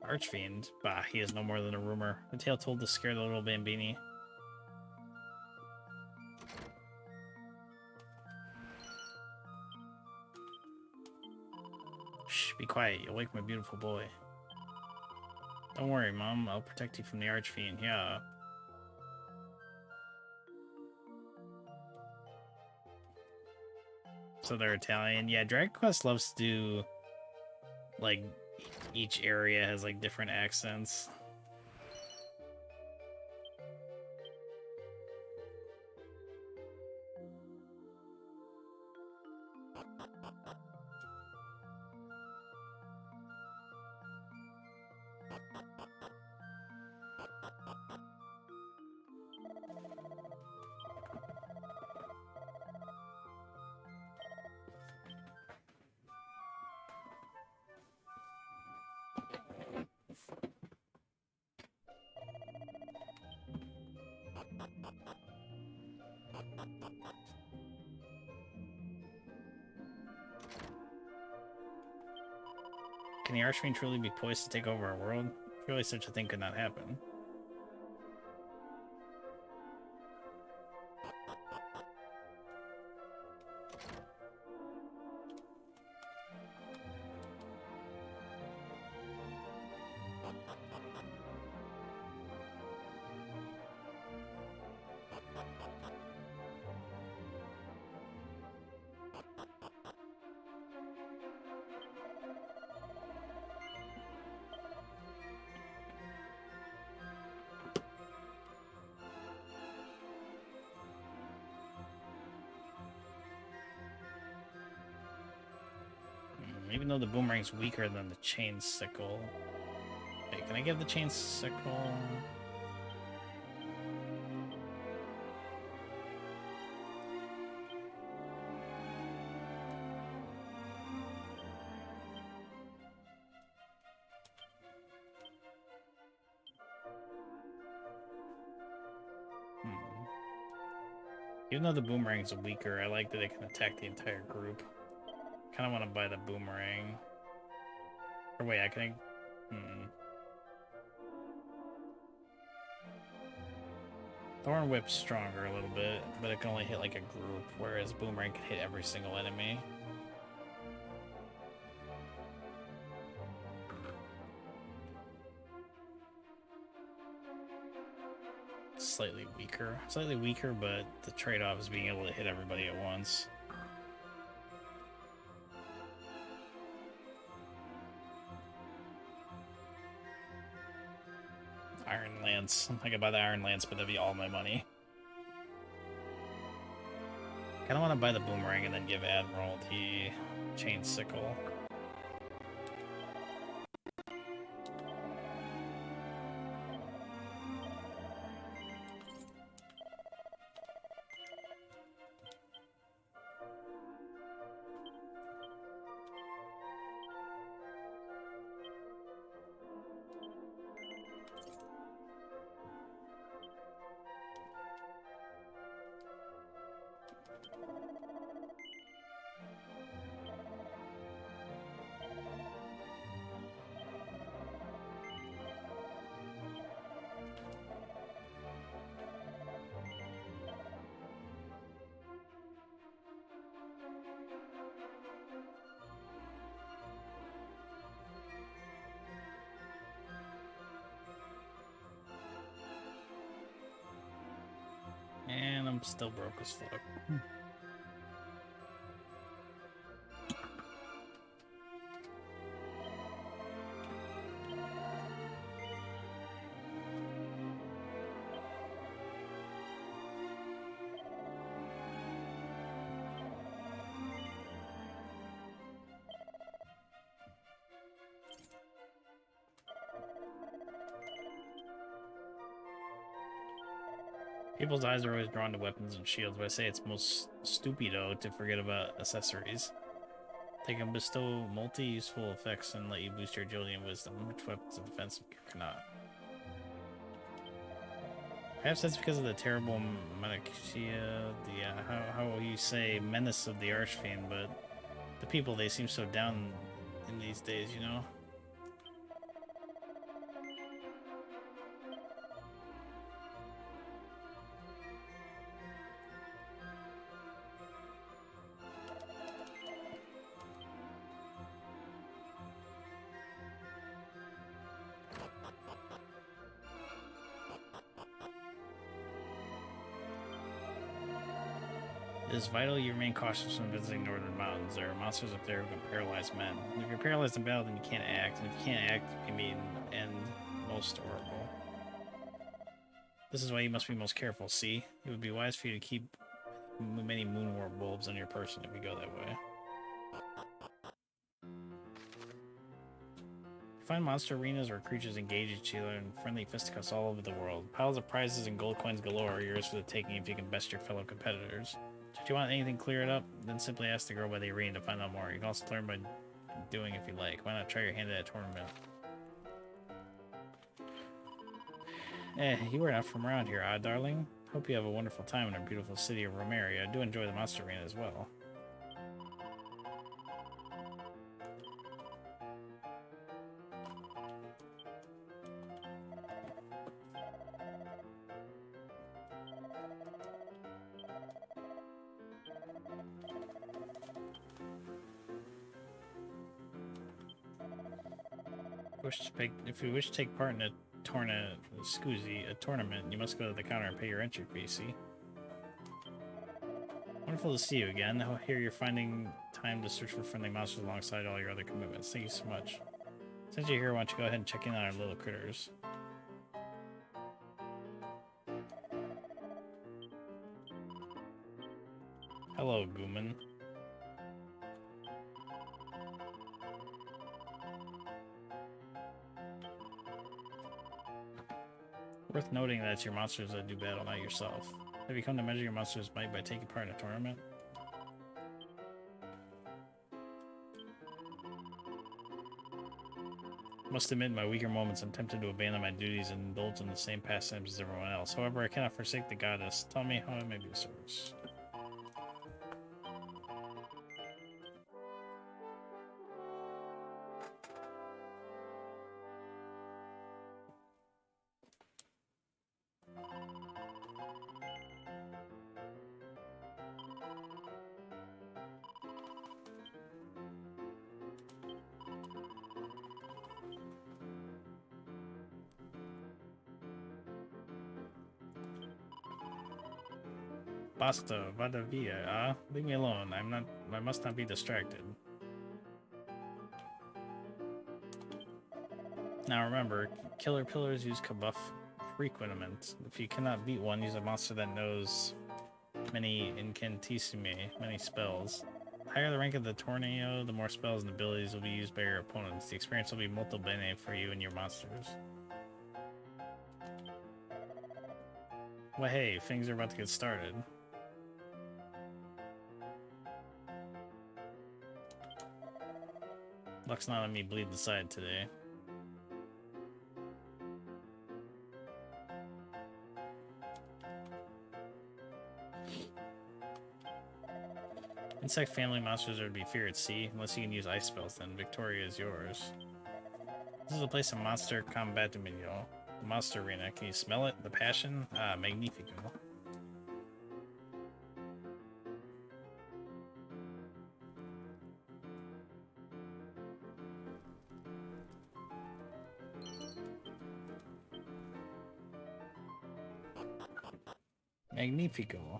Archfiend? Bah, he is no more than a rumor. A tale told to scare the little bambini. Shh, be quiet. You'll wake my beautiful boy. Don't worry, Mom. I'll protect you from the Archfiend, yeah. So they're Italian. Yeah, Dragon Quest loves to do, like, each area has, like, different accents. Can the Archfiend truly be poised to take over our world? Surely such a thing could not happen. Even though the boomerang's weaker than the chain sickle. Wait, can I give the chain sickle? Even though the boomerang's weaker, I like that it can attack the entire group. Kind of want to buy the boomerang. Or wait, I can... Thorn Whip's stronger a little bit, but it can only hit like a group, whereas boomerang can hit every single enemy. Slightly weaker, but the trade-off is being able to hit everybody at once. Iron Lance. I could buy the Iron Lance, but that'd be all my money. Kinda want to buy the boomerang and then give Admiral the chain sickle. I'm still broke as fuck. People's eyes are always drawn to weapons and shields, but I say it's most stupido to forget about accessories. They can bestow multi-useful effects and let you boost your agility and wisdom, which weapons and defensive gear cannot. Perhaps that's because of the terrible Manichia, how you say menace of the Archfiend, but the people, they seem so down in these days, you know? It is vital you remain cautious when visiting northern mountains. There are monsters up there who can paralyze men. If you're paralyzed in battle, then you can't act, and if you can't act, you mean end most horrible. This is why you must be most careful, see? It would be wise for you to keep many moonwort bulbs on your person if you go that way. Find monster arenas where creatures engage each other in friendly fisticuffs all over the world. Piles of prizes and gold coins galore are yours for the taking if you can best your fellow competitors. If you want anything cleared up, then simply ask the girl by the arena to find out more. You can also learn by doing if you like. Why not try your hand at a tournament? You are not from around here, darling? Hope you have a wonderful time in our beautiful city of Romeria. I do enjoy the monster arena as well. If you wish to take part in a tournament, you must go to the counter and pay your entry fee, see? Wonderful to see you again. I hear you're finding time to search for friendly monsters alongside all your other commitments. Thank you so much. Since you're here, why don't you go ahead and check in on our little critters? Hello, Gooman. Worth noting that it's your monsters that do battle, not yourself. Have you come to measure your monster's might by taking part in a tournament? Must admit, in my weaker moments, I'm tempted to abandon my duties and indulge in the same pastimes as everyone else. However, I cannot forsake the goddess. Tell me how I may be of service. Basta, vada via, leave me alone. I must not be distracted. Now remember, killer pillars use Kabuff frequentement. If you cannot beat one, use a monster that knows many incantissimi, many spells. The higher the rank of the tornado, the more spells and abilities will be used by your opponents. The experience will be molto bene for you and your monsters. Well, hey, things are about to get started. Luck's not letting me bleed the side today. Insect family monsters are to be feared, see? Unless you can use ice spells, then Victoria is yours. This is a place of monster combatimento. The monster arena. Can you smell it? The passion? Ah, magnifico. Magnifico.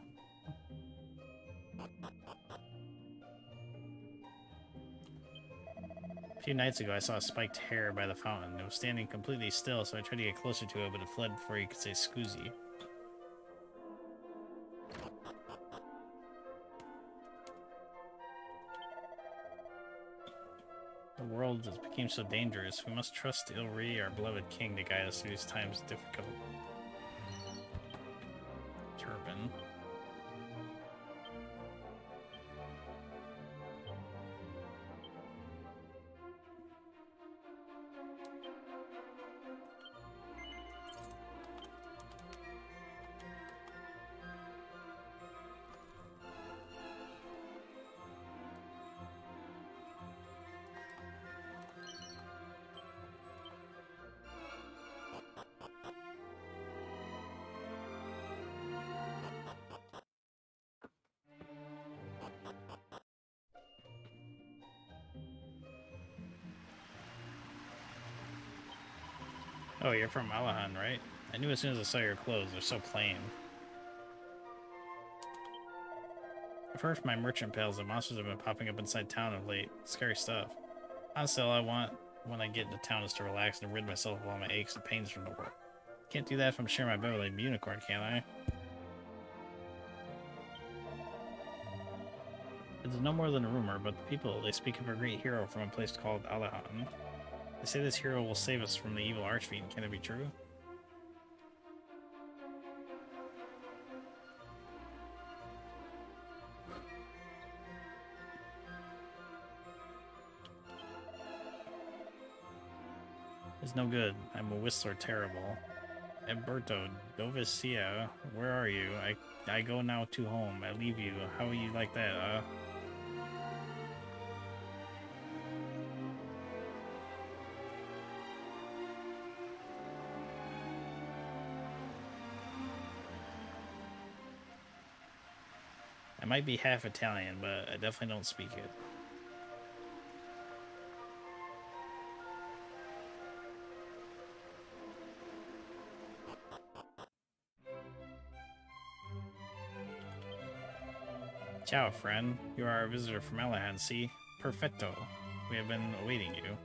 few nights ago, I saw a spiked hare by the fountain. It was standing completely still, so I tried to get closer to it, but it fled before you could say "Scoozy." The world has become so dangerous. We must trust Ilri, our beloved king, to guide us through these times difficult. Turban. Oh, you're from Malahan, right? I knew as soon as I saw your clothes. They're so plain. I've heard from my merchant pals that monsters have been popping up inside town of late. Scary stuff. Honestly, all I want when I get into town is to relax and rid myself of all my aches and pains from the world. Can't do that if I'm sharing my bed with a unicorn, can I? It's no more than a rumor, but the people, they speak of a great hero from a place called Alahan. They say this hero will save us from the evil archfiend. Can it be true? It's no good. I'm a whistler terrible. Alberto, Dovicia, where are you? I go now to home. I leave you. How you like that, I might be half Italian, but I definitely don't speak it. Ciao, friend. You are our visitor from Alahan, see? Perfetto. We have been awaiting you.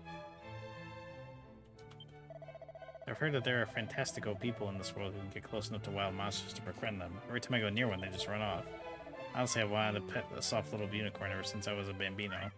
I've heard that there are fantastical people in this world who can get close enough to wild monsters to befriend them. Every time I go near one, they just run off. Honestly, I've wanted to pet a soft little unicorn ever since I was a bambino.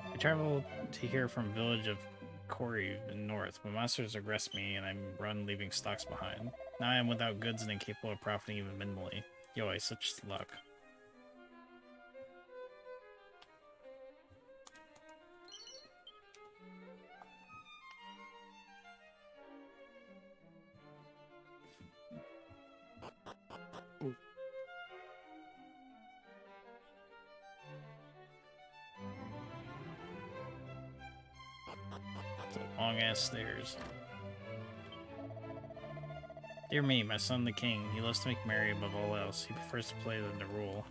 I travel to here from village of Corey in north, but monsters aggress me and I run leaving stocks behind. Now I am without goods and incapable of profiting even minimally. Yo, I such luck. Long ass stairs. Dear me, my son the king. He loves to make merry above all else. He prefers to play than to rule.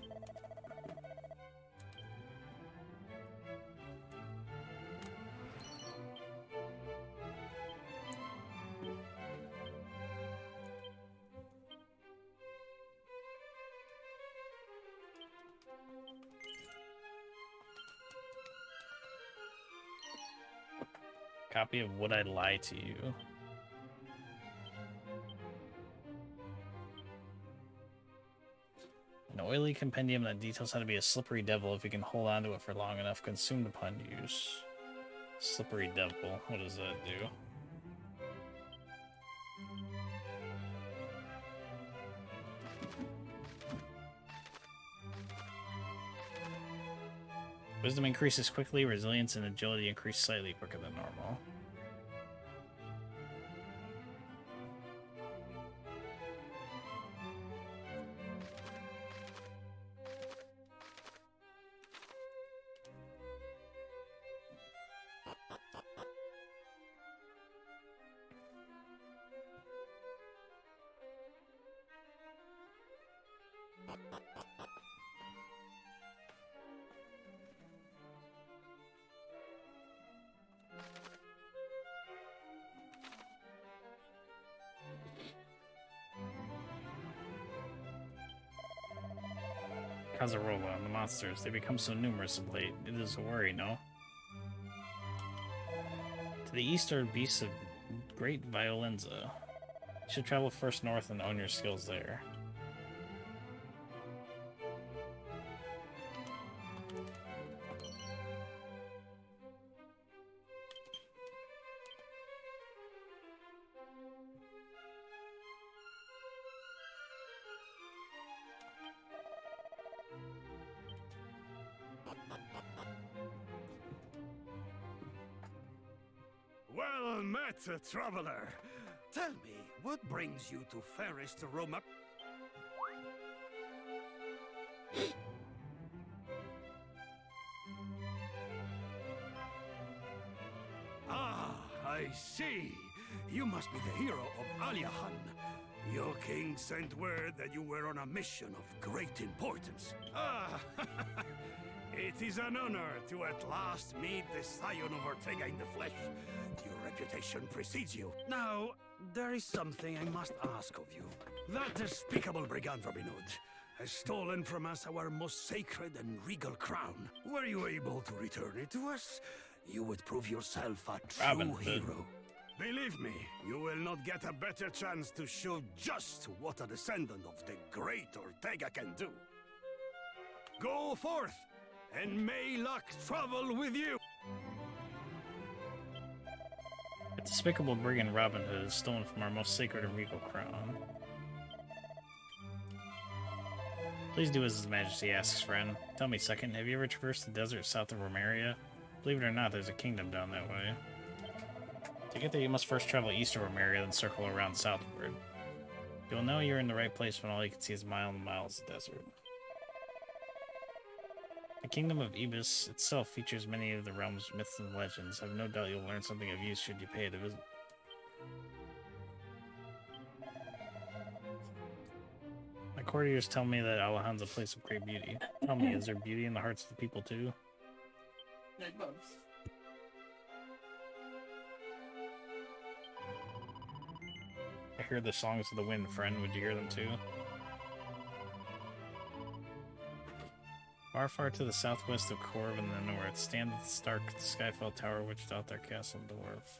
Copy of Would I Lie to You? An oily compendium that details how to be a slippery devil if you can hold on to it for long enough, consumed upon use. Slippery devil, what does that do? Wisdom increases quickly, resilience and agility increase slightly quicker than normal. Casarola and the monsters, they become so numerous of late. It is a worry, no? To the east are beasts of great violenza. You should travel first north and own your skills there. Well met, traveler. Tell me, what brings you to fairest Roma? Ah, I see. You must be the hero of Aliahan. Your king sent word that you were on a mission of great importance. Ah, it is an honor to at last meet the Scion of Ortega in the flesh. Your reputation precedes you. Now, there is something I must ask of you. That despicable brigand Robin Hood has stolen from us our most sacred and regal crown. Were you able to return it to us, you would prove yourself a true hero. Believe me, you will not get a better chance to show just what a descendant of the great Ortega can do. Go forth, and may luck travel with you! A despicable brigand Robin Hood has stolen from our most sacred and regal crown. Please do as His Majesty asks, friend. Tell me, second, have you ever traversed the desert south of Romeria? Believe it or not, there's a kingdom down that way. To get there, you must first travel east of Romeria, then circle around southward. You'll know you're in the right place when all you can see is miles and miles of desert. The kingdom of Ibis itself features many of the realm's myths and legends. I have no doubt you'll learn something of use should you pay it a visit. My courtiers tell me that Alahan's a place of great beauty. Tell me, is there beauty in the hearts of the people too? I hear the songs of the wind, friend. Would you hear them too? Far, far to the southwest of Corv in the north, standeth the stark Skyfell Tower which doth their castle dwarf.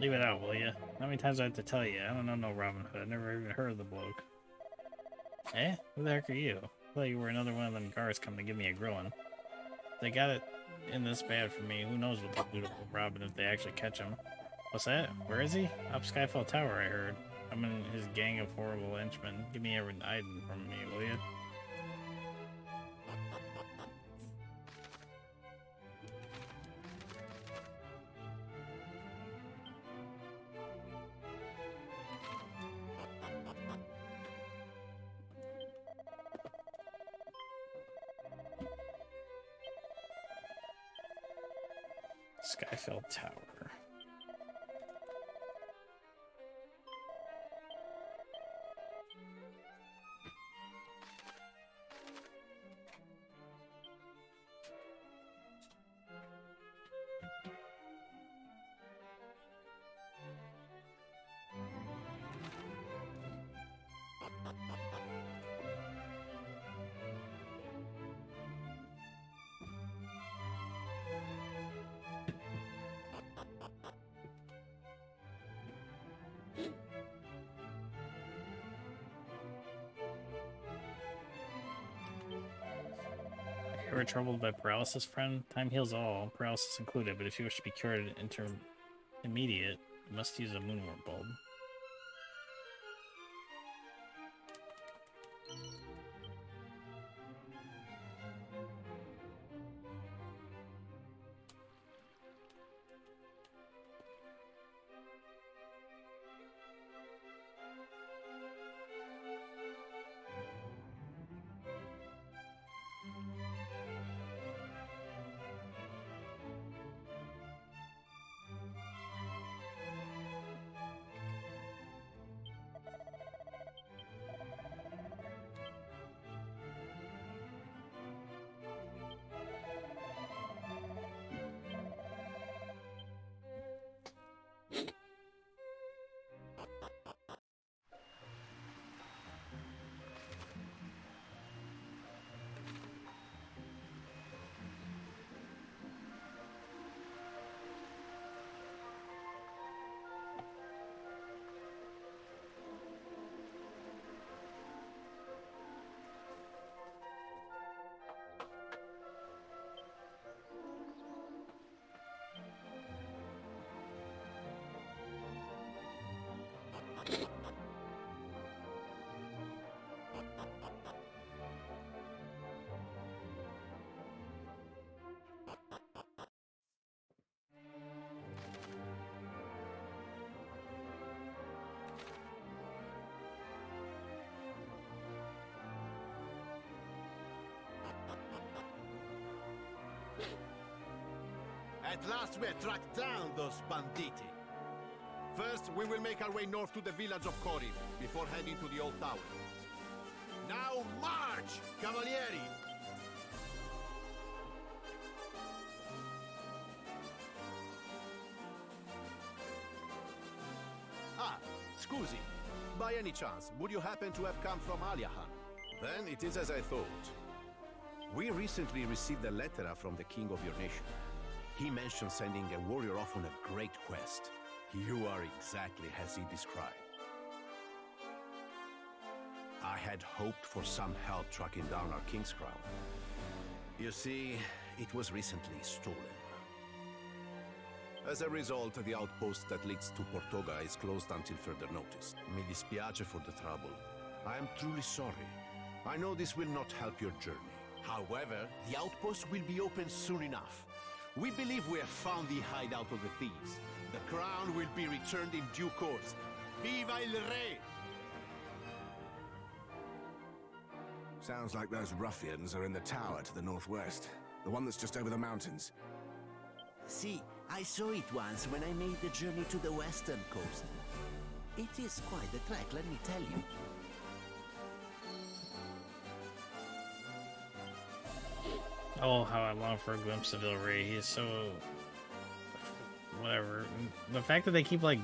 Leave it out, will ya? How many times do I have to tell you? I don't know no Robin Hood. I never even heard of the bloke. Eh? Who the heck are you? I thought you were another one of them guards coming to give me a growing. If they got it in this bad for me, who knows what they'll do to Robin if they actually catch him. What's that? Where is he? Up Skyfall Tower, I heard. I'm in his gang of horrible henchmen. Give me every item from me, will ya? Skyfield Tower. Ever troubled by paralysis, friend? Time heals all, paralysis included, but if you wish to be cured immediate, you must use a moonwort bulb. At last we have tracked down those banditti. First, we will make our way north to the village of Corinth, before heading to the old tower. Now march, cavalieri! Ah, scusi. By any chance, would you happen to have come from Aliahan? Then it is as I thought. We recently received a letter from the king of your nation. He mentioned sending a warrior off on a great quest. You are exactly as he described. I had hoped for some help tracking down our king's crown. You see, it was recently stolen. As a result, the outpost that leads to Portoga is closed until further notice. Mi dispiace for the trouble. I am truly sorry. I know this will not help your journey. However, the outpost will be open soon enough. We believe we have found the hideout of the thieves. The crown will be returned in due course. Viva il re! Sounds like those ruffians are in the tower to the northwest. The one that's just over the mountains. See, I saw it once when I made the journey to the western coast. It is quite a trek, let me tell you. Oh, how I long for a glimpse of Il Rey. He is so... whatever. The fact that they keep, like...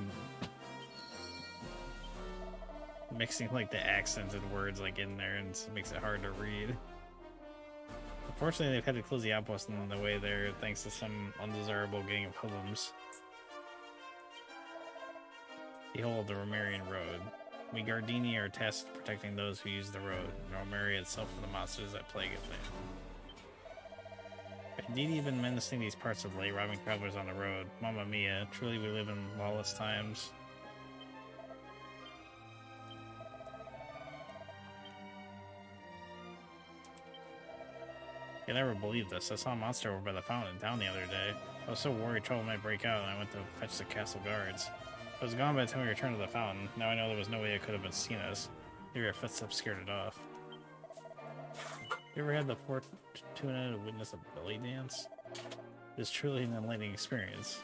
mixing, like, the accents and words, like, in there, and it makes it hard to read. Unfortunately, they've had to close the outpost on the way there, thanks to some undesirable gang of hoodlums. Behold, the Romarian Road. We Gardini are tasked with protecting those who use the road, and Romaria itself from the monsters that plague it. Indeed, even menacing these parts of late, robbing travelers on the road. Mamma mia, truly we live in lawless times. I never believed this. I saw a monster over by the fountain down the other day. I was so worried trouble might break out, and I went to fetch the castle guards. I was gone by the time we returned to the fountain. Now I know there was no way it could have been seen us. Maybe our footsteps scared it off. You ever had the fortune to witness a belly dance? It's truly an enlightening experience.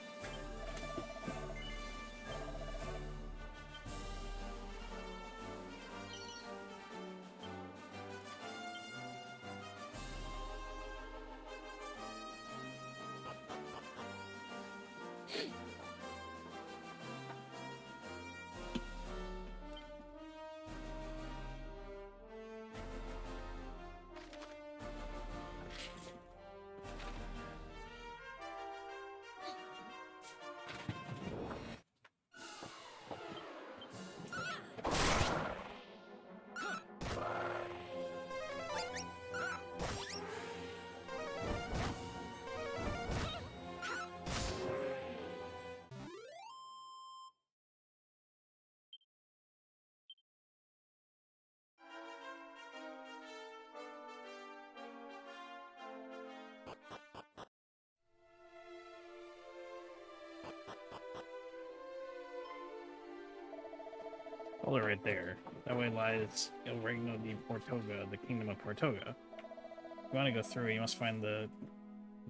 Hold it right there. That way lies El Reino de Portoga, the Kingdom of Portoga. If you want to go through, you must find the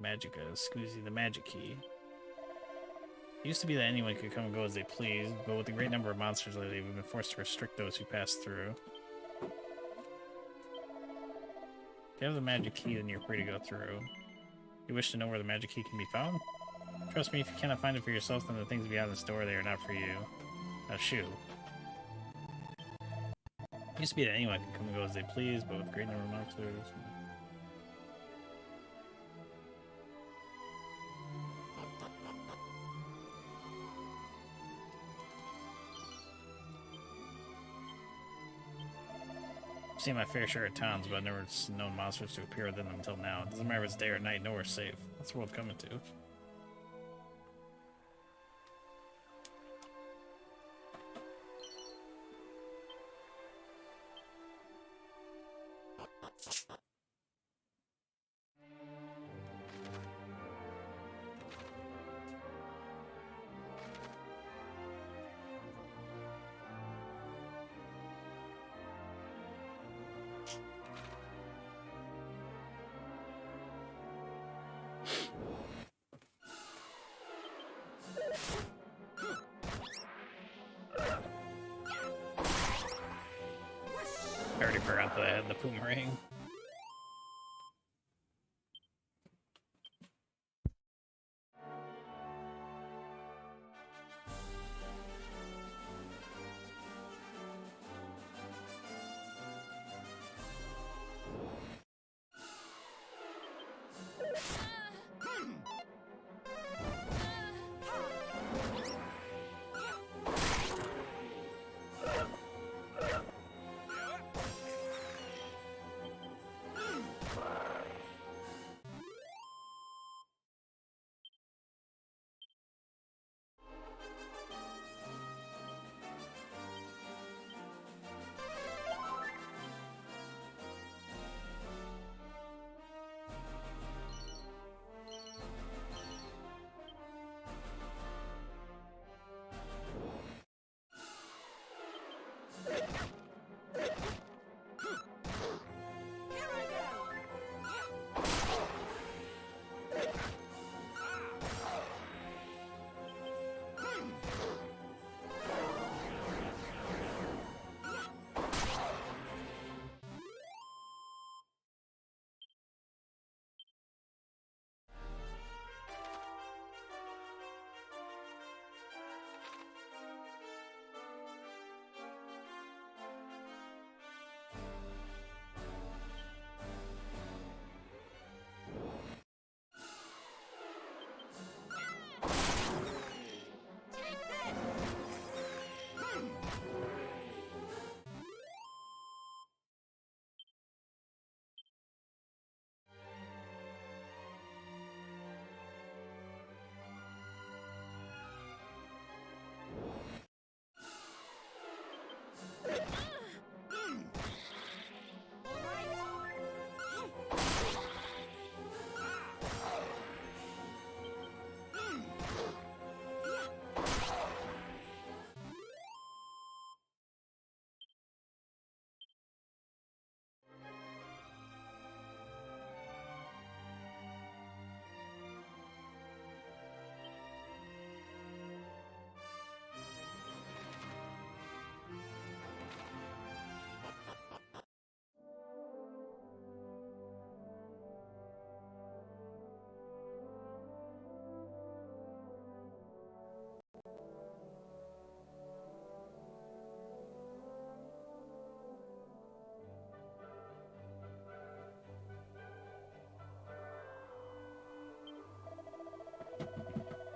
Magica, Scoozy, the magic key. It used to be that anyone could come and go as they pleased, but with the great number of monsters lately, we've been forced to restrict those who pass through. If you have the magic key, then you're free to go through. You wish to know where the magic key can be found? Trust me, if you cannot find it for yourself, then the things beyond this door, they are not for you. Now shoo. It used to be that anyone could come and go as they please, but with a great number of monsters... I've seen my fair share of towns, but I've never known monsters to appear within them until now. It doesn't matter if it's day or night, nowhere's safe. That's the world coming to. I already forgot that I had the boomerang.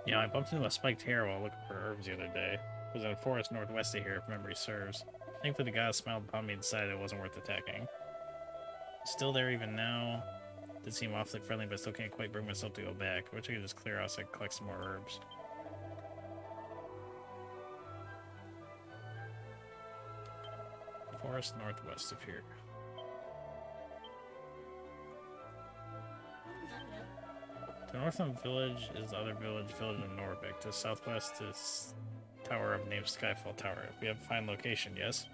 Yeah, I bumped into a spiked hare while looking for herbs the other day. It was in a forest northwest of here, if memory serves. Thankfully, the goddess smiled upon me and decided it wasn't worth attacking. Still there even now. Did seem awfully friendly, but still can't quite bring myself to go back. I wish I could just clear out so I could collect some more herbs. Forest northwest of here. The northern village is the other village in Norvik. To the southwest is Tower of named Skyfall Tower. We have a fine location, yes?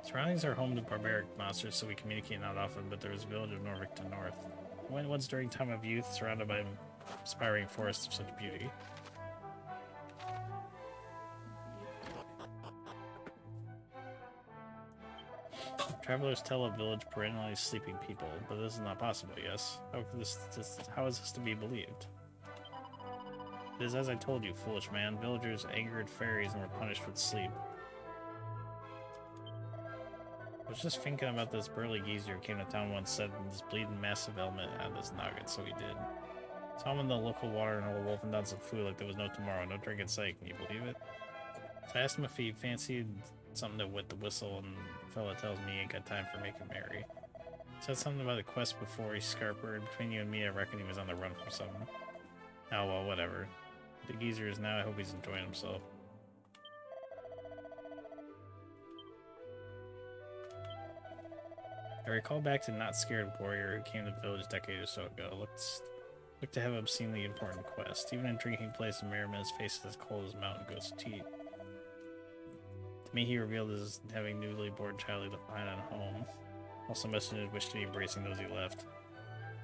Surroundings are home to barbaric monsters, so we communicate not often, but there is a village of Norvik to north. I went once during time of youth, surrounded by inspiring forests of such beauty. Travelers tell of village perennially sleeping people, but this is not possible, yes? How is this to be believed? It is as I told you, foolish man. Villagers angered fairies and were punished with sleep. I was just thinking about this burly geezer who came to town once, said this bleeding massive element out of this nugget, so he did. Saw him in the local water and wolfing down some food like there was no tomorrow, no drink in sight, can you believe it? So I asked him if he fancied something to wet the whistle, and the fella tells me he ain't got time for making merry. Said something about the quest before he scarpered. Between you and me, I reckon he was on the run from something. Oh well, whatever. The geezer is now, I hope he's enjoying himself. I recall back to Not Scared Warrior who came to the village a decade or so ago. Looked to have obscenely important quest. Even in drinking place, Merriman's face is as cold as mountain goat's teeth. To me, he revealed as having newly born child he left behind on home. Also mentioned his wish to be embracing those he left.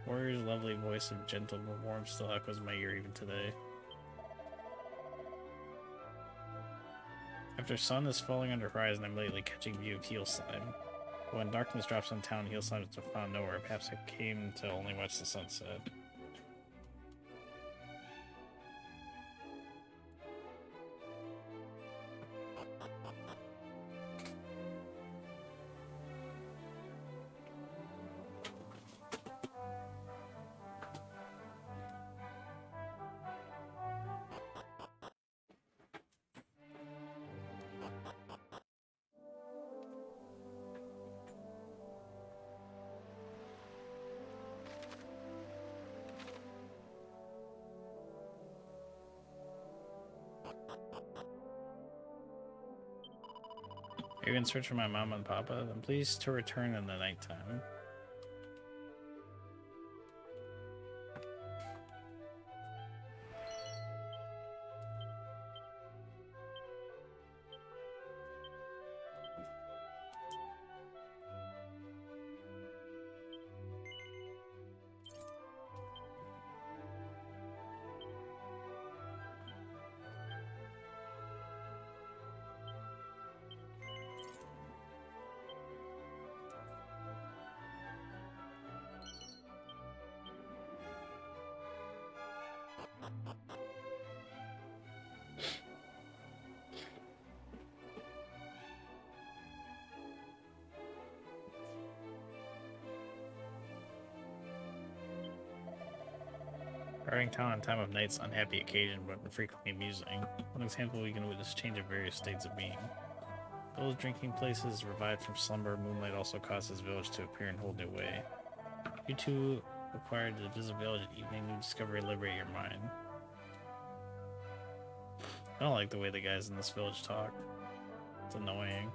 Warrior's lovely voice of gentle but warm still echoes in my ear even today. After sun is falling under horizon, I'm lately catching view of heel slime. But when darkness drops on town, heel slime is found nowhere. Perhaps I came to only watch the sunset. Are you in search for my mom and papa? Then please to return in the nighttime. Arriving town on time of night's unhappy occasion, but frequently amusing. One example we can witness change of various states of being. Those drinking places revived from slumber, moonlight also causes village to appear in a whole new way. You two acquired to visit village at evening, new discovery liberate your mind. I don't like the way the guys in this village talk. It's annoying.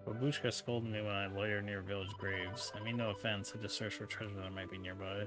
Babushka scolded me when I loiter near village graves. I mean no offense, I just search for treasure that might be nearby.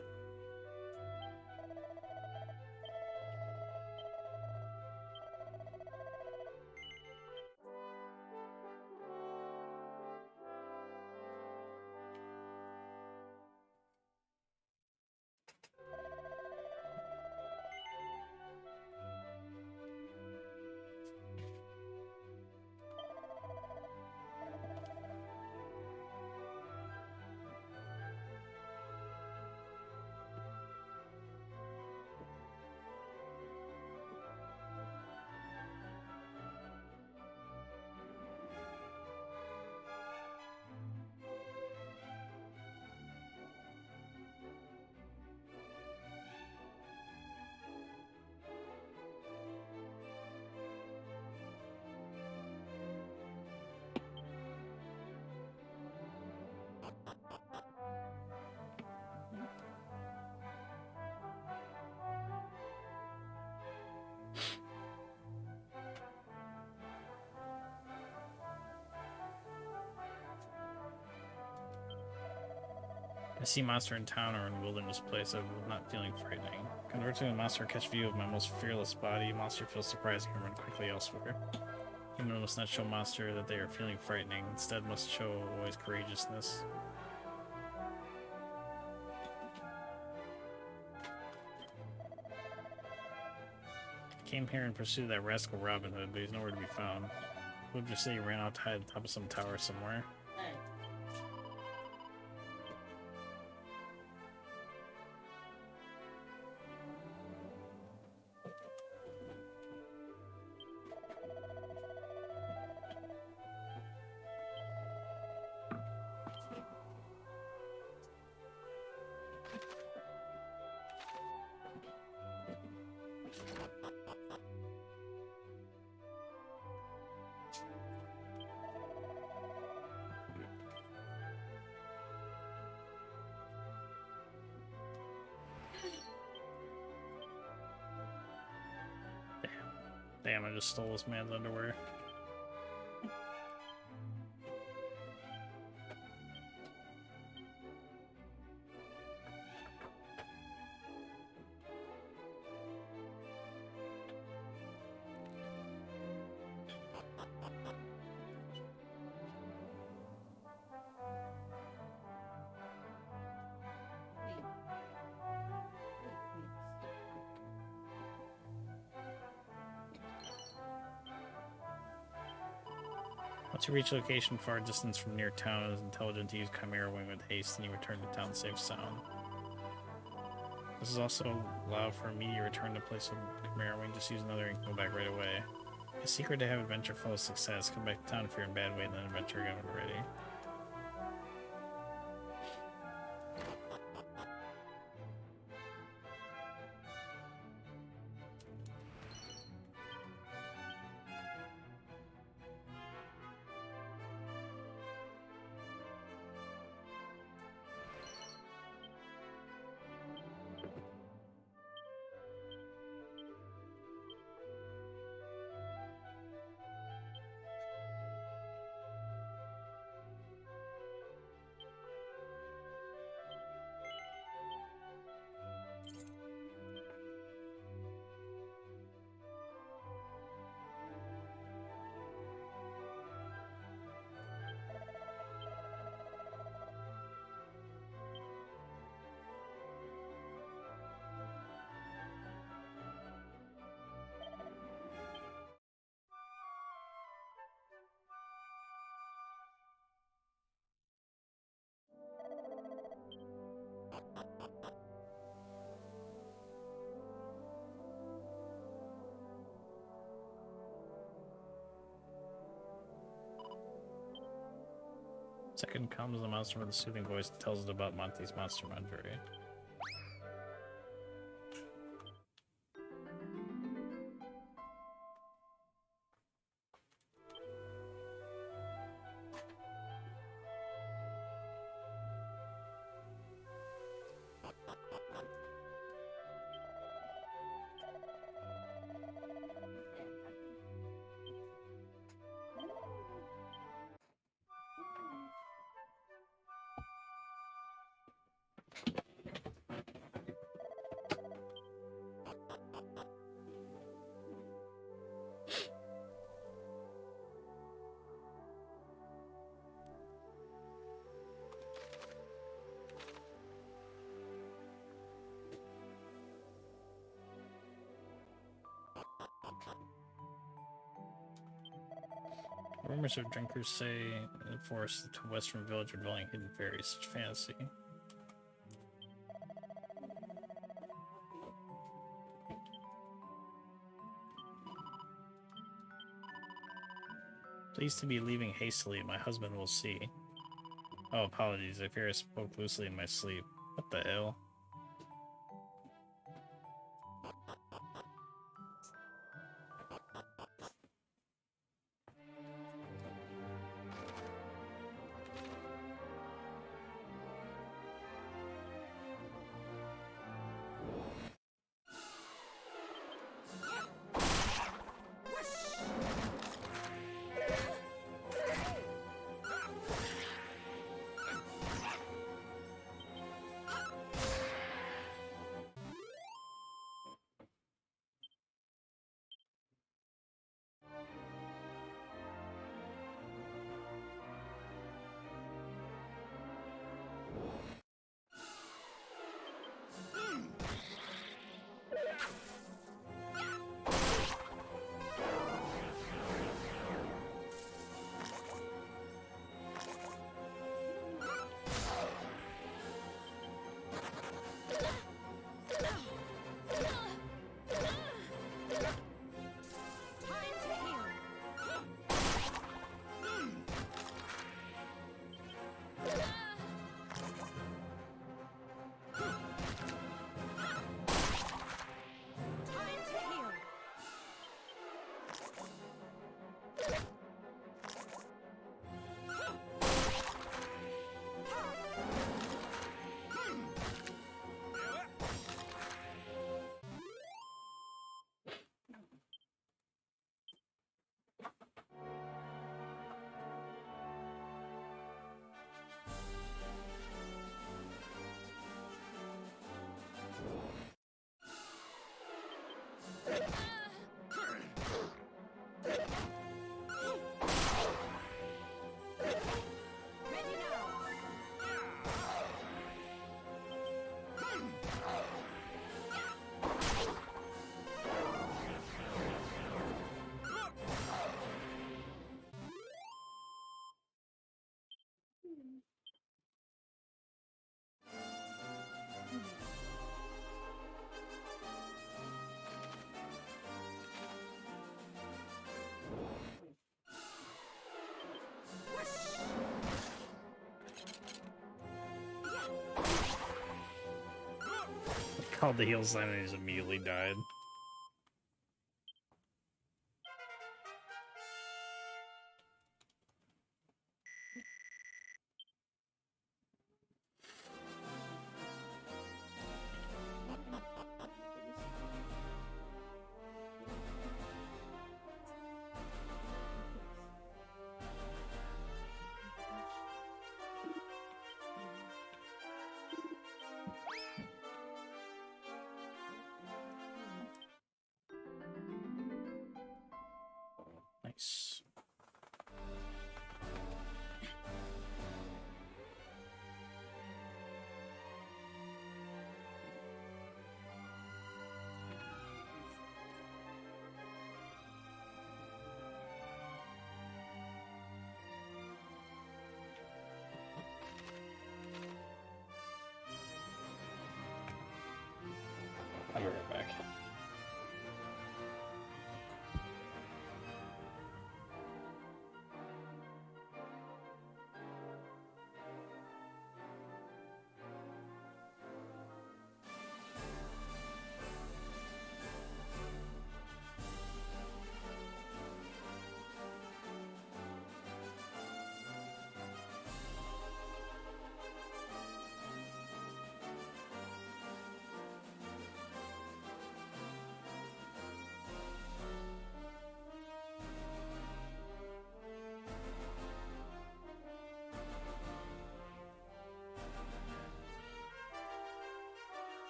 I see monster in town or in a wilderness place, I'm not feeling frightening. Convert to a monster, catch view of my most fearless body. Monster feels surprising and run quickly elsewhere. Human must not show monster that they are feeling frightening. Instead, must show always courageousness. Came here in pursuit of that rascal Robin Hood, but he's nowhere to be found. Would just say he ran out to hide on top of some tower somewhere. Damn, I just stole this man's underwear. Once you reach a location far distance from near town, it is intelligent to use Chimera Wing with haste, and you return to town safe sound. This is also allow for immediate return to place of Chimera Wing. Just use another and go back right away. A secret to have adventure full of success. Come back to town if you're in bad way, and then adventure again when ready. Second comes the monster with a soothing voice and tells it about Monty's monster menagerie. Rumors of drinkers say in the forest to western village are dwelling hidden fairies. Such fantasy. Pleased to be leaving hastily. My husband will see. Oh, apologies. I fear I spoke loosely in my sleep. What the hell? called the heal sign and he just immediately died. Nice. I'll be right back.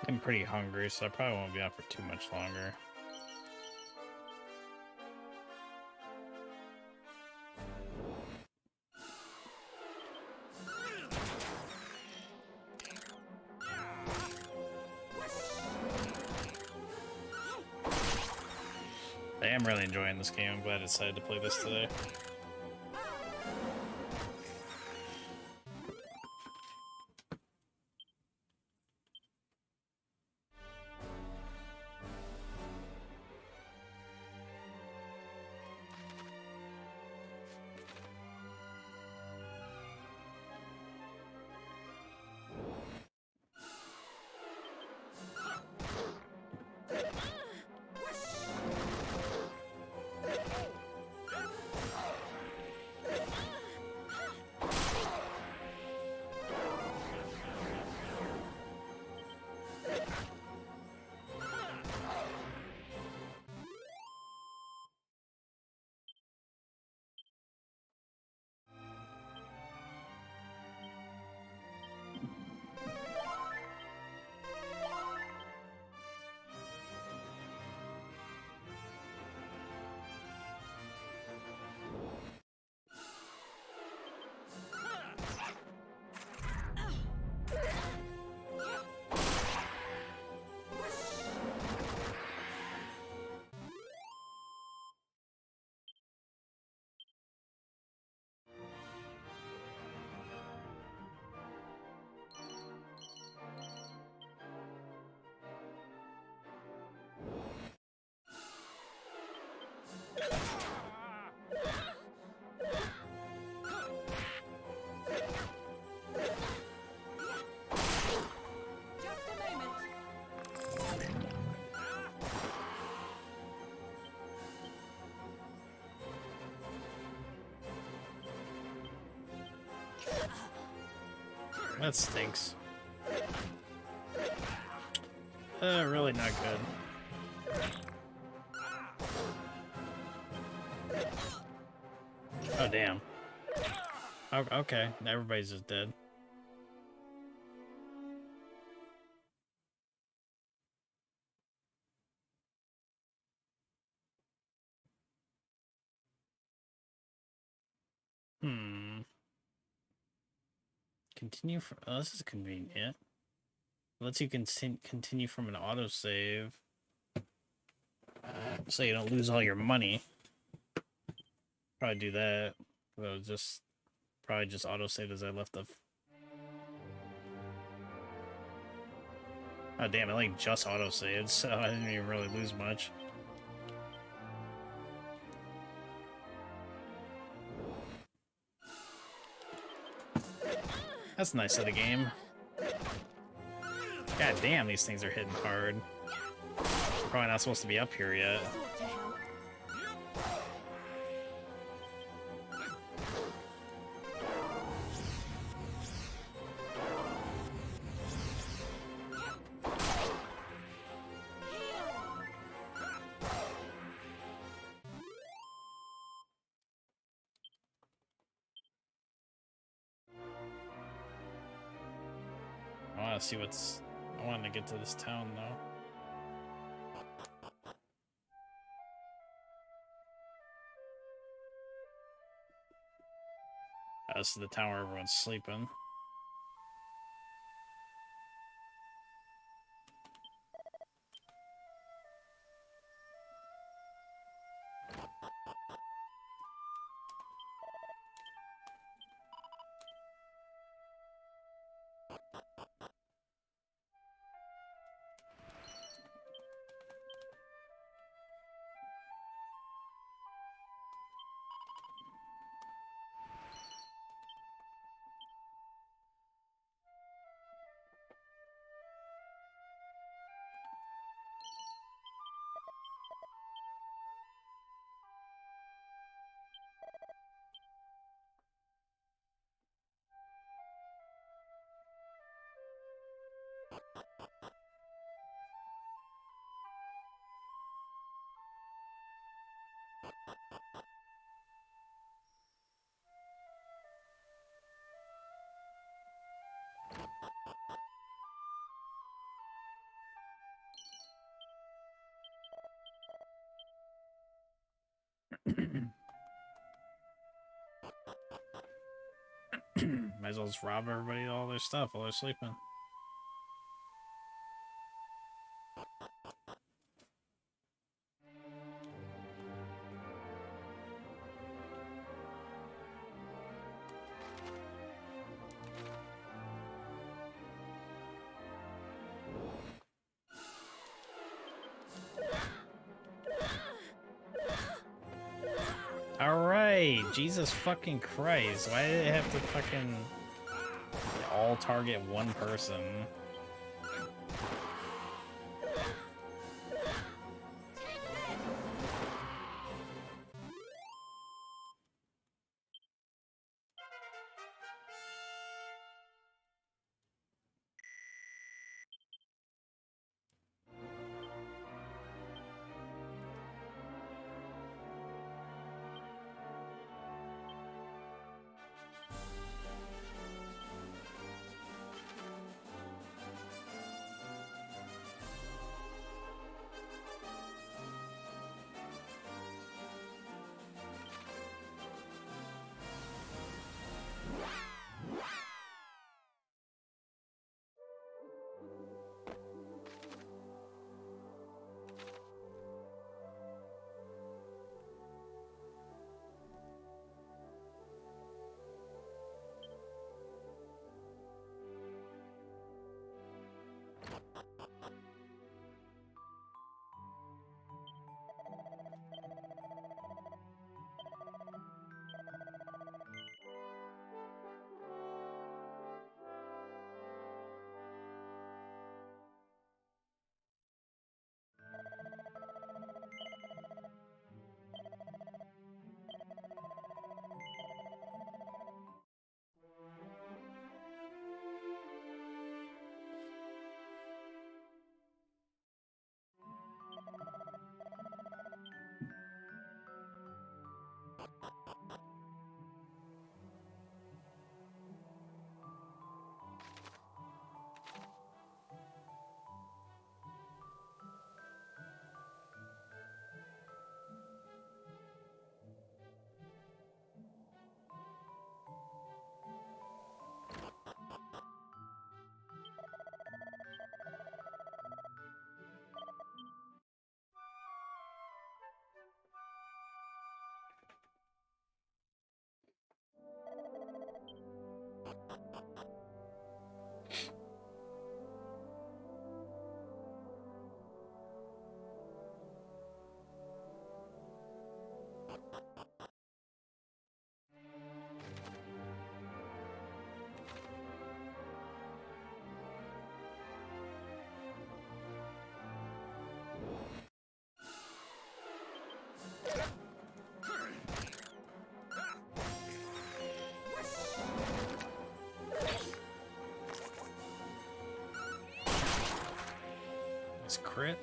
I'm pretty hungry, so I probably won't be out for too much longer. Damn. am really enjoying this game. I'm glad I decided to play this today. That stinks. Really not good. Oh, damn. Oh, okay, everybody's just dead. Continue from... Oh, this is convenient. Lets you continue from an autosave. So you don't lose all your money. Probably do that. So just... Probably just autosave as I left off. Oh damn, I like just autosaved, so I didn't even really lose much. That's nice of the game. God damn, these things are hitting hard. Probably not supposed to be up here yet. I want to see what's... I want to get to this town, though. This is the town where everyone's sleeping. Might as well just rob everybody all their stuff while they're sleeping. Why? Jesus fucking Christ. Why did it have to fucking all target one person? It's crit.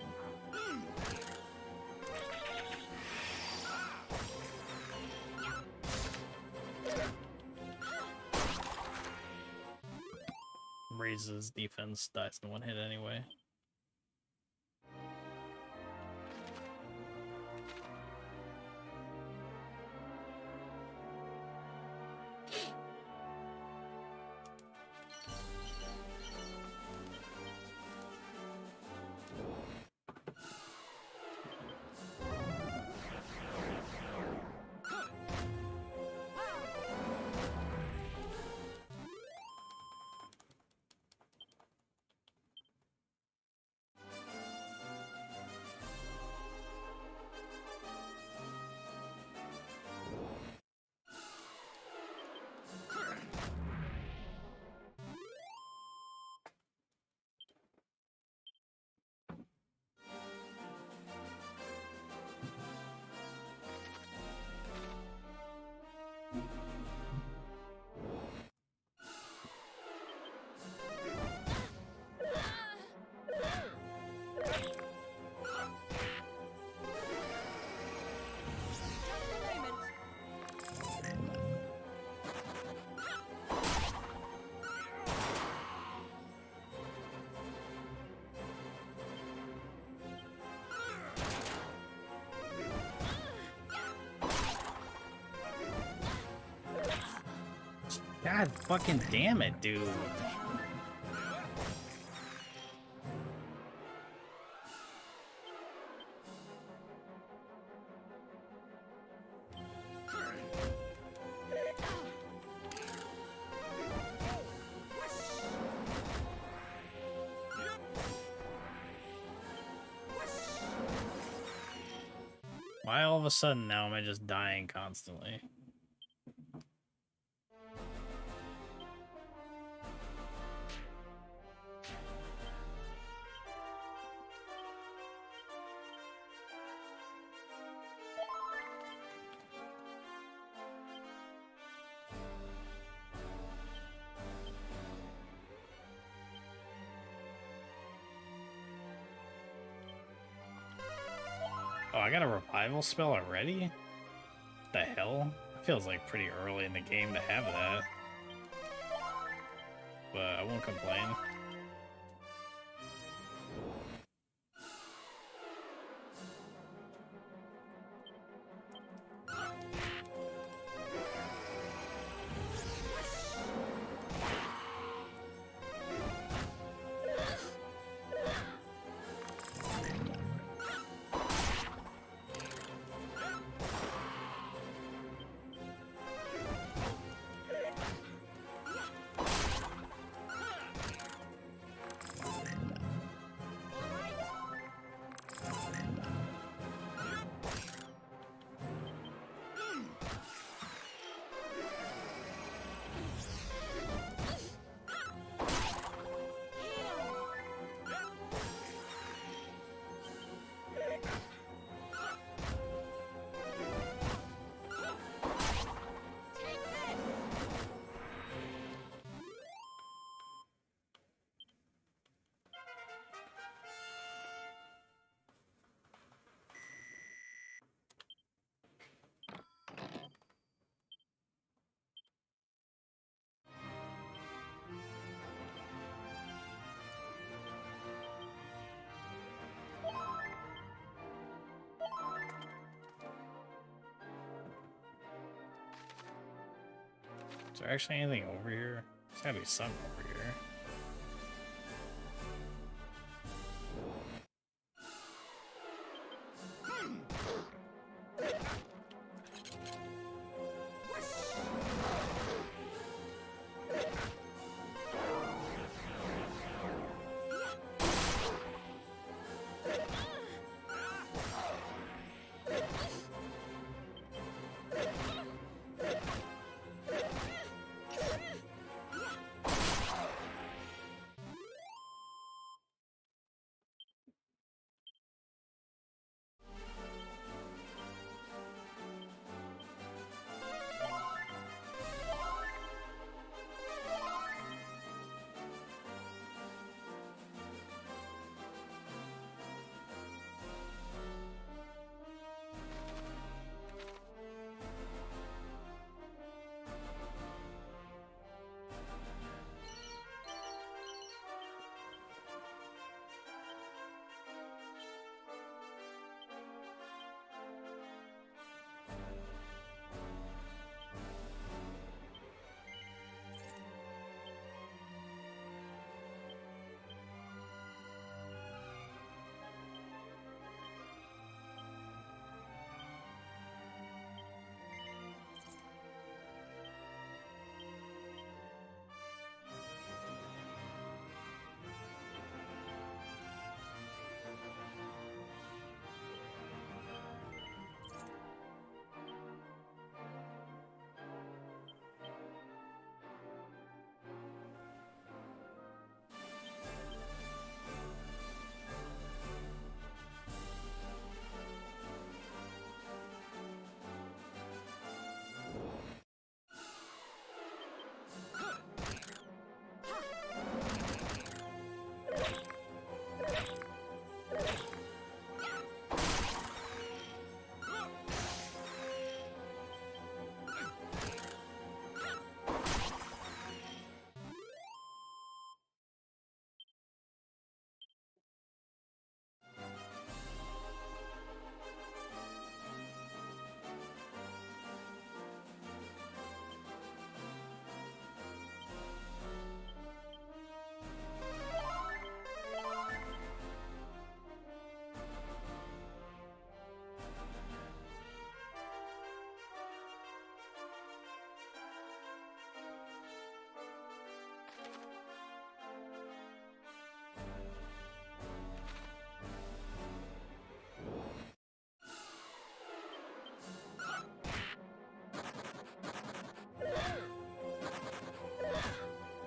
Raises defense, dies in one hit anyway. God fucking damn it, dude. Why all of a sudden now am I just dying constantly? I got a revival spell already? The hell? It feels like pretty early in the game to have that. But I won't complain. Is there actually anything over here? There's gotta be something over here.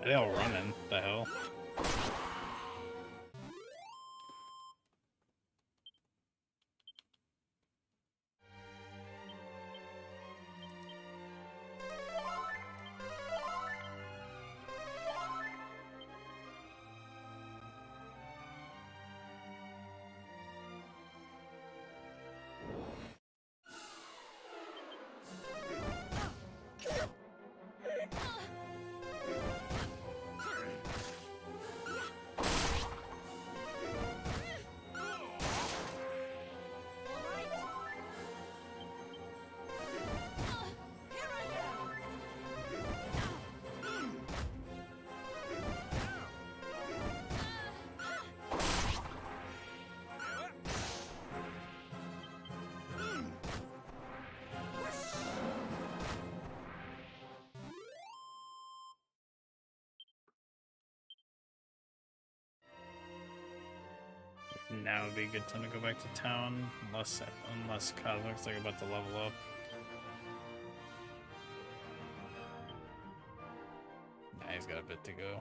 Are they all running? The hell? Now would be a good time to go back to town, unless Cosmic's like about to level up. Nah, he's got a bit to go.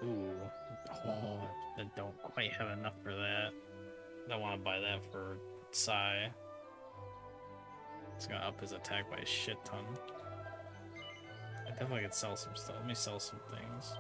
Ooh. Oh, I don't quite have enough for that. Don't want to buy that for Psy. It's gonna up his attack by a shit ton. I definitely could sell some stuff. Let me sell some things.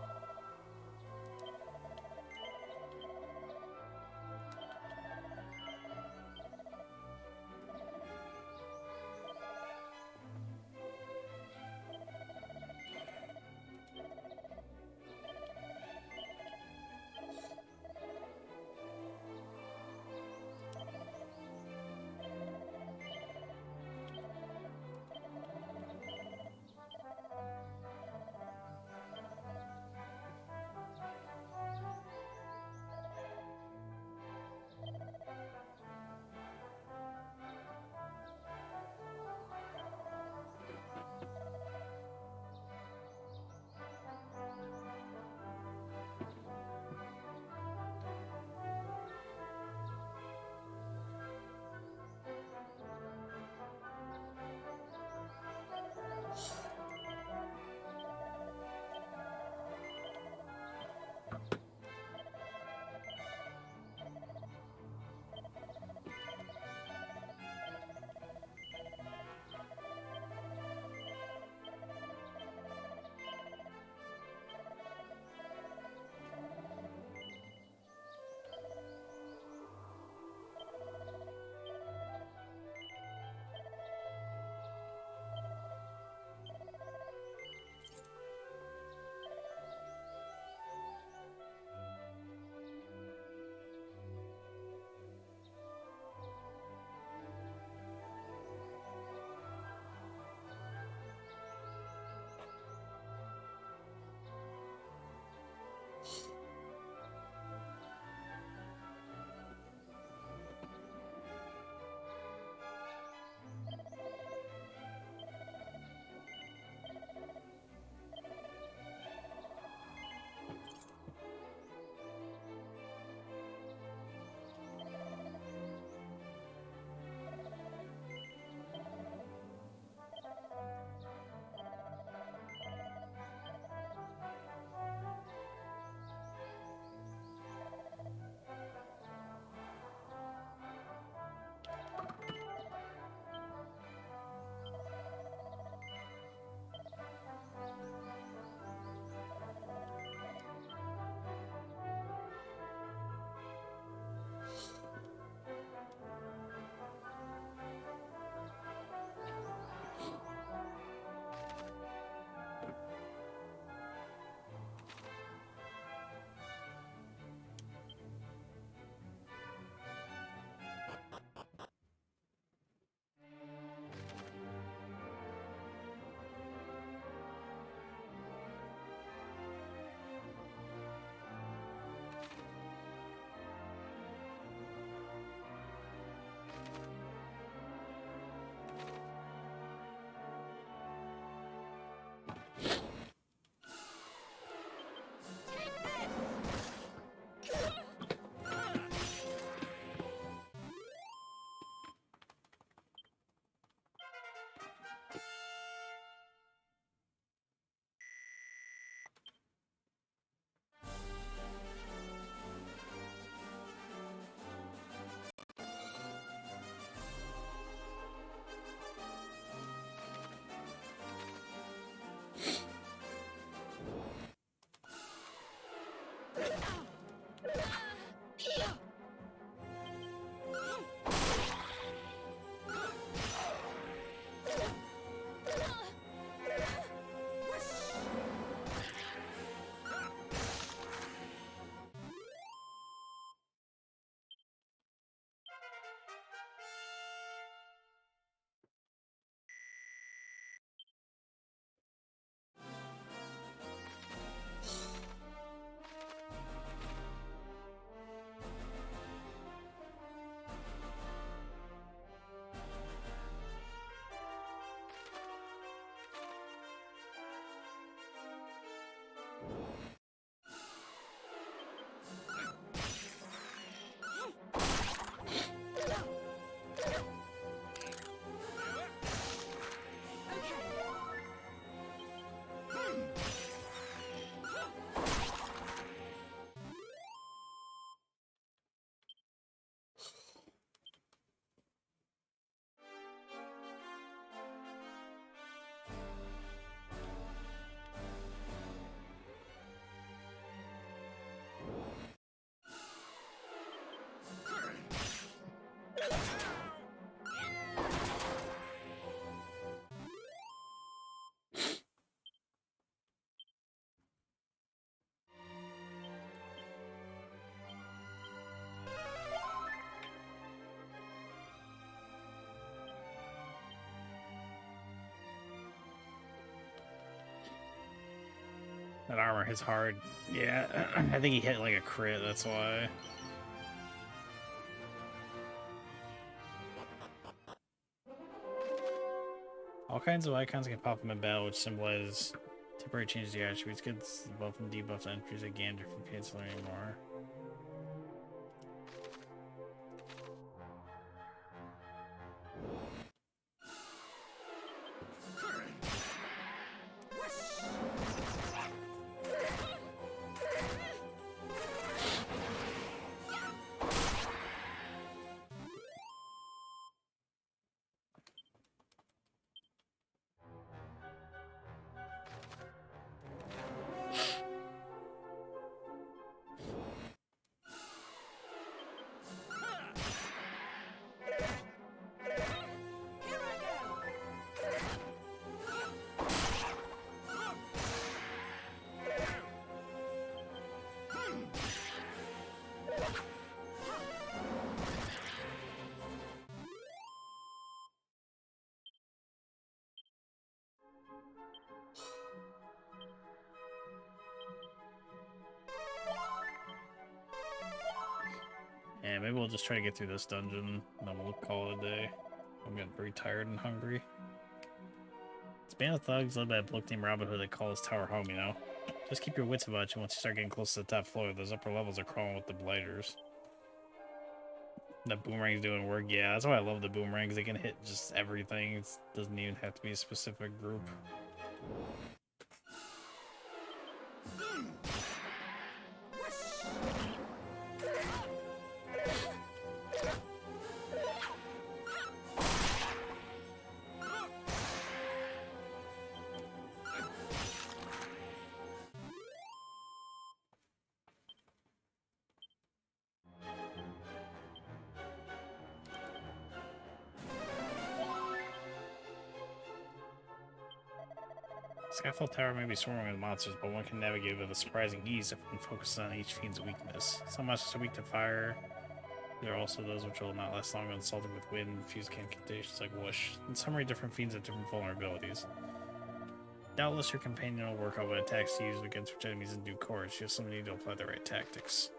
That armor hits hard. Yeah, I think he hit like a crit, that's why. All kinds of icons can pop up in battle, which symbolize temporary changes to your attributes. Gets buff and debuff entries again if you cancel anymore. Yeah, maybe we'll just try to get through this dungeon, and then we'll call it a day. I'm getting pretty tired and hungry. It's a band of thugs led by a bloke named Robin Hood that call his tower home, you know? Just keep your wits about you once you start getting close to the top floor. Those upper levels are crawling with the blighters. The boomerang's doing work. Yeah, that's why I love the boomerangs. They can hit just everything. It doesn't even have to be a specific group. Skyfall Tower may be swarming with monsters, but one can navigate with a surprising ease if one focuses on each fiend's weakness. Some monsters are weak to fire. There are also those which will not last long when assaulted with wind and fuse conditions like whoosh. In summary, different fiends have different vulnerabilities. Doubtless your companion will work out what attacks to use against which enemies in due course. You also need to apply the right tactics.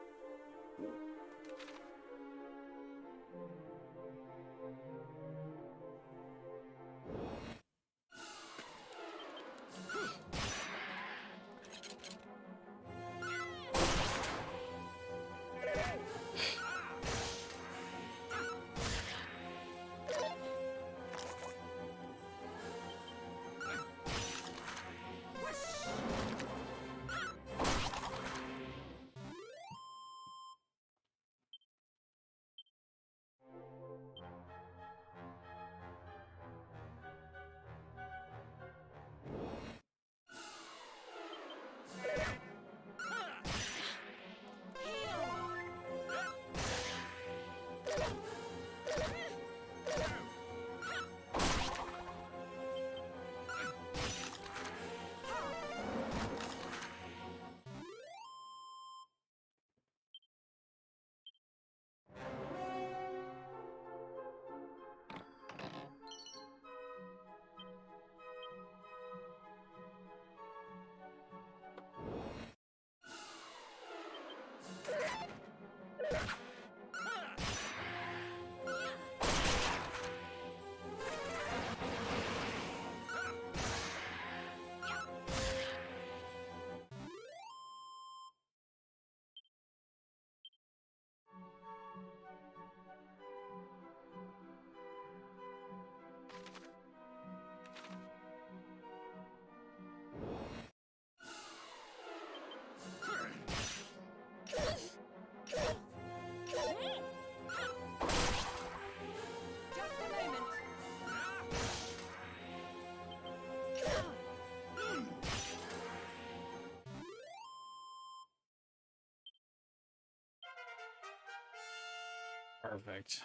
Perfect.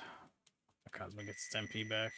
Cosmo gets its MP back.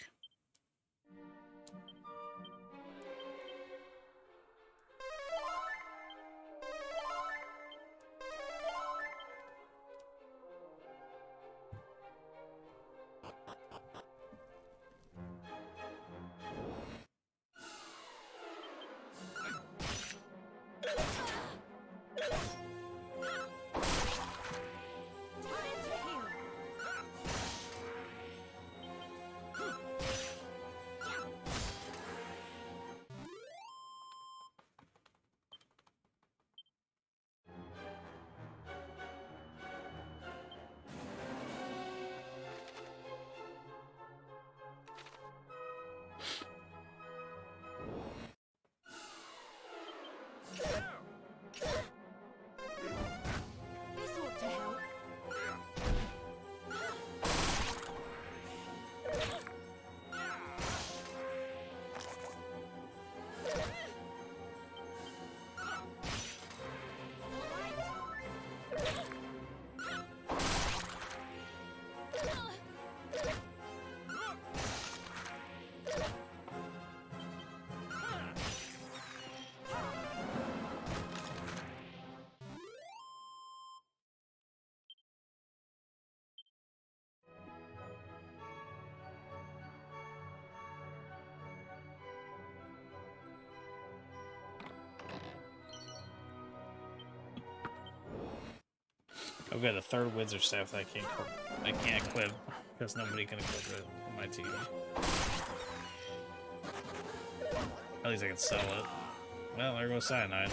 Oh good, a third wizard staff that I can't equip because nobody can equip it on my team. At least I can sell it. Well, there goes cyanide.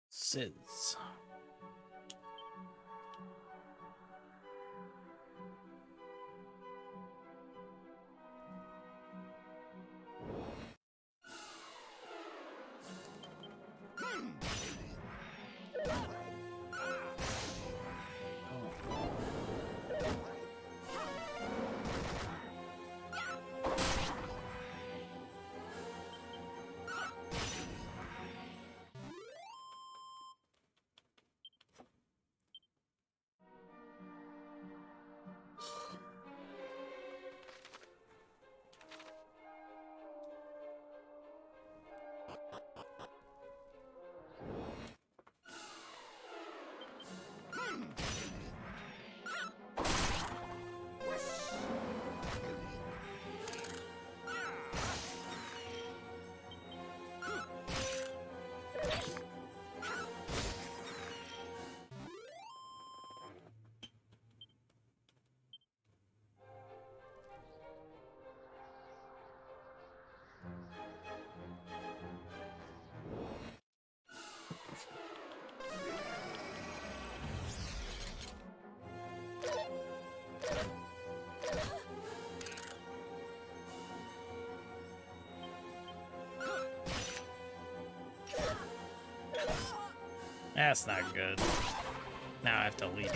Sizz. That's not good. Now I have to leave.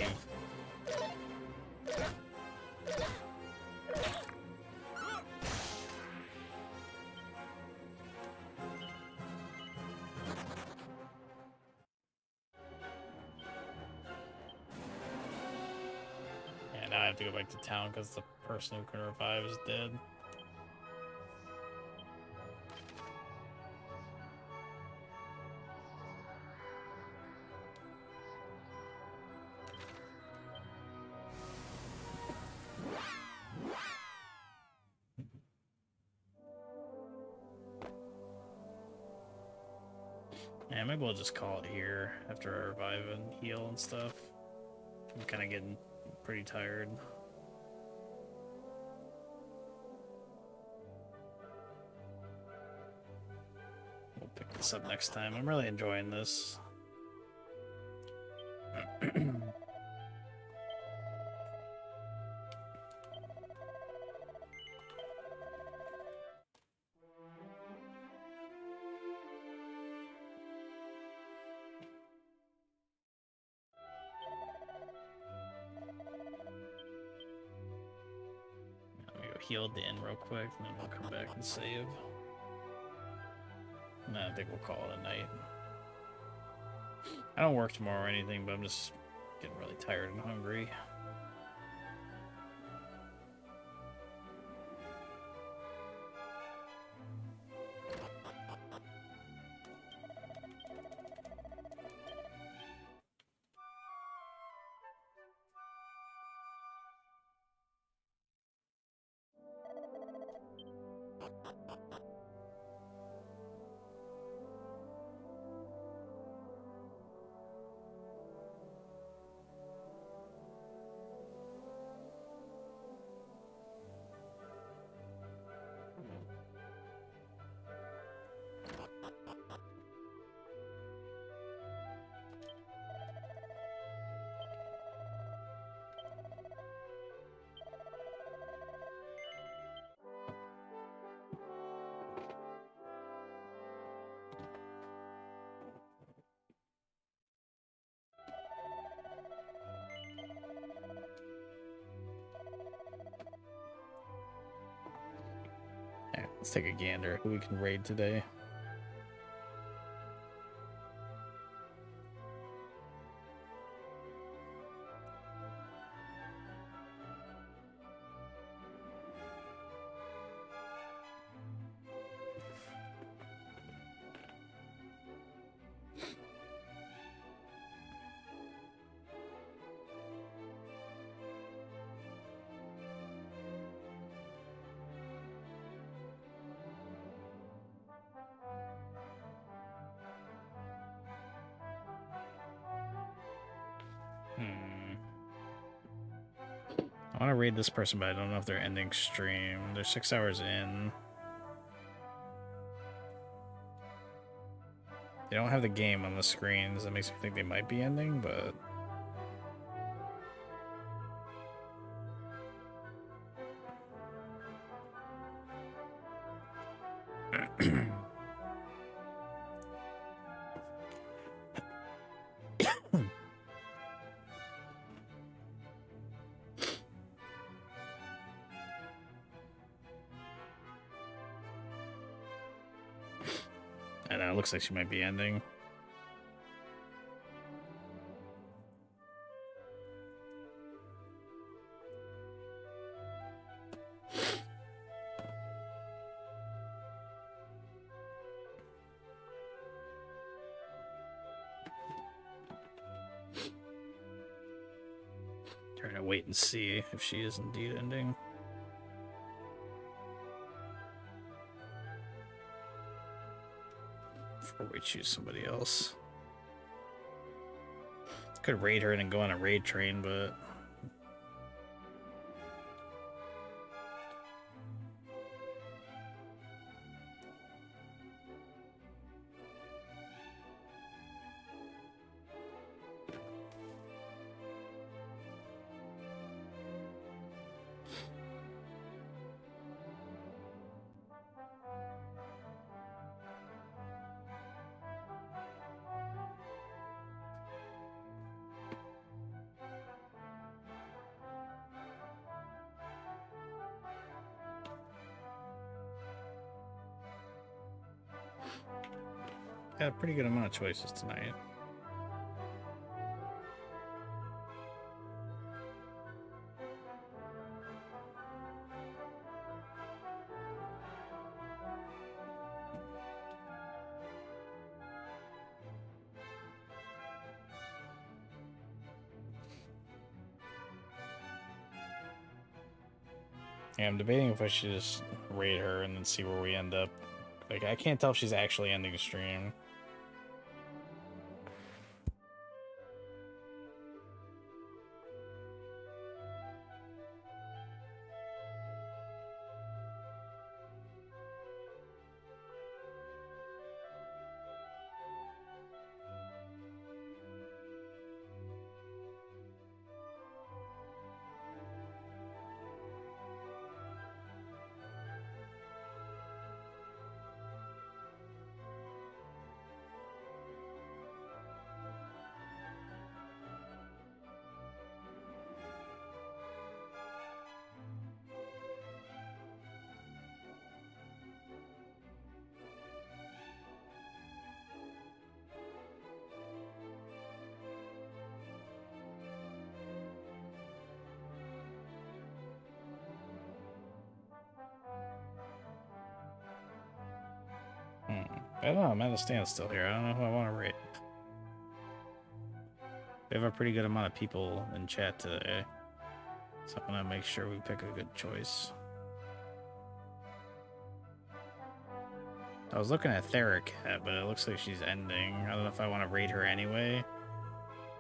Yeah, now I have to go back to town because the person who can revive is dead. Yeah, maybe we'll just call it here after I revive and heal and stuff. I'm kind of getting pretty tired. We'll pick this up next time. I'm really enjoying this. Heal at the end real quick, and then we'll come back and save. No, I think we'll call it a night. I don't work tomorrow or anything, but I'm just getting really tired and hungry. Let's take a gander who we can raid today. I want to raid this person, but I don't know if they're ending stream. They're 6 hours in. They don't have the game on the screens. That makes me think they might be ending, but... I know, it looks like she might be ending. Trying to wait and see if she is indeed ending. Before we choose somebody else. Could raid her and then go on a raid train, but... Got a pretty good amount of choices tonight. Yeah, I'm debating if I should just raid her and then see where we end up. Like, I can't tell if she's actually ending the stream. I don't know, I'm at a standstill here. I don't know who I want to rate. We have a pretty good amount of people in chat today, so I want to make sure we pick a good choice. I was looking at Theracat, but it looks like she's ending. I don't know if I want to raid her anyway,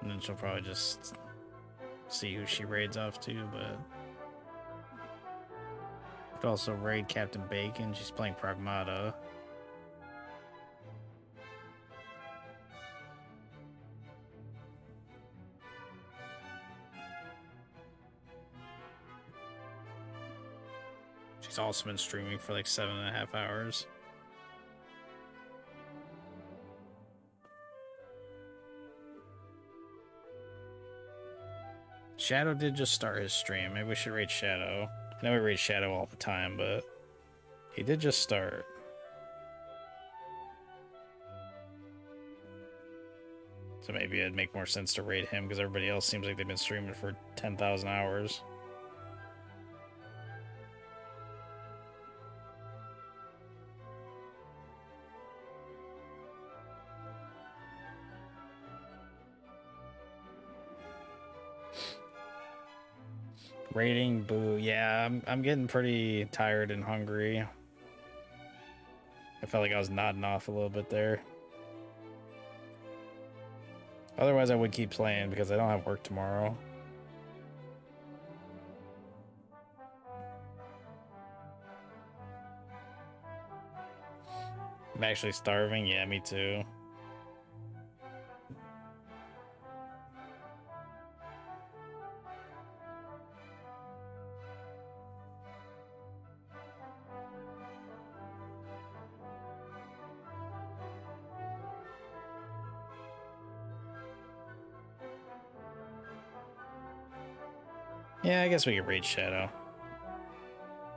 and then she'll probably just see who she raids off to, but... Could also raid Captain Bacon. She's playing Pragmata. She's also been streaming for like 7.5 hours. Shadow did just start his stream. Maybe we should raid Shadow. I know we raid Shadow all the time, but He did just start. So maybe it'd make more sense to raid him because everybody else seems like they've been streaming for 10,000 hours. Raiding, boo. Yeah, I'm getting pretty tired and hungry. I felt like I was nodding off a little bit there. Otherwise, I would keep playing because I don't have work tomorrow. I'm actually starving. Yeah, me too. Yeah, I guess we could raid Shadow.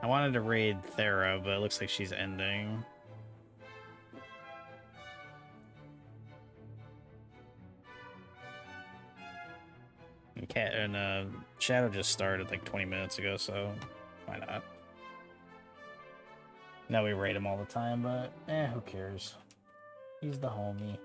I wanted to raid Thera, but it looks like she's ending. And Shadow just started like 20 minutes ago, so why not? Now we raid him all the time, but who cares? He's the homie.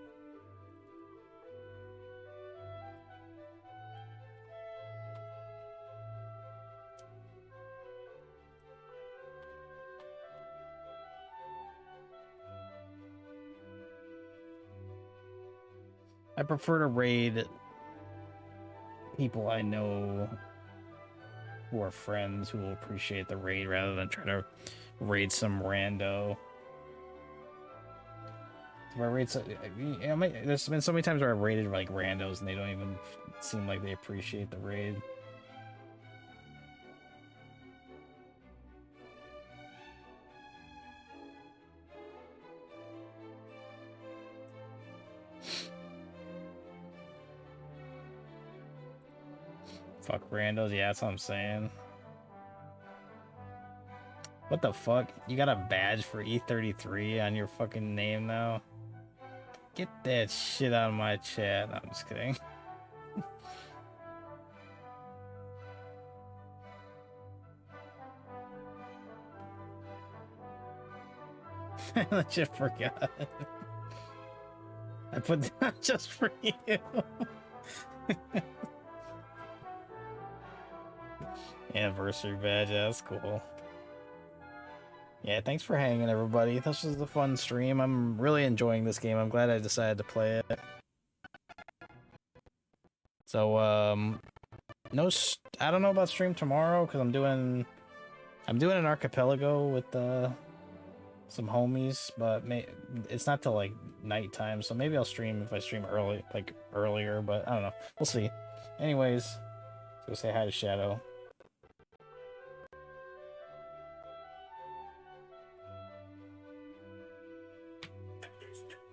I prefer to raid people I know who are friends who will appreciate the raid rather than try to raid some rando. If I raid there's been so many times where I've raided like randos and they don't even seem like they appreciate the raid. Fuck randos, yeah, that's what I'm saying. What the fuck? You got a badge for E33 on your fucking name now? Get that shit out of my chat. I'm just kidding. I legit forgot. I put that just for you. Anniversary badge, yeah, that's cool. Yeah, thanks for hanging, everybody. This was a fun stream. I'm really enjoying this game. I'm glad I decided to play it. So, I don't know about stream tomorrow because I'm doing an archipelago with some homies, but it's not till like nighttime, so maybe I'll stream if I stream earlier, but I don't know. We'll see. Anyways, go say hi to Shadow.